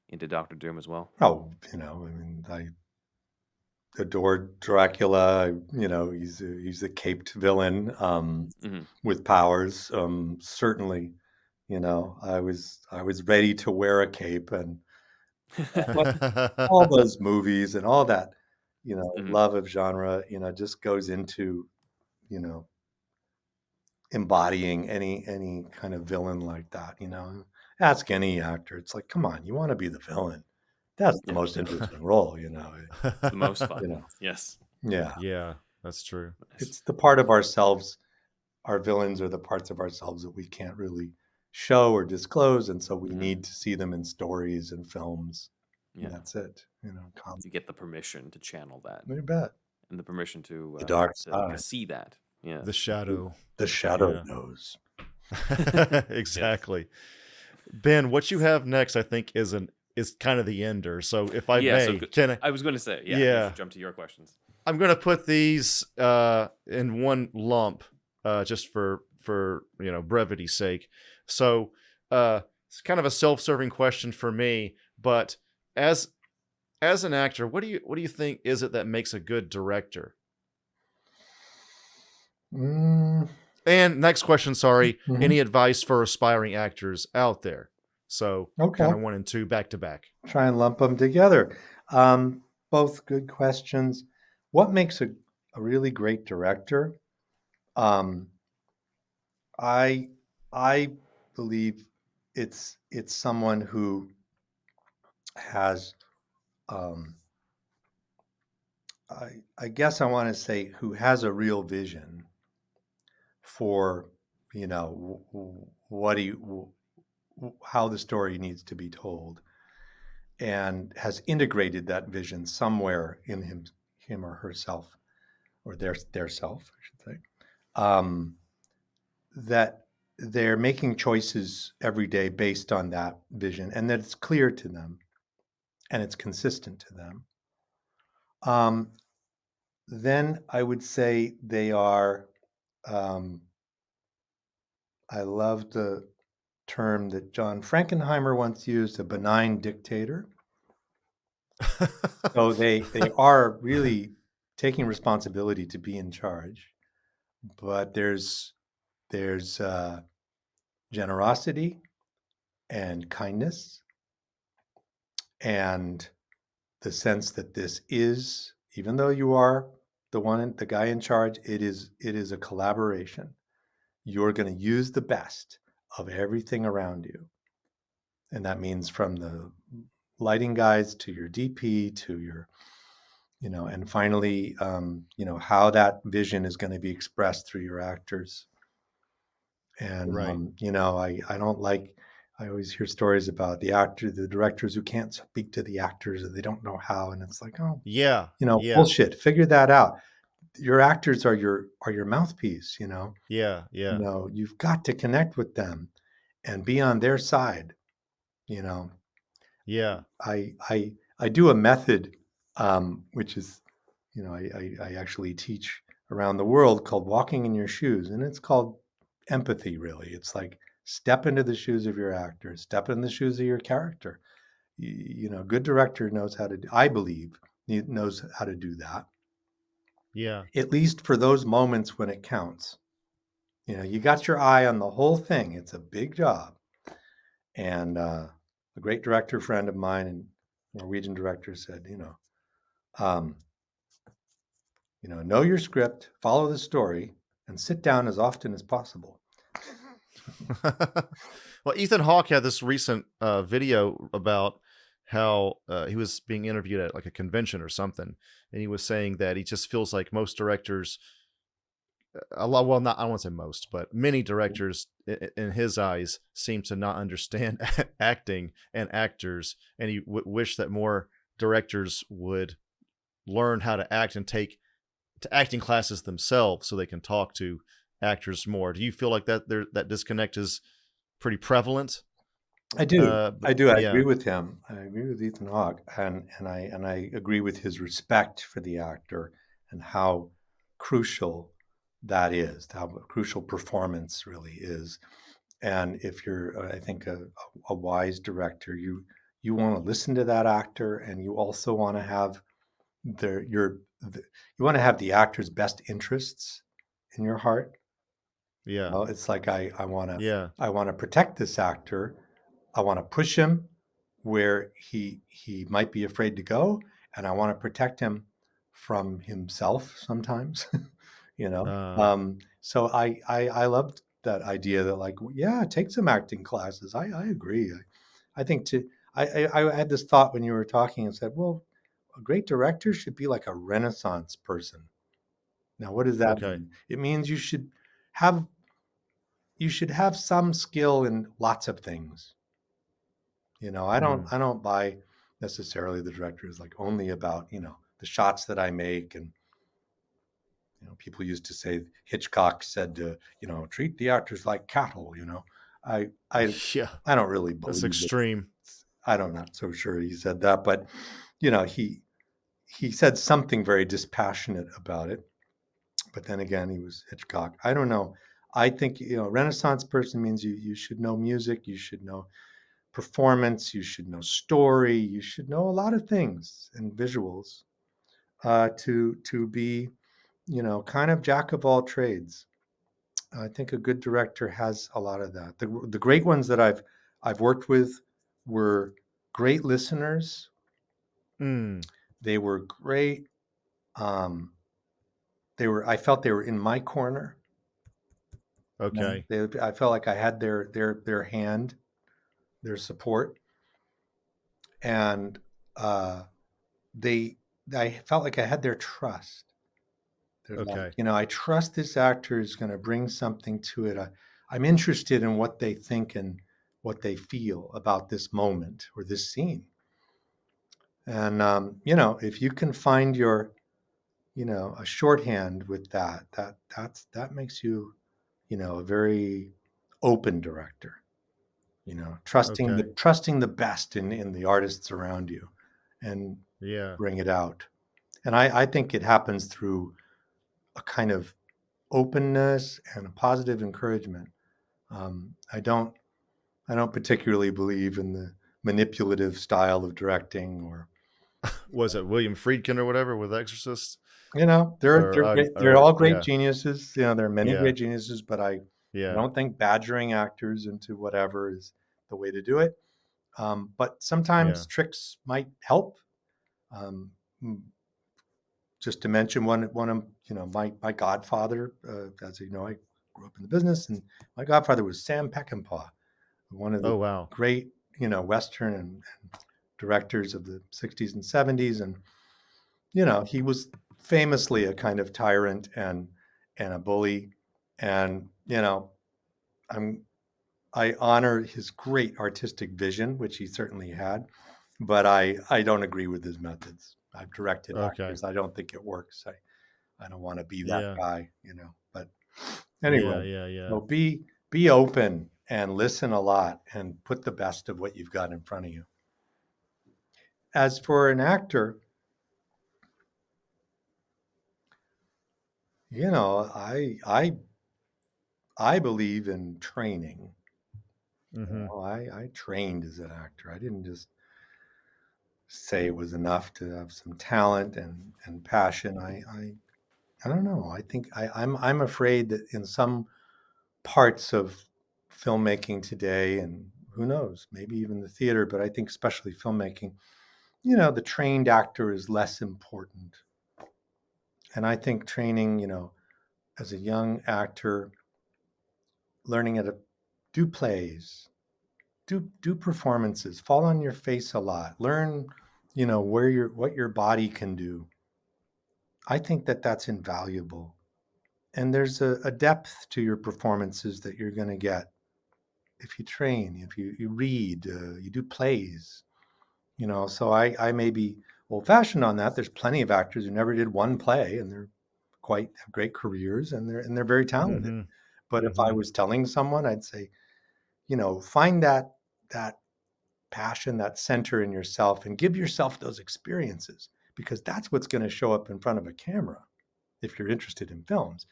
into Doctor Doom as well? Oh, I mean, I adored Dracula. He's a caped villain with powers. Certainly, I was ready to wear a cape, and all those movies and all that, love of genre, just goes into, embodying any kind of villain like that. Ask any actor. It's like, come on, you want to be the villain. That's the most interesting role, It's the most fun. Yes. Yeah. Yeah, that's true. It's the part of ourselves. Our villains are the parts of ourselves that we can't really show or disclose, and so we need to see them in stories and films. Yeah, and that's it. You get the permission to channel that. You bet. And the permission to the dark side. to see that. Yeah. The shadow. The shadow knows. Yes. Exactly. Ben, what you have next, I think, is kind of the ender. So if I Yeah. So may, can I? I was going to say, yeah, you Yeah, should jump to your questions. I'm gonna put these in one lump, just for brevity's sake. So it's kind of a self-serving question for me, but as as an actor, what do you think is it that makes a good director? Mm, And next question, sorry, mhm. any advice for aspiring actors out there? So kind Okay. of one and two back to back. Try and lump them together. Both good questions. What makes a really great director? Um, I I believe it's someone who has um, I guess I want to say who has a real vision for what how the story needs to be told, and has integrated that vision somewhere in him or herself, or their self, I should say. Um, that they're making choices every day based on that vision, and that it's clear to them and it's consistent to them. Um, then I would say they are. Um, I love the term that John Frankenheimer once used, a benign dictator. So they are really taking responsibility to be in charge, but there's generosity and kindness and the sense that this is, even though you are the guy in charge, it is a collaboration. You're going to use the best of everything around you, and that means from the lighting guys to your DP to your and finally, how that vision is going to be expressed through your actors. And Right. I don't like. I always hear stories about the directors who can't speak to the actors, and they don't know how. And it's like, oh, Yeah. Yeah. bullshit. Figure that out. Your actors are your mouthpiece. Yeah. Yeah. You've got to connect with them and be on their side. You know, Yeah. I do a method, which is, I actually teach around the world, called walking in your shoes, and it's called empathy. Really, it's like step into the shoes of your actor, step in the shoes of your character. Good director knows how to. I believe he knows how to do that, Yeah. at least for those moments when it counts. You got your eye on the whole thing. It's a big job, and a great director friend of mine and Norwegian director said, um, know your script, follow the story, and sit down as often as possible. Well, Ethan Hawke had this recent video about how he was being interviewed at like a convention or something, and he was saying that he just feels like most directors, a lot, well, not I don't want to say most, but many directors, in his eyes, seem to not understand acting and actors, and he wish that more directors would learn how to act and take to acting classes themselves so they can talk to actors more. Do you feel like that disconnect is pretty prevalent? I do. I do. I agree Yeah, with him. I agree with Ethan Hawke, and I agree with his respect for the actor and how crucial that is, how crucial performance really is. And if you're, I think, a wise director, you want to listen to that actor, and you also want to have you want to have the actor's best interests in your heart. yeah, It's like yeah, I want to protect this actor. I want to push him where he might be afraid to go, and I want to protect him from himself sometimes. you know. So I loved that idea that, like, yeah, take some acting classes. I agree. I think to I had this thought when you were talking and said, well, a great director should be like a Renaissance person. Now, what does that okay, mean? It means have you should have some skill in lots of things. I don't mm, I don't buy necessarily the director is like only about, the shots that I make and people used to say Hitchcock said, treat the actors like cattle. I I Yeah, I don't really that's believe it. extreme. I'm not so sure he said that, but he said something very dispassionate about it. But then again, he was Hitchcock. I don't know. I think Renaissance person means you should know music, you should know performance, you should know story, you should know a lot of things and visuals to be kind of jack of all trades. I think a good director has a lot of that. The great ones that I've worked with were great listeners. Mm, They were great. I felt they were in my corner. okay. I felt like I had their hand, their support, and uh, they I felt like I had their trust. They're like, Okay. I trust this actor is going to bring something to it. I'm interested in what they think and what they feel about this moment or this scene. And if you can find your, a shorthand with that makes you, a very open director. Okay. Trusting the best in the artists around you, and Yeah. bring it out. And I think it happens through a kind of openness and a positive encouragement. I don't particularly believe in the manipulative style of directing, or Was it William Friedkin or whatever with Exorcist? they're great. They're Or all great yeah, geniuses. There are many yeah, great geniuses, but I yeah. don't think badgering actors into whatever is the way to do it. But sometimes Yeah. tricks might help. Um, just to mention one of my godfather, as you know, I grew up in the business, and my godfather was Sam Peckinpah, one of the Oh wow. great Western and directors of the 60s and 70s, and he was famously a kind of tyrant and a bully, and I'm I honor his great artistic vision, which he certainly had, but I don't agree with his methods. I've directed Okay. actors. I don't think it works. I don't want to be that Yeah. guy. But Yeah. anyway, Yeah. Yeah. so be open and listen a lot and put the best of what you've got in front of you. As for an actor, I believe in training. Mm-hmm. I trained as an actor. I didn't just say it was enough to have some talent and passion. I don't know. I think I'm afraid that in some parts of filmmaking today, and who knows, maybe even the theater, but I think especially filmmaking, the trained actor is less important. And I think training, as a young actor, learning how to do plays, do performances, fall on your face a lot, learn, what your body can do. I think that's invaluable. And there's a depth to your performances that you're going to get if you train, if you read, you do plays, So I may be old fashioned on that. There's plenty of actors who never did one play, and they're have great careers, and they're very talented. Mm-hmm. But if I Mm-hmm. was telling someone, I'd say, find that passion, that center in yourself, and give yourself those experiences, because that's what's going to show up in front of a camera if you're interested in films.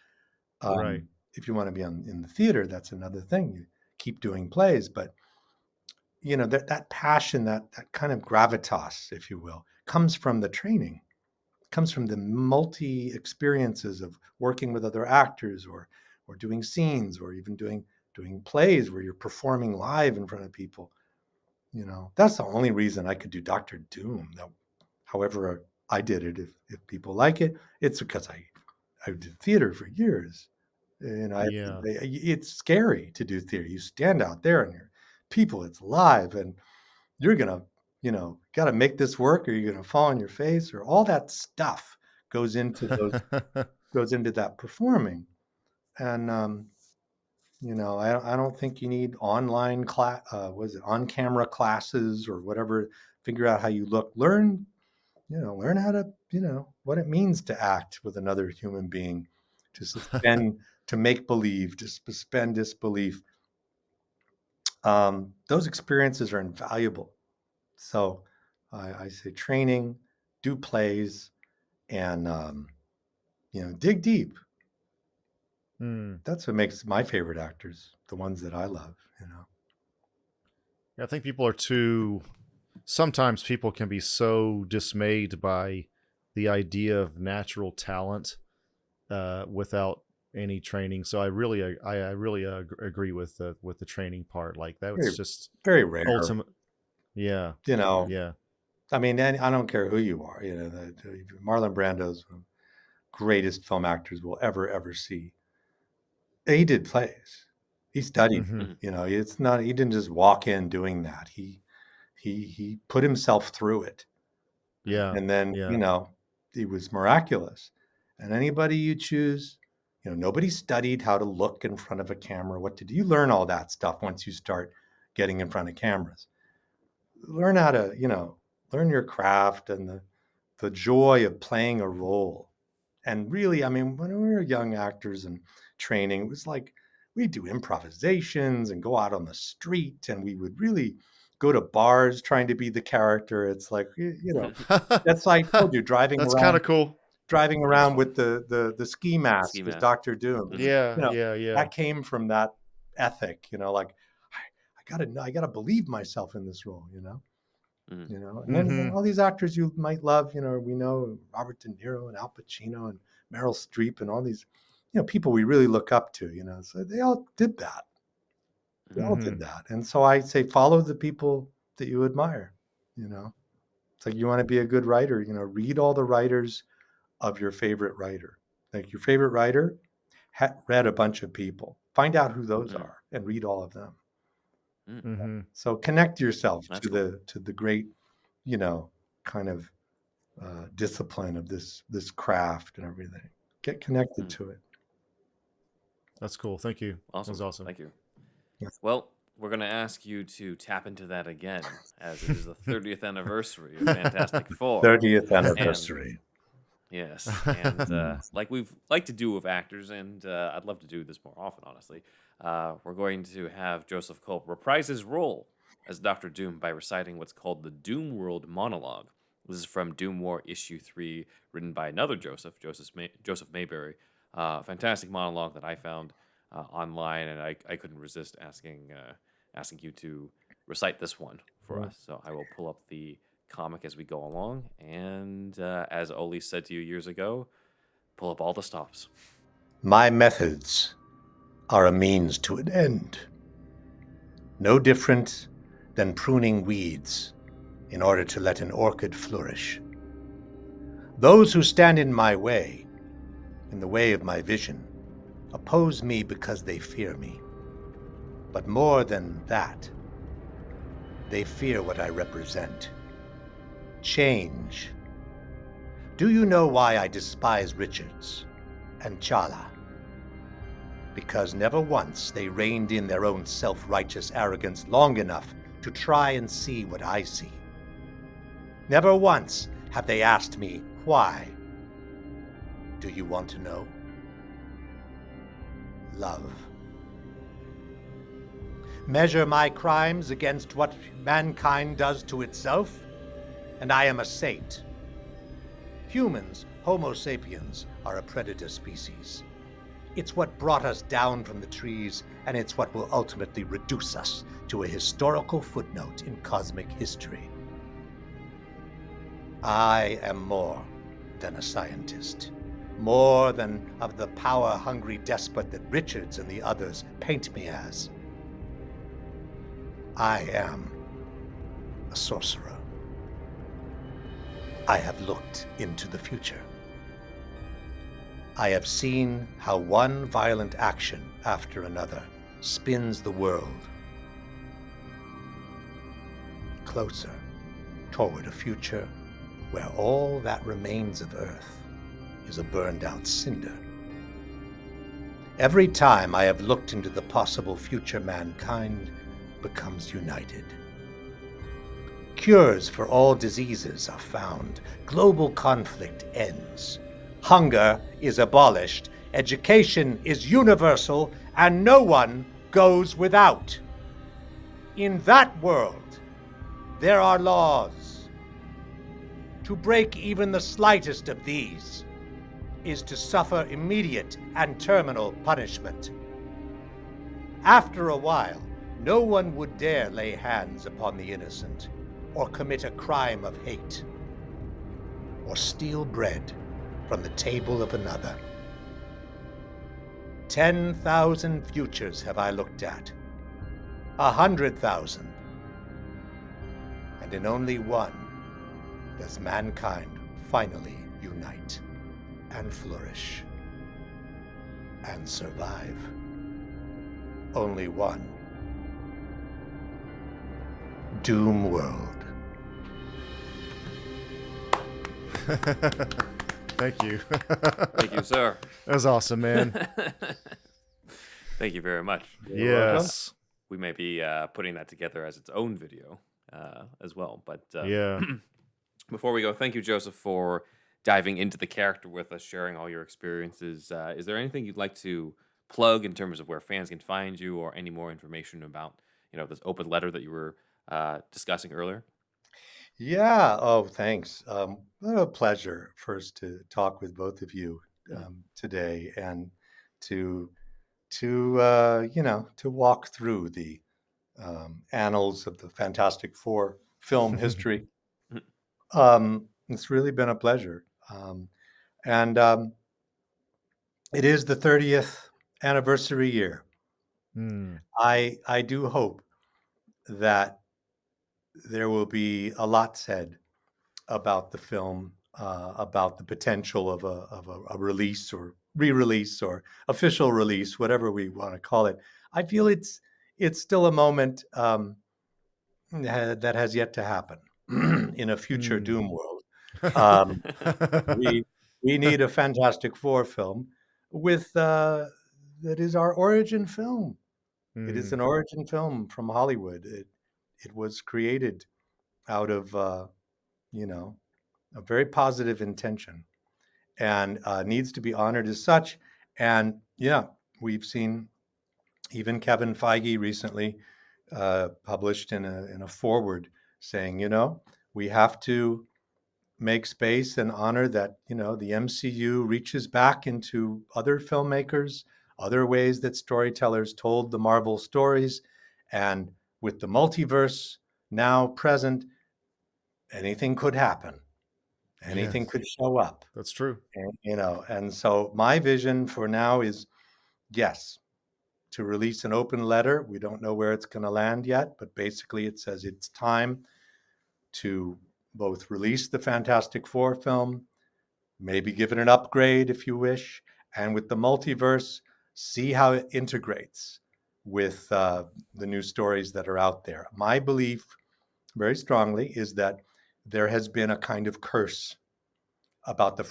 Right. If you want to be in the theater, that's another thing. You keep doing plays, but that passion, that kind of gravitas, if you will, comes from the training, comes from the multi experiences of working with other actors, or doing scenes, or even doing plays where you're performing live in front of people. That's the only reason I could do Dr. Doom. However, I did it. If people like it, it's because I did theater for years. Yeah. It's scary to do theater. You stand out there and you're people. It's live, and you're gonna, got to make this work, or you're gonna fall on your face, or all that stuff goes into that performing. And I don't think you need online class. Was it on camera classes or whatever? Figure out how you look. Learn how to, what it means to act with another human being, to suspend, to make believe, to suspend disbelief. Those experiences are invaluable. So I say training, do plays, and dig deep. That's what makes my favorite actors the ones that I love. I think people are too. Sometimes people can be so dismayed by the idea of natural talent without any training. So I really agree with the training part. Like that's Very, just very rare. ultimate. Yeah. Yeah. I mean, I don't care who you are. Marlon Brando's one of the greatest film actors we'll ever see. He did plays. He studied. It's not. He didn't just walk in doing that. He put himself through it. Yeah. And then he was miraculous. And anybody you choose, nobody studied how to look in front of a camera. What to do? You learn all that stuff once you start getting in front of cameras. Learn how to, learn your craft and the joy of playing a role. And really, I mean, when we were young actors and training, it was like we'd do improvisations and go out on the street, and we would really go to bars trying to be the character. It's like, that's like I told you, driving that's around. kind of cool. Driving around with the ski mask as Dr. Doom. Yeah, That came from that ethic, like I gotta believe myself in this role, And then all these actors you might love, we know Robert De Niro and Al Pacino and Meryl Streep and all these, people we really look up to, So they all did that. They all did that. And so I say follow the people that you admire, It's like you want to be a good writer, read all the writers of your favorite writer. Like your favorite writer read a bunch of people. Find out who those are and read all of them. So connect yourself to the great, kind of discipline of this craft and everything. Get connected to it. That's cool. Thank you. Awesome. That was awesome. Thank you. Yes. Well, we're going to ask you to tap into that again, as it is the 30th anniversary of Fantastic Four. 30th anniversary. Yes, and like we've like to do with actors, and I'd love to do this more often, honestly. We're going to have Joseph Culp reprise his role as Dr. Doom by reciting what's called the Doomworld Monologue. This is from Doom War issue 3, written by another Joseph Maberry. Fantastic monologue that I found online, and I couldn't resist asking you to recite this one for us. So I will pull up the comic as we go along, and as Oli said to you years ago, pull up all the stops. My methods are a means to an end, no different than pruning weeds in order to let an orchid flourish. Those who stand in my way, in the way of my vision, oppose me because they fear me. But more than that, they fear what I represent. Change. Do you know why I despise Richards and Chala? Because never once they reined in their own self-righteous arrogance long enough to try and see what I see. Never once have they asked me why. Do you want to know? Love. Measure my crimes against what mankind does to itself, and I am a saint. Humans, Homo sapiens, are a predator species. It's what brought us down from the trees, and it's what will ultimately reduce us to a historical footnote in cosmic history. I am more than a scientist, more than of the power-hungry despot that Richards and the others paint me as. I am a sorcerer. I have looked into the future. I have seen how one violent action after another spins the world closer toward a future where all that remains of Earth is a burned-out cinder. Every time I have looked into the possible future, mankind becomes united. Cures for all diseases are found. Global conflict ends. Hunger is abolished, Education is universal and no one goes without. In that world, there are laws. To break even the slightest of these is to suffer immediate and terminal punishment. After a while, no one would dare lay hands upon the innocent, or commit a crime of hate, or steal bread from the table of another. 10,000 futures have I looked at, 100,000, and in only one does mankind finally unite and flourish and survive. Only one. Doomworld. Thank you. Thank you, sir. That was awesome, man. Thank you very much. Yes. We may be putting that together as its own video as well. But Yeah. before we go, thank you, Joseph, for diving into the character with us, sharing all your experiences. Is there anything you'd like to plug in terms of where fans can find you, or any more information about, this open letter that you were discussing earlier? Yeah. Oh, thanks. What a pleasure first to talk with both of you today, and to walk through the annals of the Fantastic Four film history. It's really been a pleasure, and it is the 30th anniversary year. I do hope that there will be a lot said about the film, about the potential of a release or re-release or official release, whatever we want to call it. I feel it's still a moment that has yet to happen in a future Doom world. We need a Fantastic Four film with that is our origin film. It is an origin film from Hollywood. It was created out of a very positive intention, and needs to be honored as such. And yeah, we've seen even Kevin Feige recently published in a foreword saying, we have to make space and honor that, the MCU reaches back into other filmmakers, other ways that storytellers told the Marvel stories. And with the multiverse now present, anything could happen. Anything could show up. That's true. And so my vision for now is, yes, to release an open letter. We don't know where it's going to land yet, but basically it says it's time to both release the Fantastic Four film, maybe give it an upgrade if you wish, and with the multiverse, see how it integrates with the new stories that are out there. My belief, very strongly, is that there has been a kind of curse about the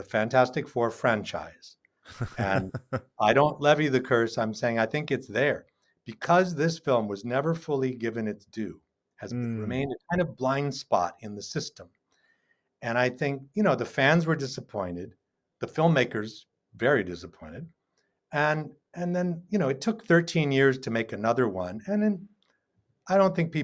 Fantastic Four franchise. And I don't levy the curse. I'm saying I think it's there because this film was never fully given its due, has remained a kind of blind spot in the system. And I think, the fans were disappointed, the filmmakers very disappointed. And then, it took 13 years to make another one. And then I don't think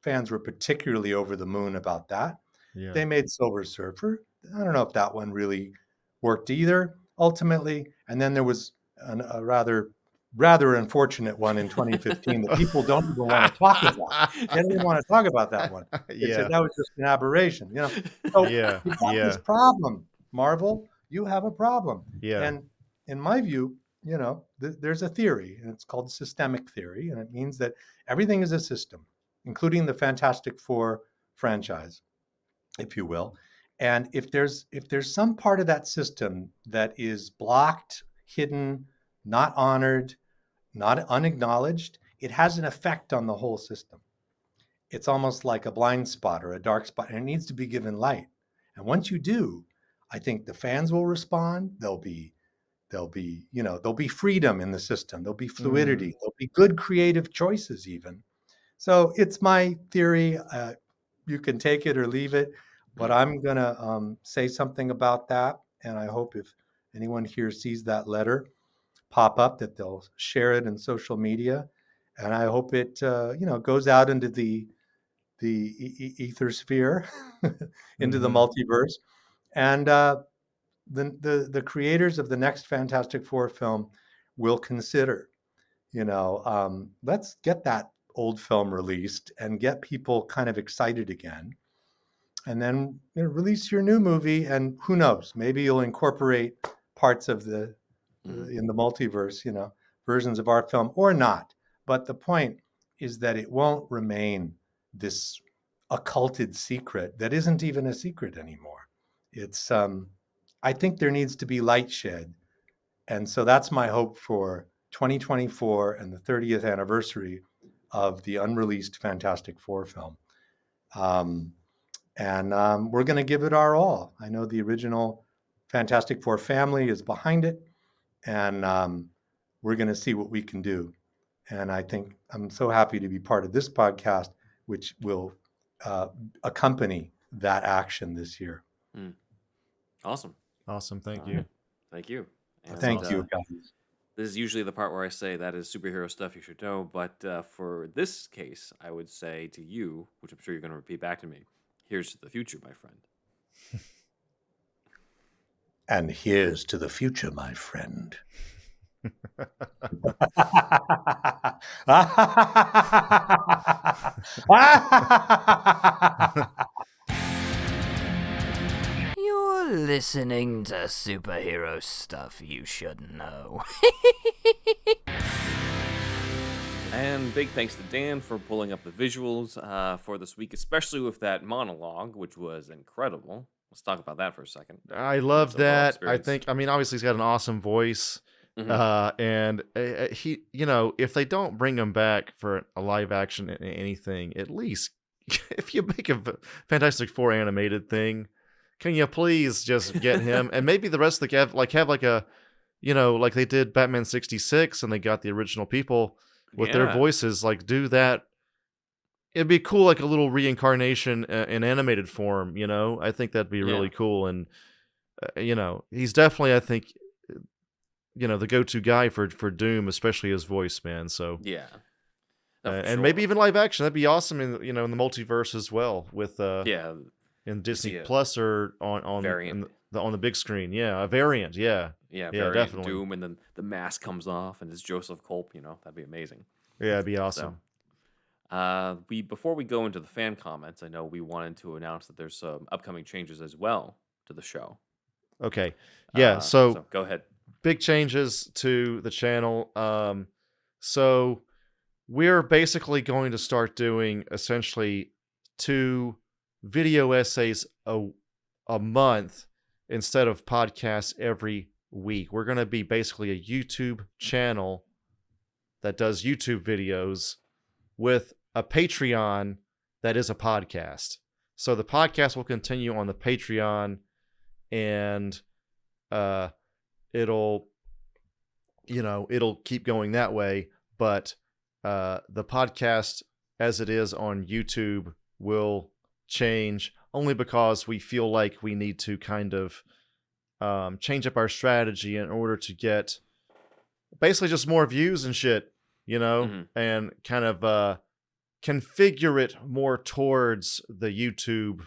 fans were particularly over the moon about that. Yeah. They made Silver Surfer. I don't know if that one really worked either, ultimately. And then there was a rather unfortunate one in 2015 that people don't even want to talk about. They don't even want to talk about that one. They said that was just an aberration. So Yeah. you've got this problem, Marvel. You have a problem. Yeah. And in my view, there's a theory, and it's called systemic theory, and it means that everything is a system, including the Fantastic Four franchise, if you will. And if there's some part of that system that is blocked, hidden, not honored, not unacknowledged, it has an effect on the whole system. It's almost like a blind spot or a dark spot, and it needs to be given light. And once you do, I think the fans will respond. There'll be freedom in the system. There'll be fluidity. There'll be good creative choices even. So it's my theory. You can take it or leave it, but I'm going to say something about that. And I hope if anyone here sees that letter pop up, that they'll share it in social media. And I hope it, goes out into the ether sphere, into the Mm-hmm. multiverse. And the creators of the next Fantastic Four film will consider, let's get that old film released and get people kind of excited again. And then release your new movie, and who knows, maybe you'll incorporate parts of the in the multiverse, versions of our film or not. But the point is that it won't remain this occulted secret that isn't even a secret anymore. It's I think there needs to be light shed. And so that's my hope for 2024 and the 30th anniversary of the unreleased Fantastic Four film. And we're going to give it our all. I know the original Fantastic Four family is behind it, and we're going to see what we can do. And I think I'm so happy to be part of this podcast, which will accompany that action this year. Awesome. Awesome. Thank All you. right. Thank you. And, Thank you, guys. This is usually the part where I say that is superhero stuff you should know, but for this case, I would say to you, which I'm sure you're going to repeat back to me, here's to the future, my friend. And here's to the future, my friend. You're listening to superhero stuff you should know. And big thanks to Dan for pulling up the visuals for this week, especially with that monologue, which was incredible. Let's talk about that for a second. I love Overall that. experience. Obviously he's got an awesome voice. And he, if they don't bring him back for a live action anything, at least if you make a Fantastic Four animated thing, can you please just get him and maybe the rest of the have like a, like they did Batman 66 and they got the original people with their voices, like do that. It'd be cool, like a little reincarnation in animated form, I think that'd be really cool. And, he's definitely, I think, the go-to guy for Doom, especially his voice, man. So yeah. And maybe even live action. That'd be awesome in in the multiverse as well with in Disney Plus or on variant. On the big screen. Yeah, a variant. Yeah, definitely. Doom, and then the mask comes off, and it's Joseph Culp. That'd be amazing. Yeah, it'd be awesome. So, before we go into the fan comments, I know we wanted to announce that there's some upcoming changes as well to the show. Okay, yeah. So go ahead. Big changes to the channel. So we're basically going to start doing essentially 2 video essays a month instead of podcasts every week. We're going to be basically a YouTube channel that does YouTube videos with a Patreon that is a podcast. So the podcast will continue on the Patreon, and it'll keep going that way, but the podcast as it is on YouTube will change only because we feel like we need to kind of change up our strategy in order to get basically just more views and shit, and kind of configure it more towards the YouTube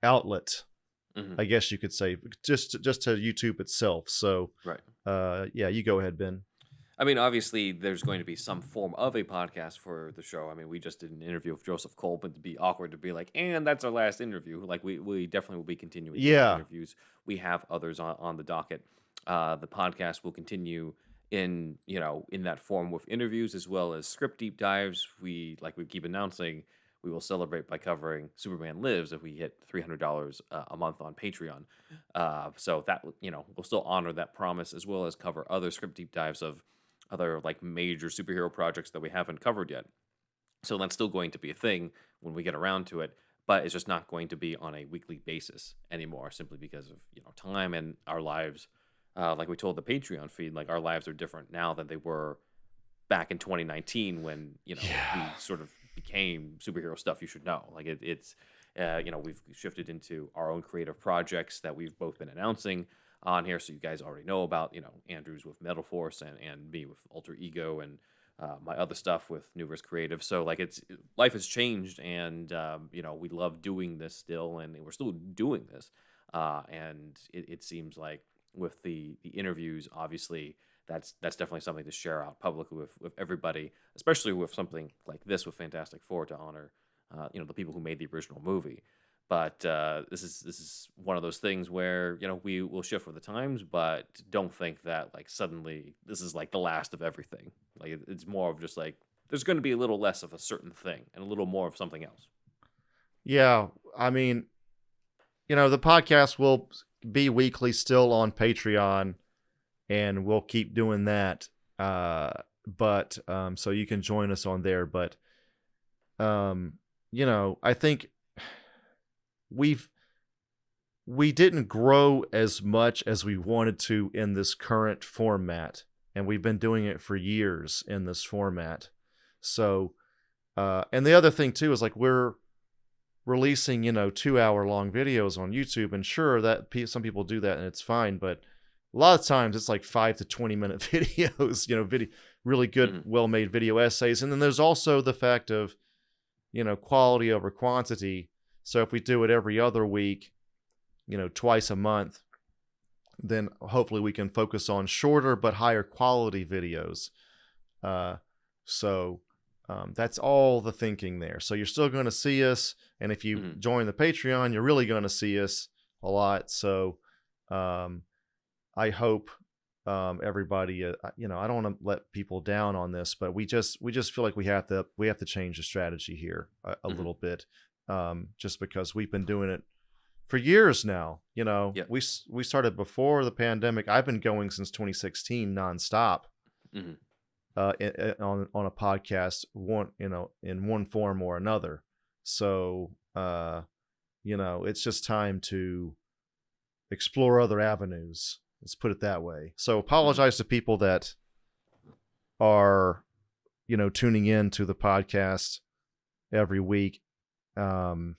outlet, I guess you could say, just to YouTube itself. So, right. Yeah, you go ahead, Ben. I mean, obviously, there's going to be some form of a podcast for the show. I mean, we just did an interview with Joseph Culp, and it'd be awkward to be like, and that's our last interview. Like, we definitely will be continuing interviews. We have others on the docket. The podcast will continue in that form with interviews as well as script deep dives. We keep announcing, we will celebrate by covering Superman Lives if we hit $300 a month on Patreon. So that we'll still honor that promise, as well as cover other script deep dives of other major superhero projects that we haven't covered yet. So that's still going to be a thing when we get around to it, but it's just not going to be on a weekly basis anymore, simply because of time and our lives. Like we told the Patreon feed, our lives are different now than they were back in 2019 when we sort of became superhero stuff you should know. It's we've shifted into our own creative projects that we've both been announcing. on here, so you guys already know about, Andrew's with Metal Force and me with Alter Ego and my other stuff with Nuverse Creative. So like life has changed, and we love doing this still, and we're still doing this. And it seems like with the interviews, obviously that's definitely something to share out publicly with everybody, especially with something like this with Fantastic Four, to honor the people who made the original movie. But this is one of those things where we will shift with the times, but don't think that like suddenly this is like the last of everything. Like it's more of just like there's going to be a little less of a certain thing and a little more of something else. Yeah, I mean, the podcast will be weekly still on Patreon, and we'll keep doing that. But so you can join us on there. But I think we didn't grow as much as we wanted to in this current format, and we've been doing it for years in this format. So, and the other thing too is like we're releasing 2-hour long videos on YouTube, and sure that some people do that and it's fine, but a lot of times it's like 5 to 20 minute videos, really good, well-made video essays. And then there's also the fact of, quality over quantity. So if we do it every other week, twice a month, then hopefully we can focus on shorter but higher quality videos. So that's all the thinking there. So you're still going to see us. And if you join the Patreon, you're really going to see us a lot. So I hope everybody, I don't want to let people down on this, but we just feel like we have to change the strategy here a little bit. Just because we've been doing it for years now. Yep. We started before the pandemic. I've been going since 2016 nonstop on a podcast, in one form or another. So it's just time to explore other avenues. Let's put it that way. So apologize to people that are tuning in to the podcast every week. On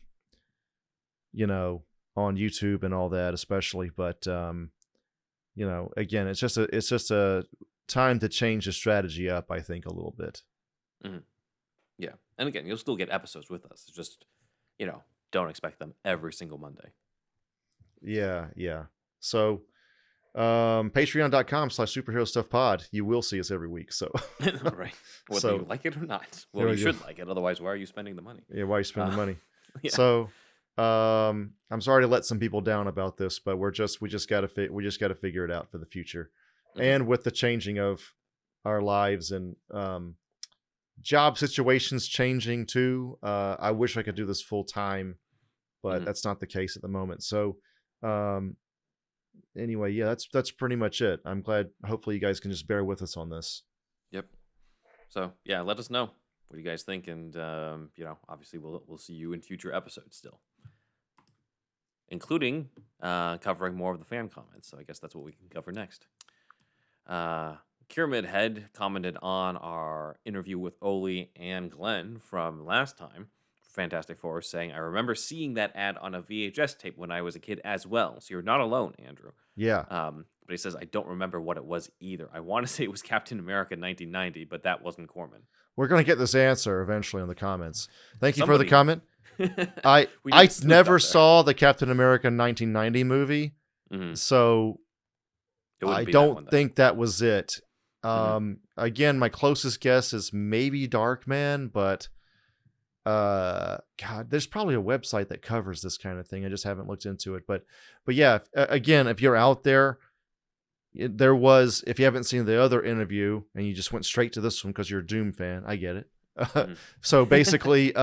YouTube and all that, especially, but again, it's just a time to change the strategy up, I think, a little bit. Yeah, and again, you'll still get episodes with us. It's just don't expect them every single Monday. Yeah. So patreon.com/superherostuffpod, you will see us every week. So right, whether you like it or not. Well, you should like it, otherwise why are you spending the money? Yeah, why are you spending money? Yeah. So I'm sorry to let some people down about this, but we just got to figure it out for the future. And with the changing of our lives and job situations changing too, I wish I could do this full time, but that's not the case at the moment. So anyway, yeah, that's pretty much it. I'm glad. Hopefully you guys can just bear with us on this. Yep. So yeah, let us know what do you guys think, and obviously we'll see you in future episodes still, including covering more of the fan comments. So I guess that's what we can cover next. Pyramid Head commented on our interview with Oli and Glenn from last time, Fantastic Four, saying, I remember seeing that ad on a VHS tape when I was a kid as well. So you're not alone, Andrew. Yeah. But he says, I don't remember what it was either. I want to say it was Captain America 1990, but that wasn't Corman. We're going to get this answer eventually in the comments. Thank you for the comment. I I never saw the Captain America 1990 movie, so I don't think that was it. Again, my closest guess is maybe Darkman, but God, there's probably a website that covers this kind of thing. I just haven't looked into it. But yeah, again, if you're out there, if you haven't seen the other interview and you just went straight to this one because you're a Doom fan, I get it. So basically,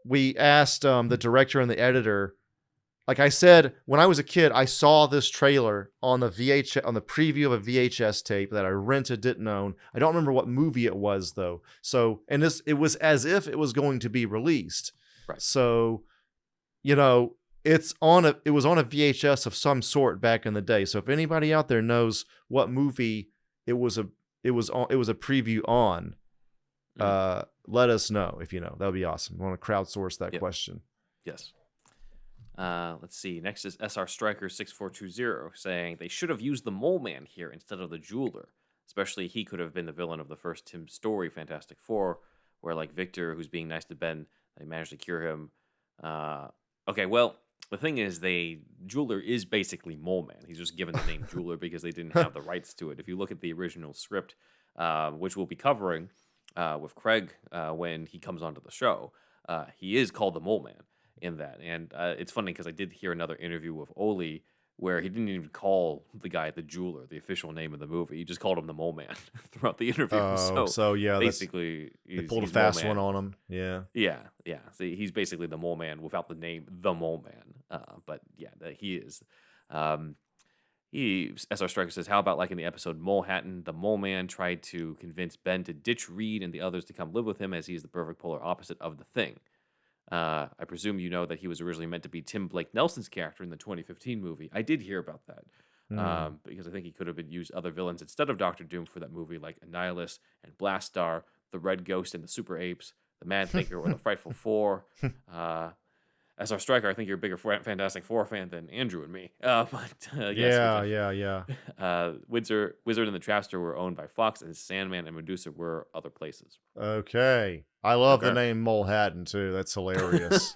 we asked the director and the editor. Like I said, when I was a kid, I saw this trailer on the preview of a VHS tape that I rented, didn't own. I don't remember what movie it was though. So, and it was as if it was going to be released. Right. So, it was on a VHS of some sort back in the day. So if anybody out there knows what movie it was a preview on, let us know if you know. That would be awesome. We want to crowdsource that question. Yes. Let's see. Next is SR Striker 6420 saying they should have used the Mole Man here instead of the Jeweler. Especially he could have been the villain of the first Tim Story Fantastic Four, where like Victor, who's being nice to Ben, they managed to cure him. Okay, well, the thing is, Jeweler is basically Mole Man. He's just given the name Jeweler because they didn't have the rights to it. If you look at the original script, which we'll be covering with Craig when he comes onto the show, he is called the Mole Man in that. And it's funny because I did hear another interview with Oli where he didn't even call the guy the Jeweler, the official name of the movie. He just called him the Mole Man throughout the interview. So yeah, basically, they pulled a fast one on him. Yeah. Yeah. So he's basically the Mole Man without the name the Mole Man. But yeah, he is. SR Striker says, how about like in the episode Mole Hatton, the Mole Man tried to convince Ben to ditch Reed and the others to come live with him as he is the perfect polar opposite of the Thing. I presume you know that he was originally meant to be Tim Blake Nelson's character in the 2015 movie. I did hear about that because I think he could have been used other villains instead of Doctor Doom for that movie, like Annihilus and Blastar, the Red Ghost and the Super Apes, the Mad Thinker or the Frightful Four. SR Striker, I think you're a bigger Fantastic Four fan than Andrew and me. Yeah. Wizard and the Trapster were owned by Fox, and Sandman and Medusa were other places. Okay. I love the name Mole Hatton, too. That's hilarious.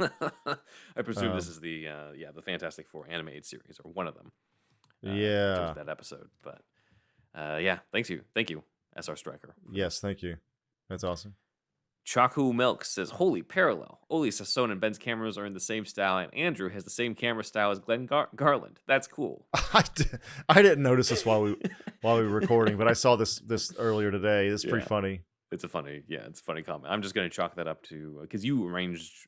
I presume this is the Fantastic Four animated series, or one of them. Yeah. That episode. But, thank you, SR Striker. Yes, thank you. That's awesome. Chaku Milk says, holy parallel. Oli Sassone and Ben's cameras are in the same style, and Andrew has the same camera style as Glenn Garland. That's cool. I didn't notice this while we were recording, but I saw this earlier today. This is pretty funny. It's a funny comment. I'm just going to chalk that up to, because you arranged,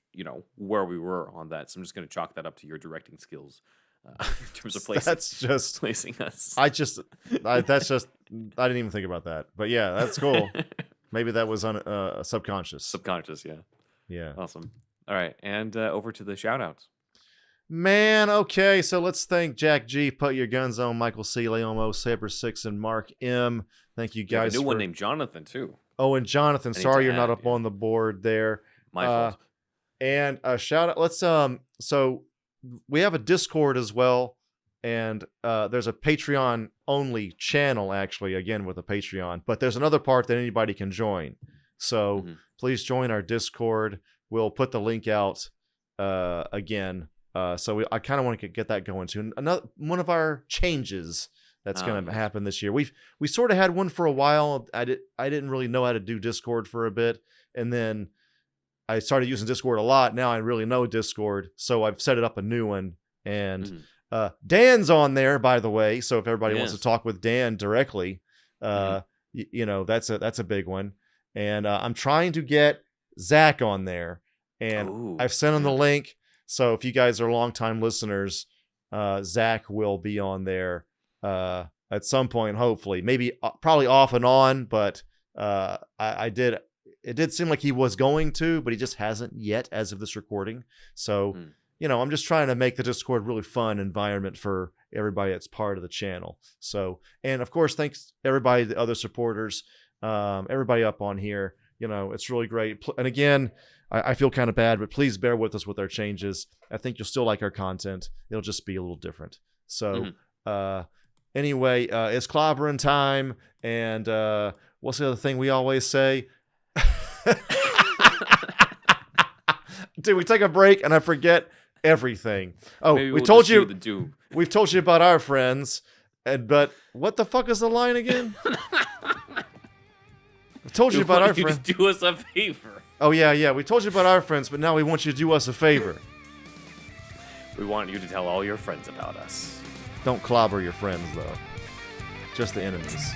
where we were on that, so I'm just going to chalk that up to your directing skills in terms of placing us. I didn't even think about that. But yeah, that's cool. Maybe that was subconscious. Subconscious, yeah. Yeah. Awesome. All right, and over to the shout-outs. Man, okay, so let's thank Jack G, Put Your Guns On, Michael C, Leomo, Saber6, and Mark M. Thank you guys. A new one named Jonathan, too. Oh, and Jonathan, sorry you're not up on the board there. My fault. And a shout-out, let's, so we have a Discord as well, and there's a Patreon-only channel, actually, again, with a Patreon. But there's another part that anybody can join. So please join our Discord. We'll put the link out again. So I kind of want to get that going too. Another one of our changes that's going to happen this year. We sort of had one for a while. I didn't really know how to do Discord for a bit. And then I started using Discord a lot. Now I really know Discord. So I've set it up a new one. And Dan's on there, by the way. So if everybody wants to talk with Dan directly, that's a big one. And I'm trying to get Zach on there. And I've sent him the link. So if you guys are longtime listeners, Zach will be on there at some point, hopefully. Maybe probably off and on, but it did seem like he was going to, but he just hasn't yet as of this recording. So, I'm just trying to make the Discord really fun environment for everybody that's part of the channel. So, and of course, thanks everybody, the other supporters, everybody up on here. It's really great. And again, I feel kind of bad, but please bear with us with our changes. I think you'll still like our content. It'll just be a little different. So anyway, it's clobbering time. And what's the other thing we always say? Dude, we take a break and I forget everything. Oh, we've told you about our friends. But what the fuck is the line again? I told you about our friends. Do us a favor. Oh, yeah. We told you about our friends, but now we want you to do us a favor. We want you to tell all your friends about us. Don't clobber your friends, though. Just the enemies.